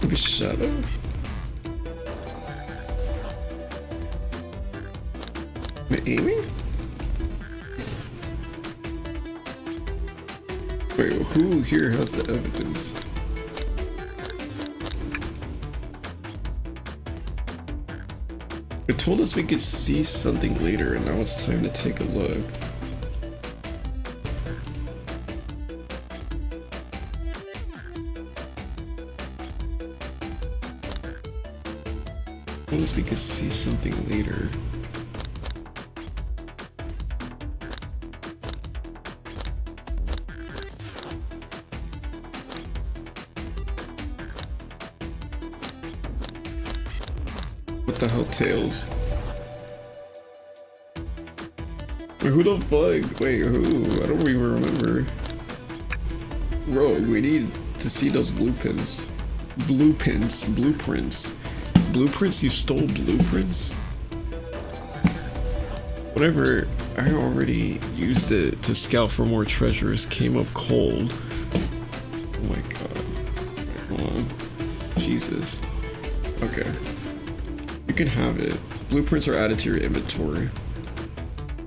Maybe Shadow? Amy? Wait, who here has the evidence? It told us we could see something later, and now it's time to take a look. It told us we could see something later. What the hell, Tails? Wait, who the fuck? Wait, who? I don't even remember. Rogue, we need to see those blueprints. Blueprints? Blueprints? You stole blueprints? Whatever, I already used it to scout for more treasures. Came up cold. Oh my god. Wait, hold on. Jesus. Okay. You can have it. Blueprints are added to your inventory.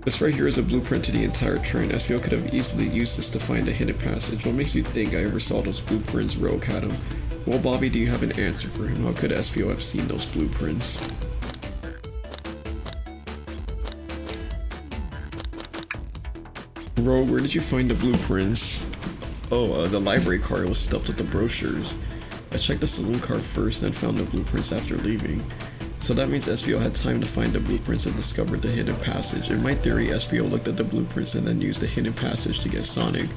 This right here is a blueprint to the entire train. SBO could have easily used this to find a hidden passage. What makes you think I ever saw those blueprints? Rogue had them. Well, Bobby, do you have an answer for him? How could SBO have seen those blueprints? Rogue, where did you find the blueprints? Oh, the library card was stuffed with the brochures. I checked the saloon card first, then found the blueprints after leaving. So that means SBO had time to find the blueprints and discovered the hidden passage. In my theory, SBO looked at the blueprints and then used the hidden passage to get Sonic.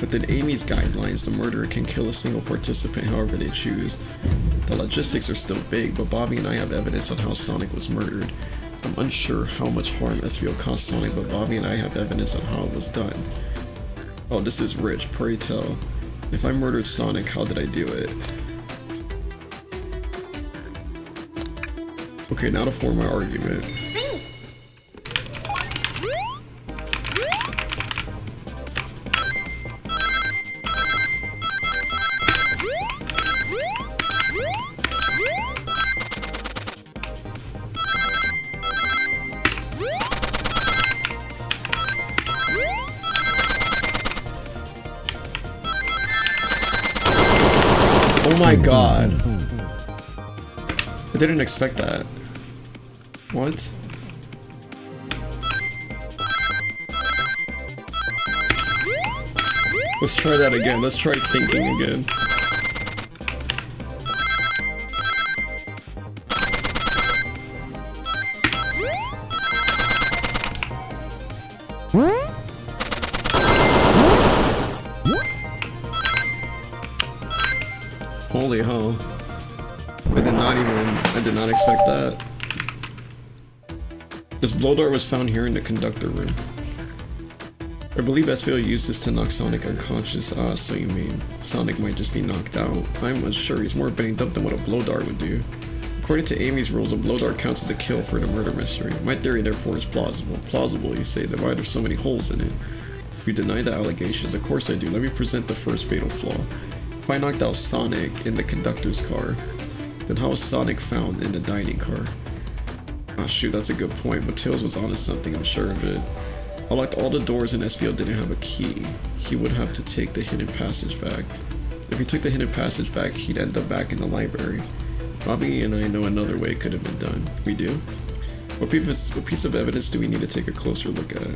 Within Amy's guidelines, the murderer can kill a single participant however they choose. The logistics are still vague, but Bobby and I have evidence on how Sonic was murdered. I'm unsure how much harm SBO caused Sonic, but Bobby and I have evidence on how it was done. Oh, this is rich, pray tell. If I murdered Sonic, how did I do it? Okay, now to form my argument. Oh my god. I didn't expect that. What? Let's try that again. Let's try thinking again. Holy hell. I did not expect that. This blow dart was found here in the conductor room. I believe SVO used this to knock Sonic unconscious. Ah, so you mean Sonic might just be knocked out? I'm unsure, he's more banged up than what a blow dart would do. According to Amy's rules, a blow dart counts as a kill for the murder mystery. My theory therefore is plausible. Plausible, you say, then why are there so many holes in it? If you deny the allegations, of course I do. Let me present the first fatal flaw. If I knocked out Sonic in the conductor's car, then how was Sonic found in the dining car? Ah shoot, that's a good point, but Tails was onto something, I'm sure of it. I locked all the doors and SVO didn't have a key. He would have to take the hidden passage back. If he took the hidden passage back, he'd end up back in the library. Bobby and I know another way it could have been done. We do? What piece of evidence do we need to take a closer look at?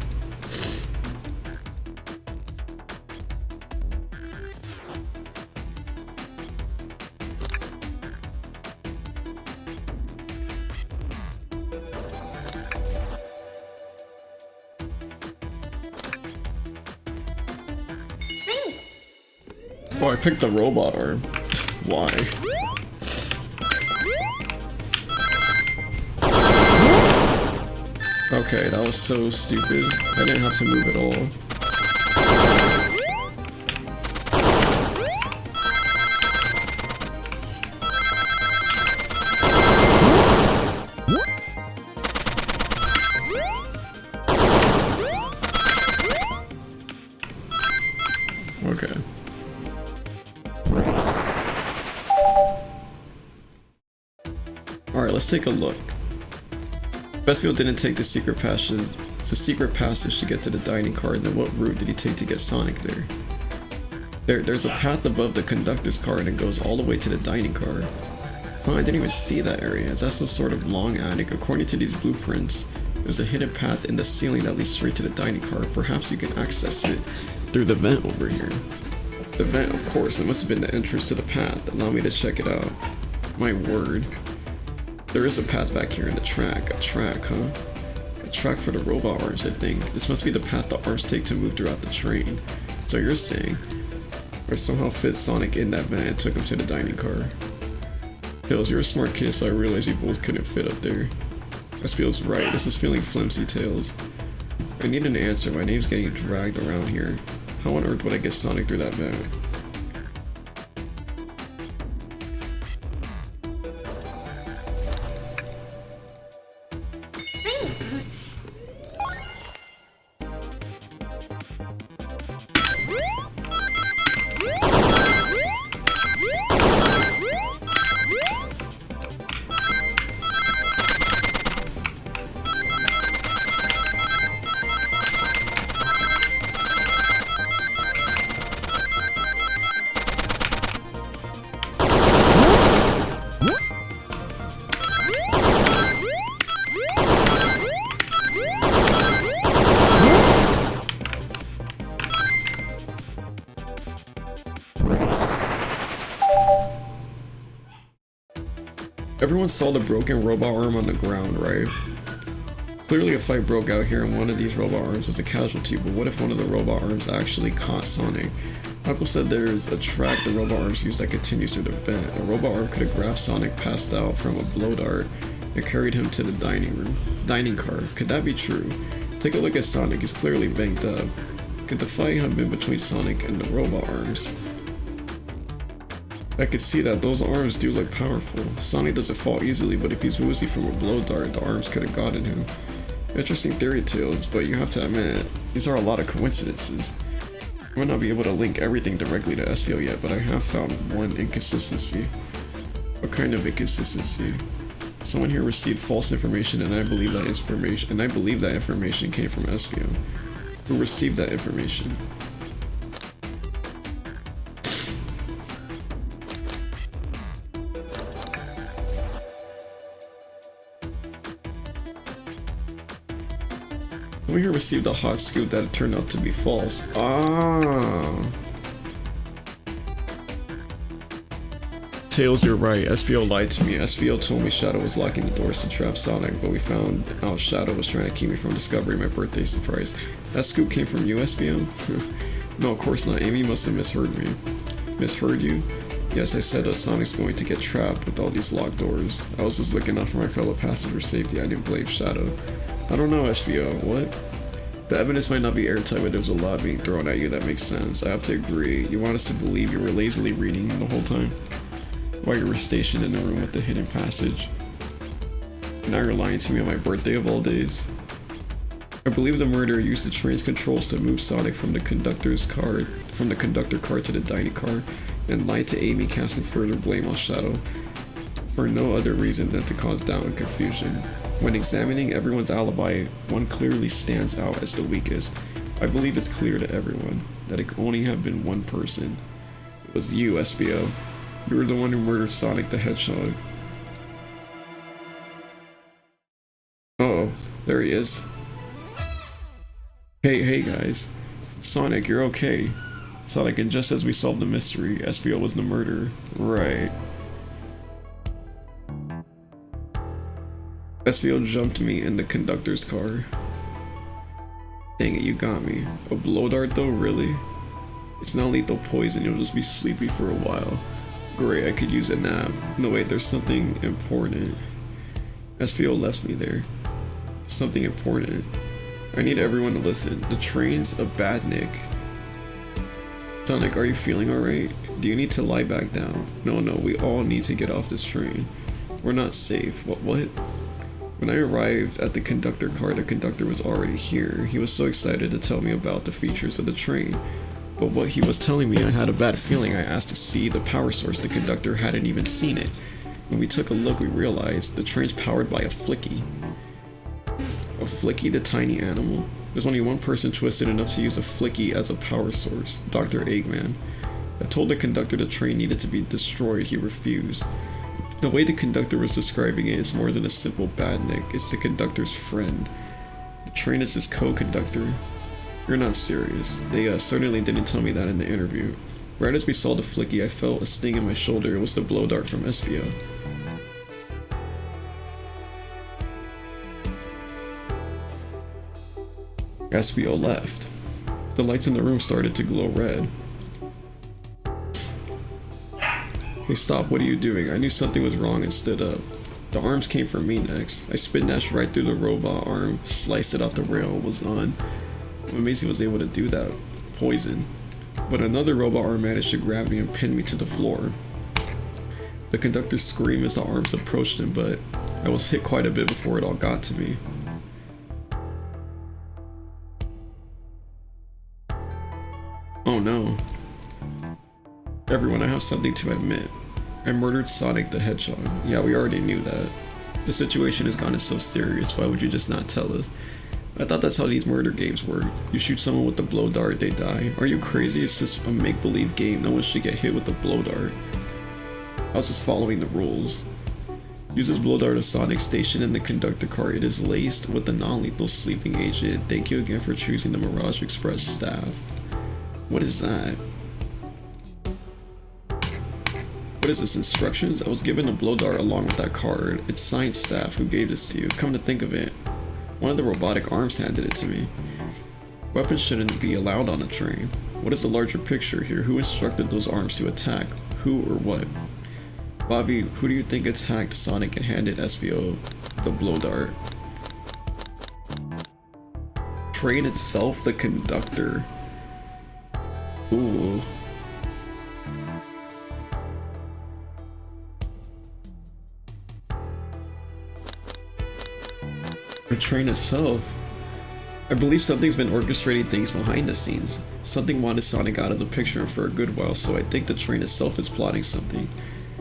Oh, I picked the robot arm. Why? Okay, that was so stupid. I didn't have to move at all. Okay. Alright, let's take a look. Bestfield didn't take the secret passage to get to the dining car, then what route did he take to get Sonic there? There's a path above the conductor's car and it goes all the way to the dining car. Huh, I didn't even see that area. Is that some sort of long attic? According to these blueprints, there's a hidden path in the ceiling that leads straight to the dining car. Perhaps you can access it through the vent over here. The vent, of course, it must have been the entrance to the path. Allow me to check it out. My word. There is a path back here in the track. A track, huh? A track for the robot arms, I think. This must be the path the arms take to move throughout the train. So you're saying, or somehow fit Sonic in that van and took him to the dining car. Tails, you're a smart kid, so I realized you both couldn't fit up there. This feels right. This is feeling flimsy, Tails. I need an answer. My name's getting dragged around here. How on earth would I get Sonic through that van? Everyone saw the broken robot arm on the ground, right? Clearly a fight broke out here and one of these robot arms was a casualty, but what if one of the robot arms actually caught Sonic? Uncle said there's a track the robot arms use that continues through the vent. A robot arm could have grabbed Sonic passed out from a blow dart and carried him to the dining car. Could that be true? Take a look at Sonic, he's clearly banged up. Could the fight have been between Sonic and the robot arms? I could see that those arms do look powerful. Sonic doesn't fall easily, but if he's woozy from a blow dart, the arms could have gotten him. Interesting theory, Tails, but you have to admit, these are a lot of coincidences. I might not be able to link everything directly to SVO yet, but I have found one inconsistency. What kind of inconsistency? Someone here received false information, and I believe that information came from SVO. Who received that information? Someone here received a hot scoop that turned out to be false. Ah. Tails, you're right. SVO lied to me. SVO told me Shadow was locking the doors to trap Sonic, but we found out Shadow was trying to keep me from discovering my birthday surprise. That scoop came from you, SVO? No, of course not. Amy must have misheard me. Misheard you? Yes, I said Sonic's going to get trapped with all these locked doors. I was just looking out for my fellow passenger's safety. I didn't blame Shadow. I don't know, SVO. What? The evidence might not be airtight, but there's a lot being thrown at you that makes sense. I have to agree. You want us to believe you were lazily reading the whole time? While you were stationed in the room with the hidden passage. Now you're lying to me on my birthday of all days? I believe the murderer used the train's controls to move Sonic from the conductor car to the dining car, and lied to Amy, casting further blame on Shadow, for no other reason than to cause doubt and confusion. When examining everyone's alibi, one clearly stands out as the weakest. I believe it's clear to everyone that it could only have been one person. It was you, SBO. You were the one who murdered Sonic the Hedgehog. Uh-oh, there he is. Hey guys. Sonic, you're okay. Sonic, and just as we solved the mystery, SBO was the murderer. Right. SBO jumped me in the conductor's car. Dang it, you got me. A blow dart though, really? It's not lethal poison, you'll just be sleepy for a while. Great, I could use a nap. No wait, there's something important. SBO left me there. Something important. I need everyone to listen. The train's a bad nick. Sonic, are you feeling alright? Do you need to lie back down? No, we all need to get off this train. We're not safe. What? When I arrived at the conductor car, the conductor was already here. He was so excited to tell me about the features of the train. But what he was telling me, I had a bad feeling. I asked to see the power source. The conductor hadn't even seen it. When we took a look, we realized the train's powered by a flicky. A flicky, the tiny animal? There's only one person twisted enough to use a flicky as a power source, Dr. Eggman. I told the conductor the train needed to be destroyed. He refused. The way the conductor was describing it is more than a simple badnik. It's the conductor's friend. The train is his co-conductor. You're not serious. They certainly didn't tell me that in the interview. Right as we saw the flicky, I felt a sting in my shoulder. It was the blow dart from SBO. SBO left. The lights in the room started to glow red. Hey, stop, what are you doing? I knew something was wrong and stood up. The arms came for me next. I spin dashed right through the robot arm, sliced it off the rail, and was on. I'm amazed he was able to do that. Poison. But another robot arm managed to grab me and pin me to the floor. The conductor screamed as the arms approached him, but I was hit quite a bit before it all got to me. Oh no. Everyone, I have something to admit. I murdered Sonic the Hedgehog. Yeah, we already knew that. The situation has gotten so serious, why would you just not tell us? I thought that's how these murder games work. You shoot someone with the blow dart, they die. Are you crazy? It's just a make-believe game. No one should get hit with the blow dart. I was just following the rules. Use this blow dart as Sonic station in the conductor car. It is laced with the non-lethal sleeping agent. Thank you again for choosing the Mirage Express staff. What is that? What is this, instructions? I was given a blow dart along with that card. It's science staff who gave this to you. Come to think of it, one of the robotic arms handed it to me. Weapons shouldn't be allowed on a train. What is the larger picture here? Who instructed those arms to attack? Who or what? Bobby, who do you think attacked Sonic and handed SBO the blow dart? Train itself, the conductor. Ooh. The train itself. I believe something's been orchestrating things behind the scenes. Something wanted Sonic out of the picture for a good while, so I think the train itself is plotting something.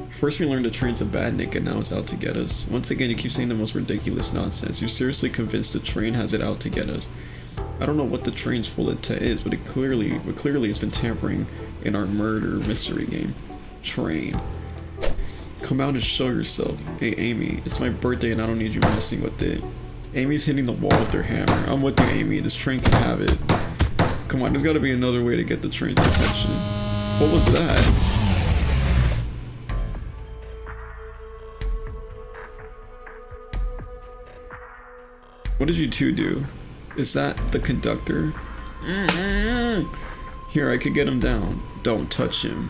First we learned the train's a badnik and now it's out to get us. Once again, you keep saying the most ridiculous nonsense. You're seriously convinced the train has it out to get us. I don't know what the train's full intent is, but clearly it's been tampering in our murder mystery game. Train. Come out and show yourself. Hey Amy, it's my birthday and I don't need you messing with it. Amy's hitting the wall with her hammer. I'm with you, Amy. This train can have it. Come on, there's gotta be another way to get the train's attention. What was that? What did you two do? Is that the conductor? Here, I could get him down. Don't touch him.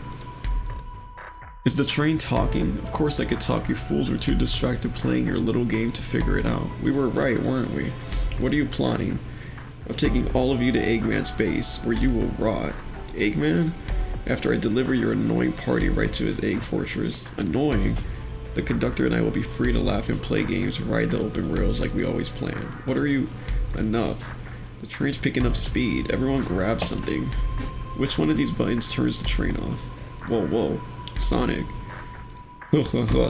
Is the train talking? Of course I could talk, you fools were too distracted playing your little game to figure it out. We were right, weren't we? What are you plotting? I'm taking all of you to Eggman's base, where you will rot. Eggman? After I deliver your annoying party right to his egg fortress. Annoying? The conductor and I will be free to laugh and play games, ride the open rails like we always planned. What are you? Enough. The train's picking up speed. Everyone grab something. Which one of these buttons turns the train off? Whoa, whoa. Sonic.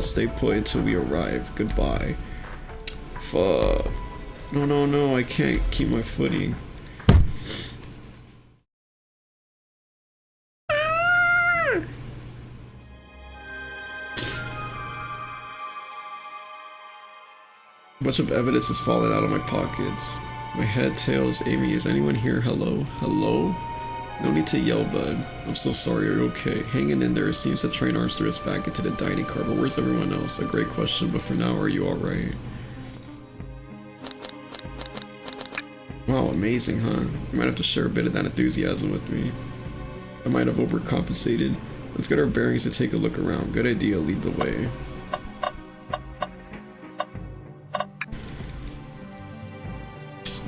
Stay put until we arrive. Goodbye. Fuck. No, no, no. I can't keep my footing. A bunch of evidence is falling out of my pockets. My head, tails, Amy, is anyone here? Hello? Hello? No need to yell, bud. I'm so sorry, you're okay. Hanging in there, it seems the train arms threw us back into the dining car, but where's everyone else? A great question, but for now, are you alright? Wow, amazing, huh? You might have to share a bit of that enthusiasm with me. I might have overcompensated. Let's get our bearings and take a look around. Good idea, lead the way.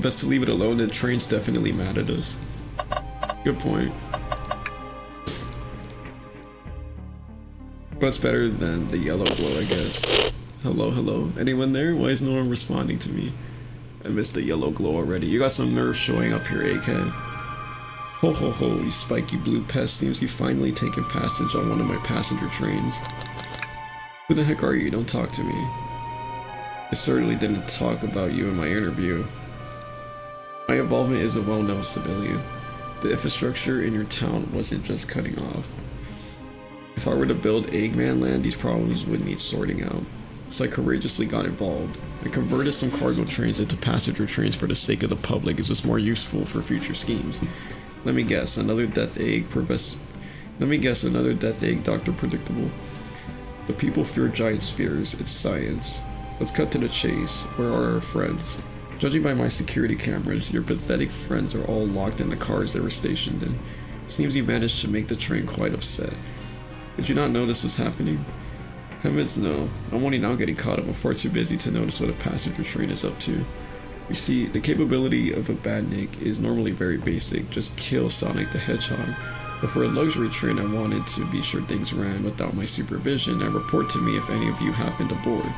Best to leave it alone, the train's definitely mad at us. Good point. What's better than the yellow glow, I guess. Hello, hello? Anyone there? Why is no one responding to me? I missed the yellow glow already. You got some nerve showing up here, egghead. Ho ho ho, you spiky blue pest. Seems you finally taken passage on one of my passenger trains. Who the heck are you? Don't talk to me. I certainly didn't talk about you in my interview. My involvement is a well-known civilian. The infrastructure in your town wasn't just cutting off. If I were to build Eggman Land, these problems would need sorting out. So I courageously got involved. I converted some cargo trains into passenger trains for the sake of the public. Is this more useful for future schemes? Let me guess, another death egg, Dr. Predictable. The people fear giant spheres, it's science. Let's cut to the chase. Where are our friends? Judging by my security cameras, your pathetic friends are all locked in the cars they were stationed in. Seems you managed to make the train quite upset. Did you not know this was happening? Heavens no. I'm only now getting caught up. I'm far too busy to notice what a passenger train is up to. You see, the capability of a badnik is normally very basic. Just kill Sonic the Hedgehog. But for a luxury train, I wanted to be sure things ran without my supervision and report to me if any of you happened aboard.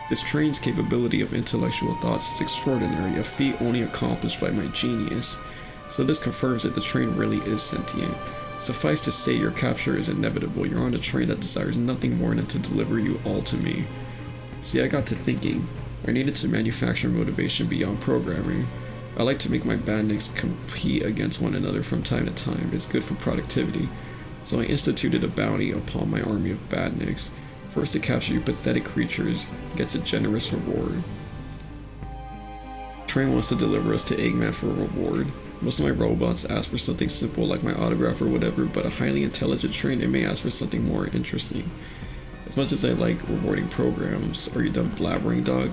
This train's capability of intellectual thoughts is extraordinary, a feat only accomplished by my genius. So this confirms that the train really is sentient. Suffice to say, your capture is inevitable. You're on a train that desires nothing more than to deliver you all to me. See, I got to thinking. I needed to manufacture motivation beyond programming. I like to make my bandits compete against one another from time to time. It's good for productivity. So I instituted a bounty upon my army of badniks. First to capture you pathetic creatures gets a generous reward. Train wants to deliver us to Eggman for a reward. Most of my robots ask for something simple like my autograph or whatever, but a highly intelligent train, it may ask for something more interesting. As much as I like rewarding programs, are you done blabbering, dog?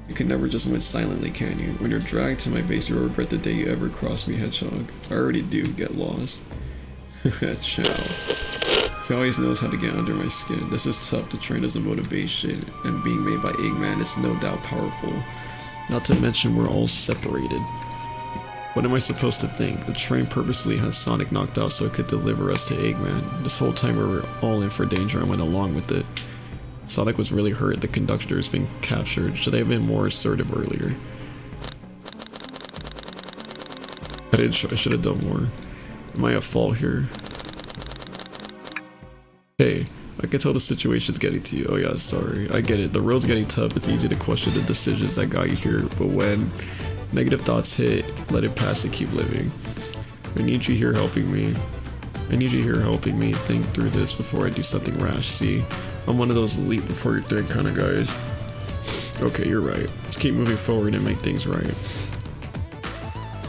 You can never just win silently, can you? When you're dragged to my base, you'll regret the day you ever crossed me, Hedgehog. I already do, get lost. Chow. He always knows how to get under my skin. This is tough to train as a motivation, and being made by Eggman is no doubt powerful. Not to mention we're all separated. What am I supposed to think? The train purposely has Sonic knocked out so it could deliver us to Eggman. This whole time we were all in for danger and went along with it. Sonic was really hurt. The conductor's been captured. Should I have been more assertive earlier? I should have done more. Am I at fault here? Hey, I can tell the situation's getting to you. Oh yeah, sorry. I get it. The road's getting tough. It's easy to question the decisions that got you here. But when negative thoughts hit, let it pass and keep living. I need you here helping me. Think through this before I do something rash. See, I'm one of those leap before you think kind of guys. Okay, you're right. Let's keep moving forward and make things right.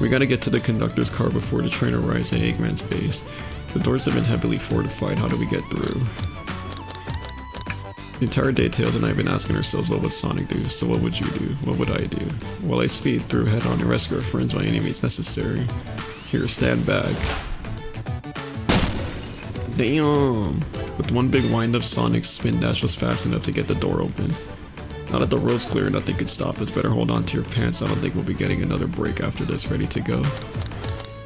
We gotta get to the conductor's car before the train arrives at Eggman's base. The doors have been heavily fortified. How do we get through? The entire day, Tails and I have been asking ourselves, what would Sonic do? So what would you do? What would I do? Well, I speed through head on and rescue our friends by any means necessary. Here, stand back. Damn! With one big wind-up, Sonic's spin dash was fast enough to get the door open. Now that the road's clear, nothing could stop us. Better hold on to your pants. I don't think we'll be getting another break after this. Ready to go?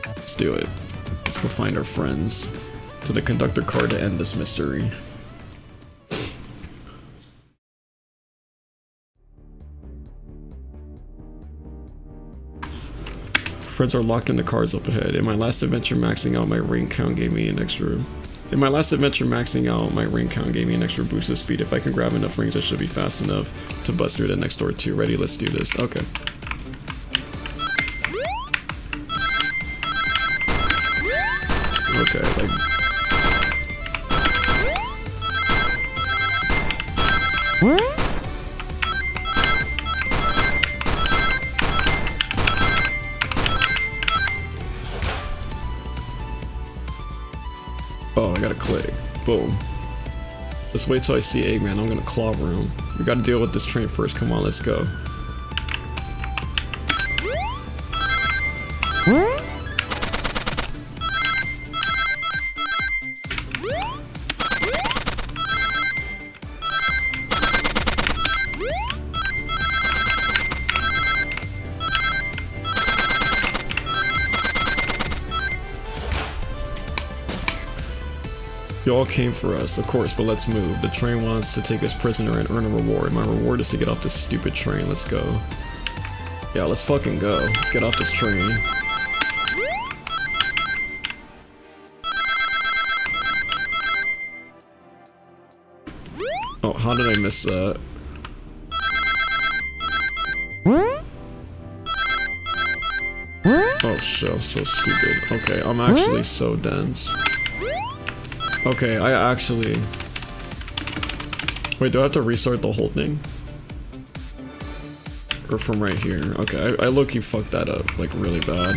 Let's do it. Let's go find our friends. To the conductor car to end this mystery. Friends are locked in the cars up ahead. In my last adventure, maxing out my ring count gave me an extra boost of speed. If I can grab enough rings, I should be fast enough to bust through the next door too. Ready? Let's do this. Okay. Okay, like... Oh, I gotta click. Boom. Just wait till I see Eggman. I'm gonna claw room. We gotta deal with this train first. Come on, let's go. You all came for us, of course, but let's move. The train wants to take us prisoner and earn a reward. My reward is to get off this stupid train. Let's go. Yeah, let's fucking go. Let's get off this train. Oh, how did I miss that? Oh shit, I'm so stupid. Okay, I'm actually so dense. Okay, I actually... Wait, do I have to restart the whole thing? Or from right here? Okay, I low-key fucked that up, like, really bad.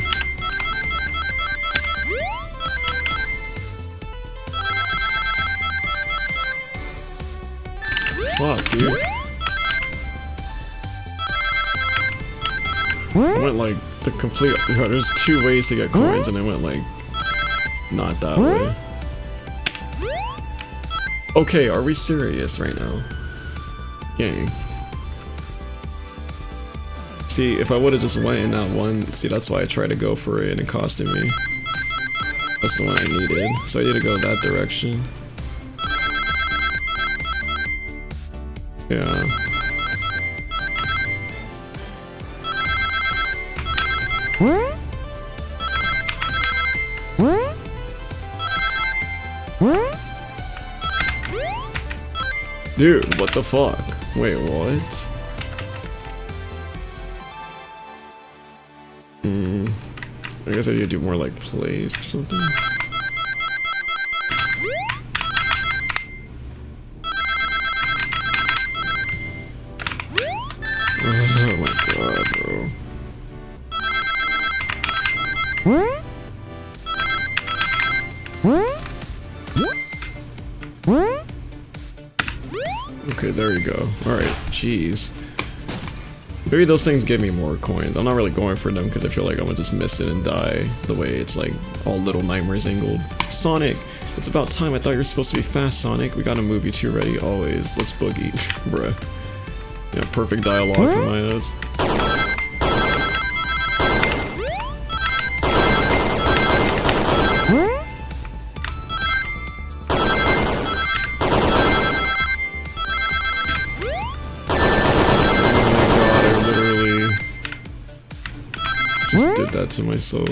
Fuck, dude. I went, like, the complete... There's two ways to get coins, and I went, like... Not that way. Okay, are we serious right now? Gang. See, if I would've just went in that one, see, that's why I tried to go for it and it costed me. That's the one I needed. So I need to go that direction. Yeah. Dude, what the fuck? Wait, what? I guess I need to do more like plays or something. Oh my god, bro. Okay, there you go. Alright, jeez. Maybe those things give me more coins. I'm not really going for them because I feel like I'm gonna just miss it and die the way it's like all Little Nightmares angled. Sonic! It's about time. I thought you were supposed to be fast, Sonic. We gotta move you two ready always. Let's boogie. Bruh. Yeah, perfect dialogue for my ass. Did that to myself.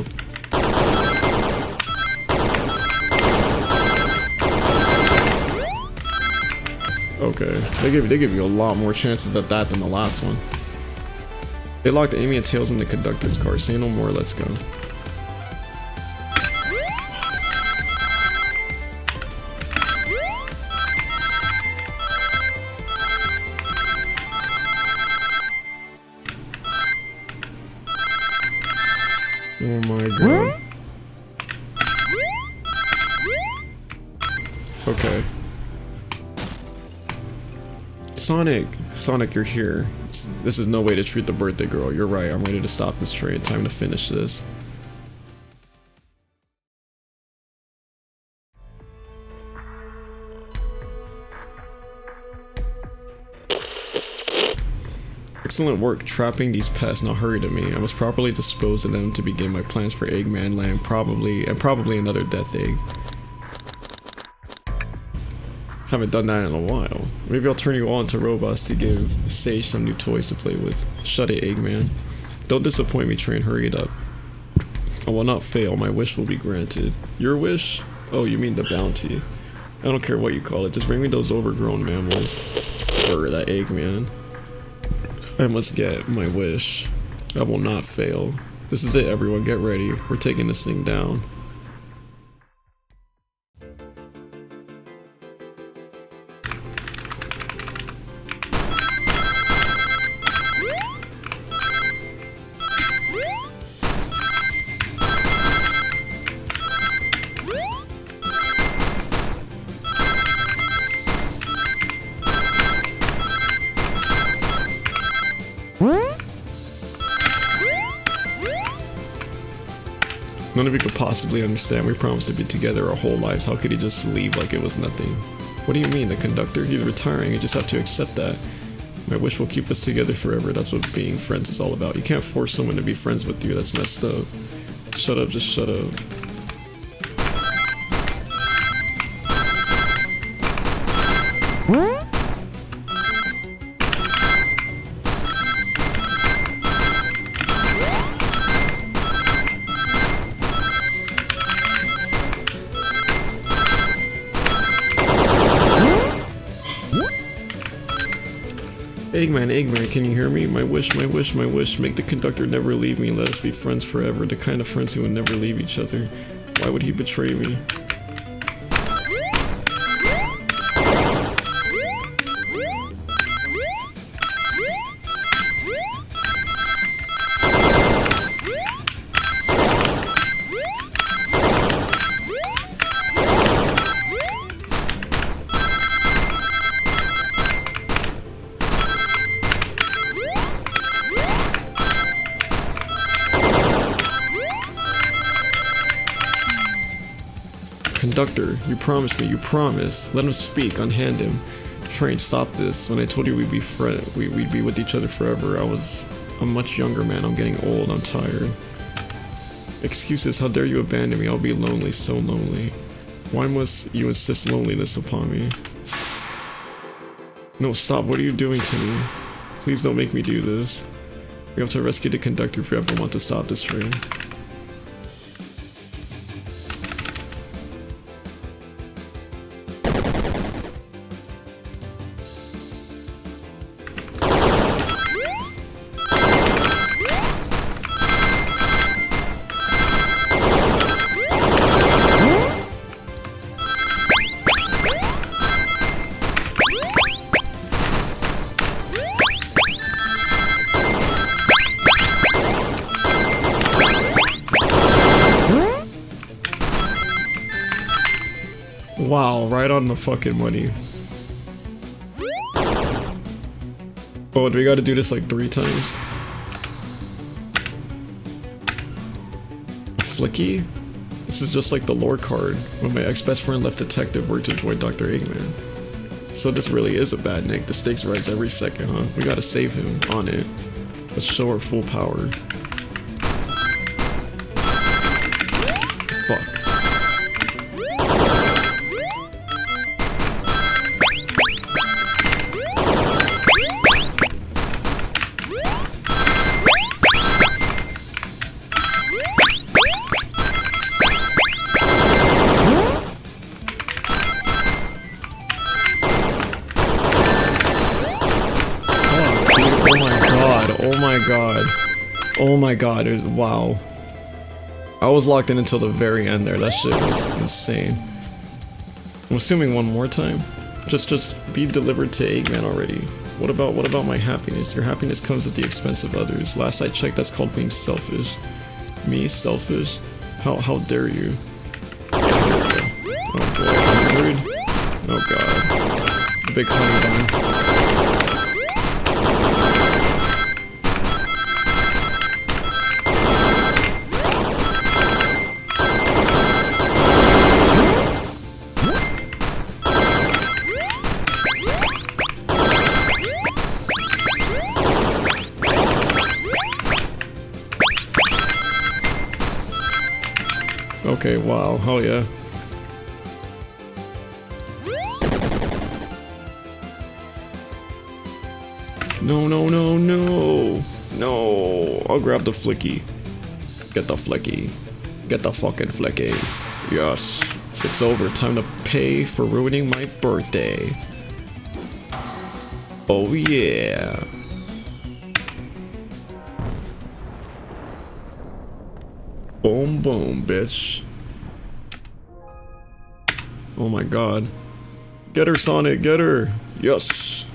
Okay, they give you a lot more chances at that than the last one. They locked Amy and Tails in the conductor's car. Say no more, let's go. Oh my god. Okay. Sonic, you're here. This is no way to treat the birthday girl. You're right, I'm ready to stop this train. Time to finish this. Excellent work trapping these pests. Now hurry to me. I must properly dispose of them to begin my plans for Eggman Land, probably another death egg. Haven't done that in a while. Maybe I'll turn you all into robots to give Sage some new toys to play with. Shut it, Eggman. Don't disappoint me, Train. Hurry it up. I will not fail. My wish will be granted. Your wish? Oh, you mean the bounty. I don't care what you call it. Just bring me those overgrown mammals. Or that Eggman. I must get my wish. I will not fail. This is it, everyone. Get ready. We're taking this thing down. None of you could possibly understand. We promised to be together our whole lives. How could he just leave like it was nothing? What do you mean, the conductor? He's retiring. You just have to accept that. My wish will keep us together forever. That's what being friends is all about. You can't force someone to be friends with you. That's messed up. Shut up, just shut up. Eggman, can you hear me? My wish, my wish, my wish. Make the conductor never leave me and let us be friends forever. The kind of friends who would never leave each other. Why would he betray me? Conductor, you promised me, you promised. Let him speak, unhand him. Train, stop this. When I told you we'd be with each other forever, I was a much younger man. I'm getting old, I'm tired. Excuses, how dare you abandon me? I'll be lonely, so lonely. Why must you insist loneliness upon me? No, stop, what are you doing to me? Please don't make me do this. We have to rescue the conductor if we ever want to stop this train. Wow, right on the fucking money. Oh, do we gotta do this like 3 times? Flicky? This is just like the lore card when my ex-best friend left detective work to join Dr. Eggman. So this really is a bad nick. The stakes rise every second, huh? We gotta save him. On it. Let's show our full power. Fuck. Oh my god, wow. I was locked in until the very end there. That shit was insane. I'm assuming one more time. Just be delivered to Eggman already. What about my happiness? Your happiness comes at the expense of others. Last I checked, that's called being selfish. Me, selfish? How dare you? Oh boy, 100? Oh god. Big honey bun. Okay, wow, hell yeah. No, no, no, no. No. I'll grab the flicky. Get the flicky. Get the fucking flicky. Yes. It's over. Time to pay for ruining my birthday. Oh yeah. Boom, boom, bitch. Oh my god. Get her, Sonic, get her. Yes.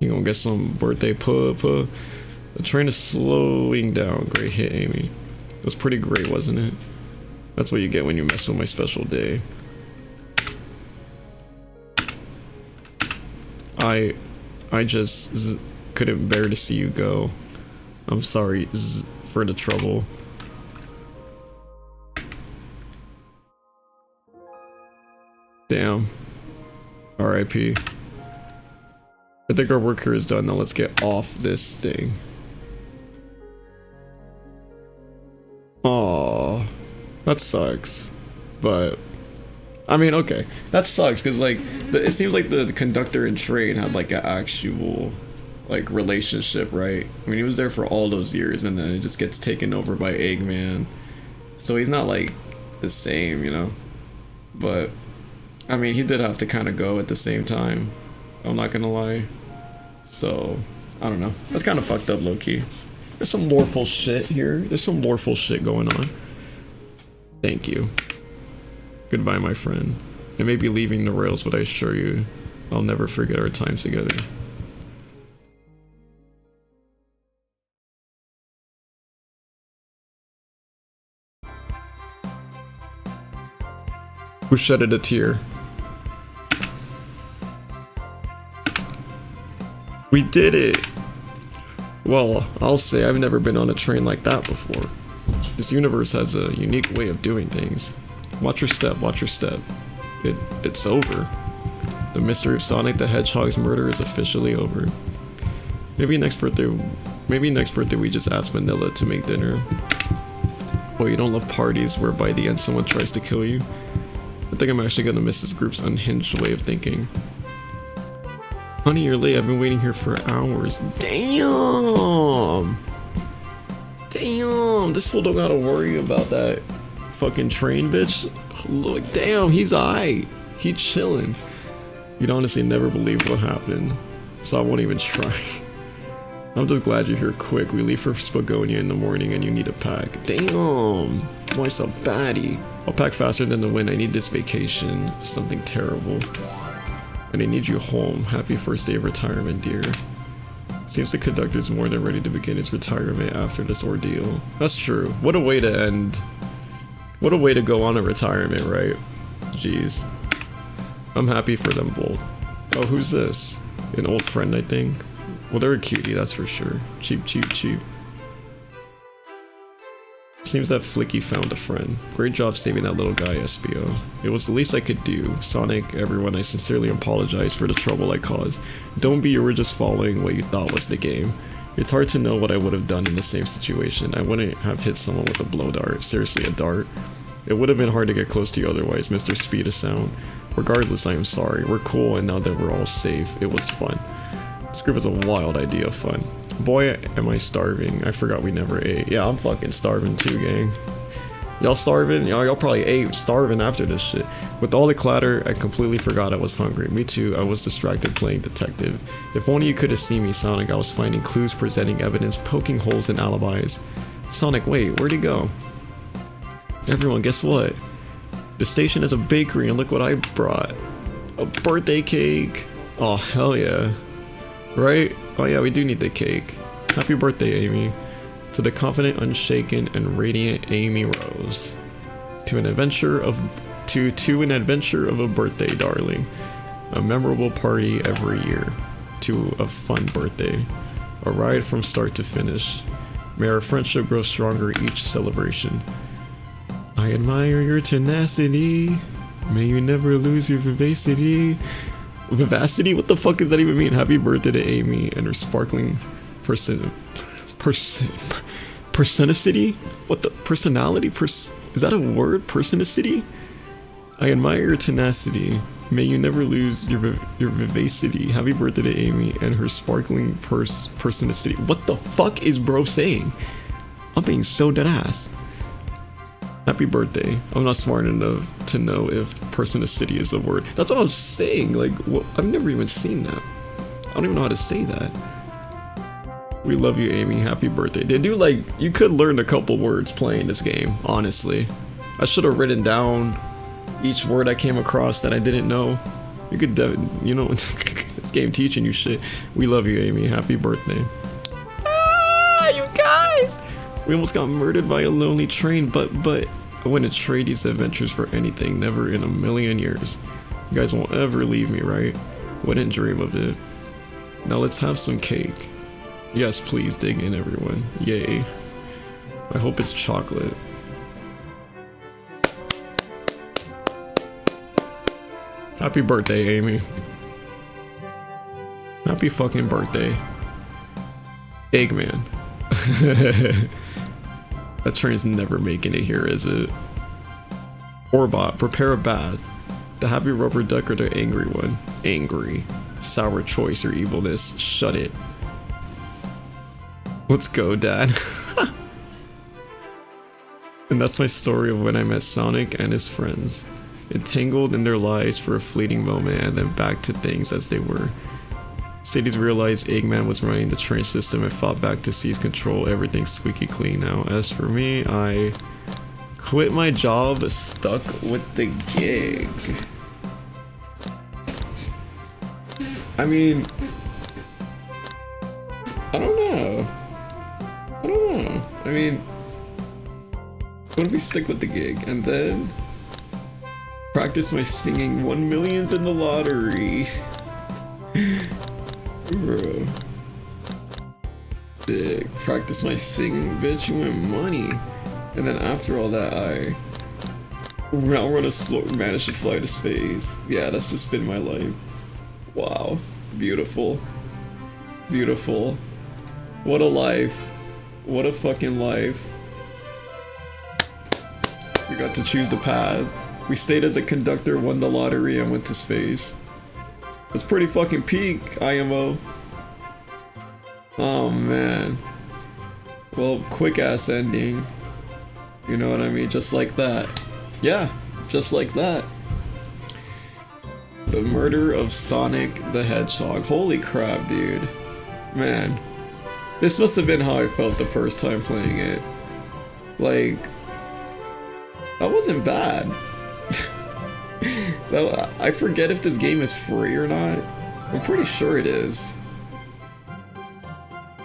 You gonna get some birthday puh. The train is slowing down. Great hit, Amy. It was pretty great, wasn't it? That's what you get when you mess with my special day. I just couldn't bear to see you go. I'm sorry for the trouble. Damn. R.I.P. I think our work here is done. Now let's get off this thing. Aww. That sucks. But I mean, okay. That sucks because like it seems like the conductor and train had like an actual like relationship, right? I mean, he was there for all those years and then it just gets taken over by Eggman. So he's not like the same, you know? But I mean, he did have to kind of go at the same time. I'm not gonna lie. So, I don't know. That's kind of fucked up, low-key. There's some loreful shit here. There's some loreful shit going on. Thank you. Goodbye, my friend. I may be leaving the rails, but I assure you, I'll never forget our times together. Who shedded a tear? We did it! Well, I'll say I've never been on a train like that before. This universe has a unique way of doing things. Watch your step, watch your step. It's over. The mystery of Sonic the Hedgehog's murder is officially over. Maybe next birthday we just ask Vanilla to make dinner. Well, you don't love parties where by the end someone tries to kill you? I think I'm actually gonna miss this group's unhinged way of thinking. Honey, you're late. I've been waiting here for hours. Damn! Damn! This fool don't gotta worry about that fucking train, bitch. Look, damn, he's aight. He chillin'. You'd honestly never believe what happened, so I won't even try. I'm just glad you're here quick. We leave for Spagonia in the morning and you need to pack. Damn! This wife's a baddie. I'll pack faster than the wind. I need this vacation. Something terrible. And I need you home. Happy first day of retirement, dear. Seems the conductor's more than ready to begin his retirement after this ordeal. That's true. What a way to end. What a way to go on a retirement, right? Jeez. I'm happy for them both. Oh, who's this? An old friend, I think. Well, they're a cutie, that's for sure. Cheap, cheap, cheap. Seems that Flicky found a friend. Great job saving that little guy, SBO. It was the least I could do. Sonic, everyone, I sincerely apologize for the trouble I caused. Don't be you were just following what you thought was the game. It's hard to know what I would have done in the same situation. I wouldn't have hit someone with a blow dart. Seriously, a dart. It would have been hard to get close to you otherwise, Mr. Speed of Sound. Regardless, I am sorry. We're cool, and now that we're all safe, it was fun. This group is a wild idea of fun. Boy, am I starving. I forgot we never ate. Yeah, I'm fucking starving too, gang. Y'all starving? Y'all probably ate starving after this shit. With all the clatter, I completely forgot I was hungry. Me too, I was distracted playing detective. If only you could have seen me, Sonic. I was finding clues, presenting evidence, poking holes in alibis. Sonic, wait, where'd he go? Everyone, guess what? The station has a bakery and look what I brought. A birthday cake. Oh, hell yeah. Right? Oh yeah, we do need the cake. Happy birthday, Amy. To the confident, unshaken, and radiant Amy Rose. To an adventure of a birthday, darling. A memorable party every year. To a fun birthday. A ride from start to finish. May our friendship grow stronger each celebration. I admire your tenacity. May you never lose your vivacity. Vivacity? What the fuck does that even mean? Happy birthday to Amy and her sparkling personicity? What the personality? Is that a word? Personicity? I admire your tenacity. May you never lose your vivacity. Happy birthday to Amy and her sparkling personicity. What the fuck is bro saying? I'm being so dead ass. Happy birthday. I'm not smart enough to know if personicity is a word. That's what I'm saying. Like, I've never even seen that. I don't even know how to say that. We love you, Amy. Happy birthday. They do, like, you could learn a couple words playing this game, honestly. I should have written down each word I came across that I didn't know. You could, you know, this game teaching you shit. We love you, Amy. Happy birthday. Ah, you guys! We almost got murdered by a lonely train, but I wouldn't trade these adventures for anything. Never in a million years. You guys won't ever leave me, right? Wouldn't dream of it. Now let's have some cake. Yes, please dig in, everyone. Yay. I hope it's chocolate. Happy birthday, Amy. Happy fucking birthday. Eggman. That train's never making it here, is it? Orbot, prepare a bath. The happy rubber duck or the angry one? Angry. Sour choice or evilness. Shut it. Let's go, Dad. And that's my story of when I met Sonic and his friends. Entangled in their lives for a fleeting moment and then back to things as they were. Cities realized Eggman was running the train system and fought back to seize control. Everything's squeaky clean now. As for me, I quit my job, stuck with the gig. I mean, I don't know. I mean, what if we stick with the gig and then practice my singing 1 million's in the lottery? Bro. Sick. Practice my singing, bitch, you win money. And then after all that, I now run a slow, manage to fly to space. Yeah, that's just been my life. Wow. Beautiful. Beautiful. What a life. What a fucking life. We got to choose the path. We stayed as a conductor, won the lottery, and went to space. That's pretty fucking peak, IMO. Oh man. Well, quick ass ending. You know what I mean? Just like that. Yeah, just like that. The murder of Sonic the Hedgehog. Holy crap, dude. Man. This must have been how I felt the first time playing it. Like, that wasn't bad. I forget if this game is free or not. I'm pretty sure it is.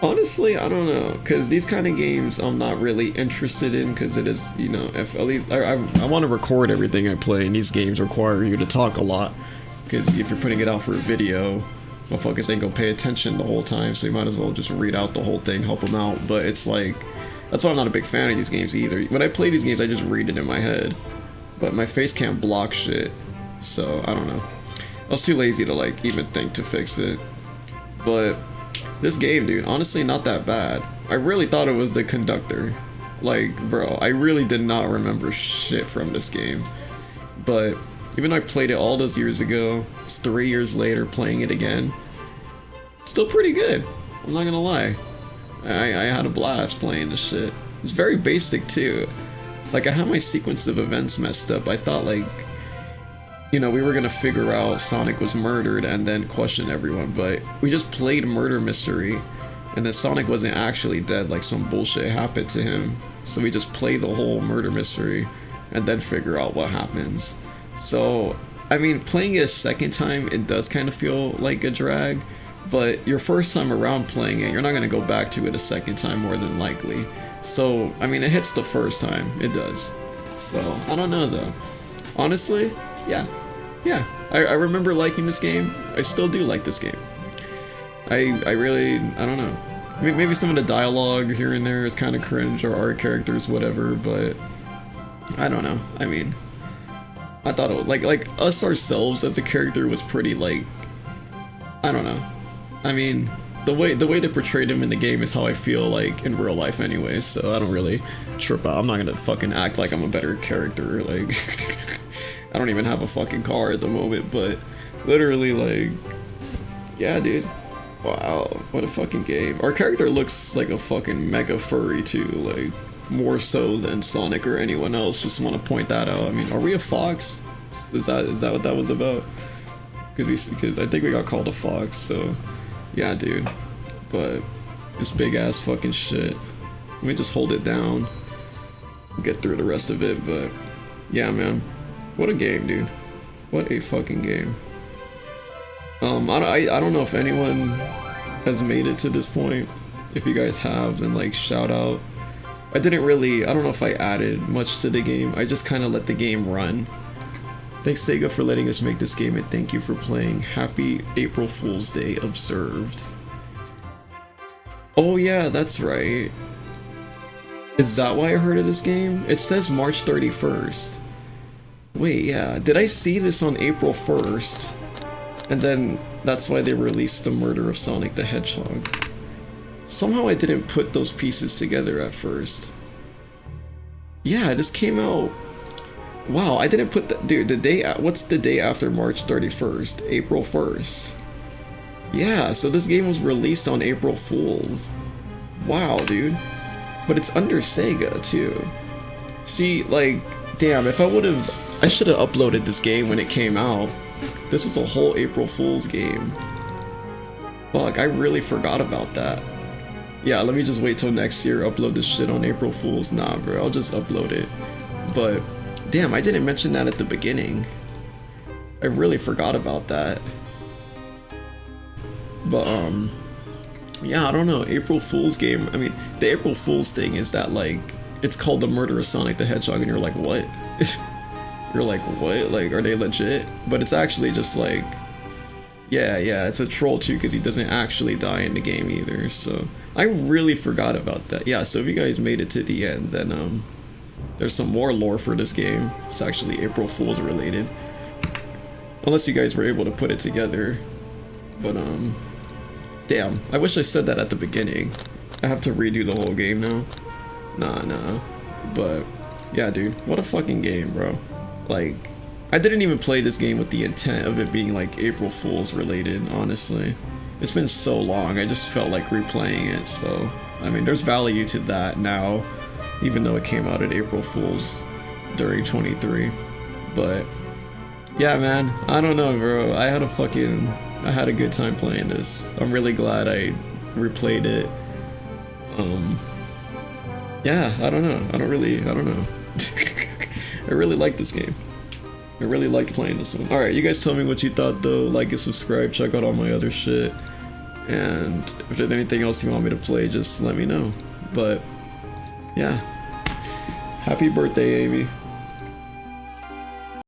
Honestly, I don't know, because these kind of games I'm not really interested in, because it is, you know, if at least I want to record everything I play, and these games require you to talk a lot, because if you're putting it out for a video, motherfuckers ain't gonna pay attention the whole time, so you might as well just read out the whole thing, help them out. But it's like, that's why I'm not a big fan of these games either. When I play these games, I just read it in my head, but my face can't block shit, so I don't know. I was too lazy to like even think to fix it. But this game, dude, honestly not that bad. I really thought it was the conductor. Like, bro, I really did not remember shit from this game. But even though I played it all those years ago, it's 3 years later playing it again, still pretty good. I'm not gonna lie. I had a blast playing this shit. It's very basic too. Like, I had my sequence of events messed up. I thought, like, you know, we were gonna figure out Sonic was murdered and then question everyone, but we just played murder mystery, and then Sonic wasn't actually dead, like some bullshit happened to him. So we just play the whole murder mystery and then figure out what happens. So, I mean, playing it a second time, it does kind of feel like a drag, but your first time around playing it, you're not gonna go back to it a second time more than likely. So, I mean, it hits the first time, it does. So, I don't know though. Honestly, yeah, I remember liking this game. I still do like this game. I really, I don't know. Maybe some of the dialogue here and there is kind of cringe, or art characters, whatever, but I don't know. I mean, I thought it was, like us ourselves as a character was pretty, like, I don't know. I mean, the way they portrayed him in the game is how I feel like in real life anyway, so I don't really trip out. I'm not gonna fucking act like I'm a better character, like I don't even have a fucking car at the moment, but literally, like, yeah, dude. Wow, what a fucking game. Our character looks like a fucking mega furry too, like, more so than Sonic or anyone else. Just want to point that out. I mean, are we a fox? Is that what that was about? Because I think we got called a fox, so yeah, dude. But this big ass fucking shit. Let me just hold it down, get through the rest of it, but yeah, man. What a game, dude. What a fucking game. I don't know if anyone has made it to this point. If you guys have, then like shout out. I don't know if I added much to the game. I just kind of let the game run. Thanks Sega for letting us make this game, and thank you for playing. Happy April Fool's Day observed. Oh yeah, that's right. Is that why I heard of this game? It says March 31st. Wait, yeah. Did I see this on April 1st? And then that's why they released the murder of Sonic the Hedgehog. Somehow I didn't put those pieces together at first. Yeah, this came out. Wow, I didn't put that. Dude, what's the day after March 31st? April 1st. Yeah, so this game was released on April Fool's. Wow, dude. But it's under Sega, too. See, like, damn, if I should have uploaded this game when it came out. This was a whole April Fool's game. Fuck, I really forgot about that. Yeah, let me just wait till next year, upload this shit on April Fool's. Nah, bro, I'll just upload it. But, damn, I didn't mention that at the beginning. I really forgot about that. But, yeah, I don't know, April Fool's game, I mean, the April Fool's thing is that, like, it's called The Murder of Sonic the Hedgehog, and you're like, what? You're like, what? Like, are they legit? But it's actually just like, yeah, it's a troll too, because he doesn't actually die in the game either, so I really forgot about that. Yeah, so if you guys made it to the end, then there's some more lore for this game. It's actually April Fool's related, unless you guys were able to put it together. But damn, I wish I said that at the beginning. I have to redo the whole game now. Nah, but yeah, dude, what a fucking game, bro. Like, I didn't even play this game with the intent of it being like April Fool's related, honestly. It's been so long, I just felt like replaying it, so I mean, there's value to that now, even though it came out at April Fool's during 23. But yeah, man, I don't know, bro. I had a good time playing this. I'm really glad I replayed it. Yeah, I don't know. I don't know. I really like this game. I really liked playing this one. Alright, you guys tell me what you thought though. Like and subscribe, check out all my other shit. And if there's anything else you want me to play, just let me know. But yeah. Happy birthday, Amy.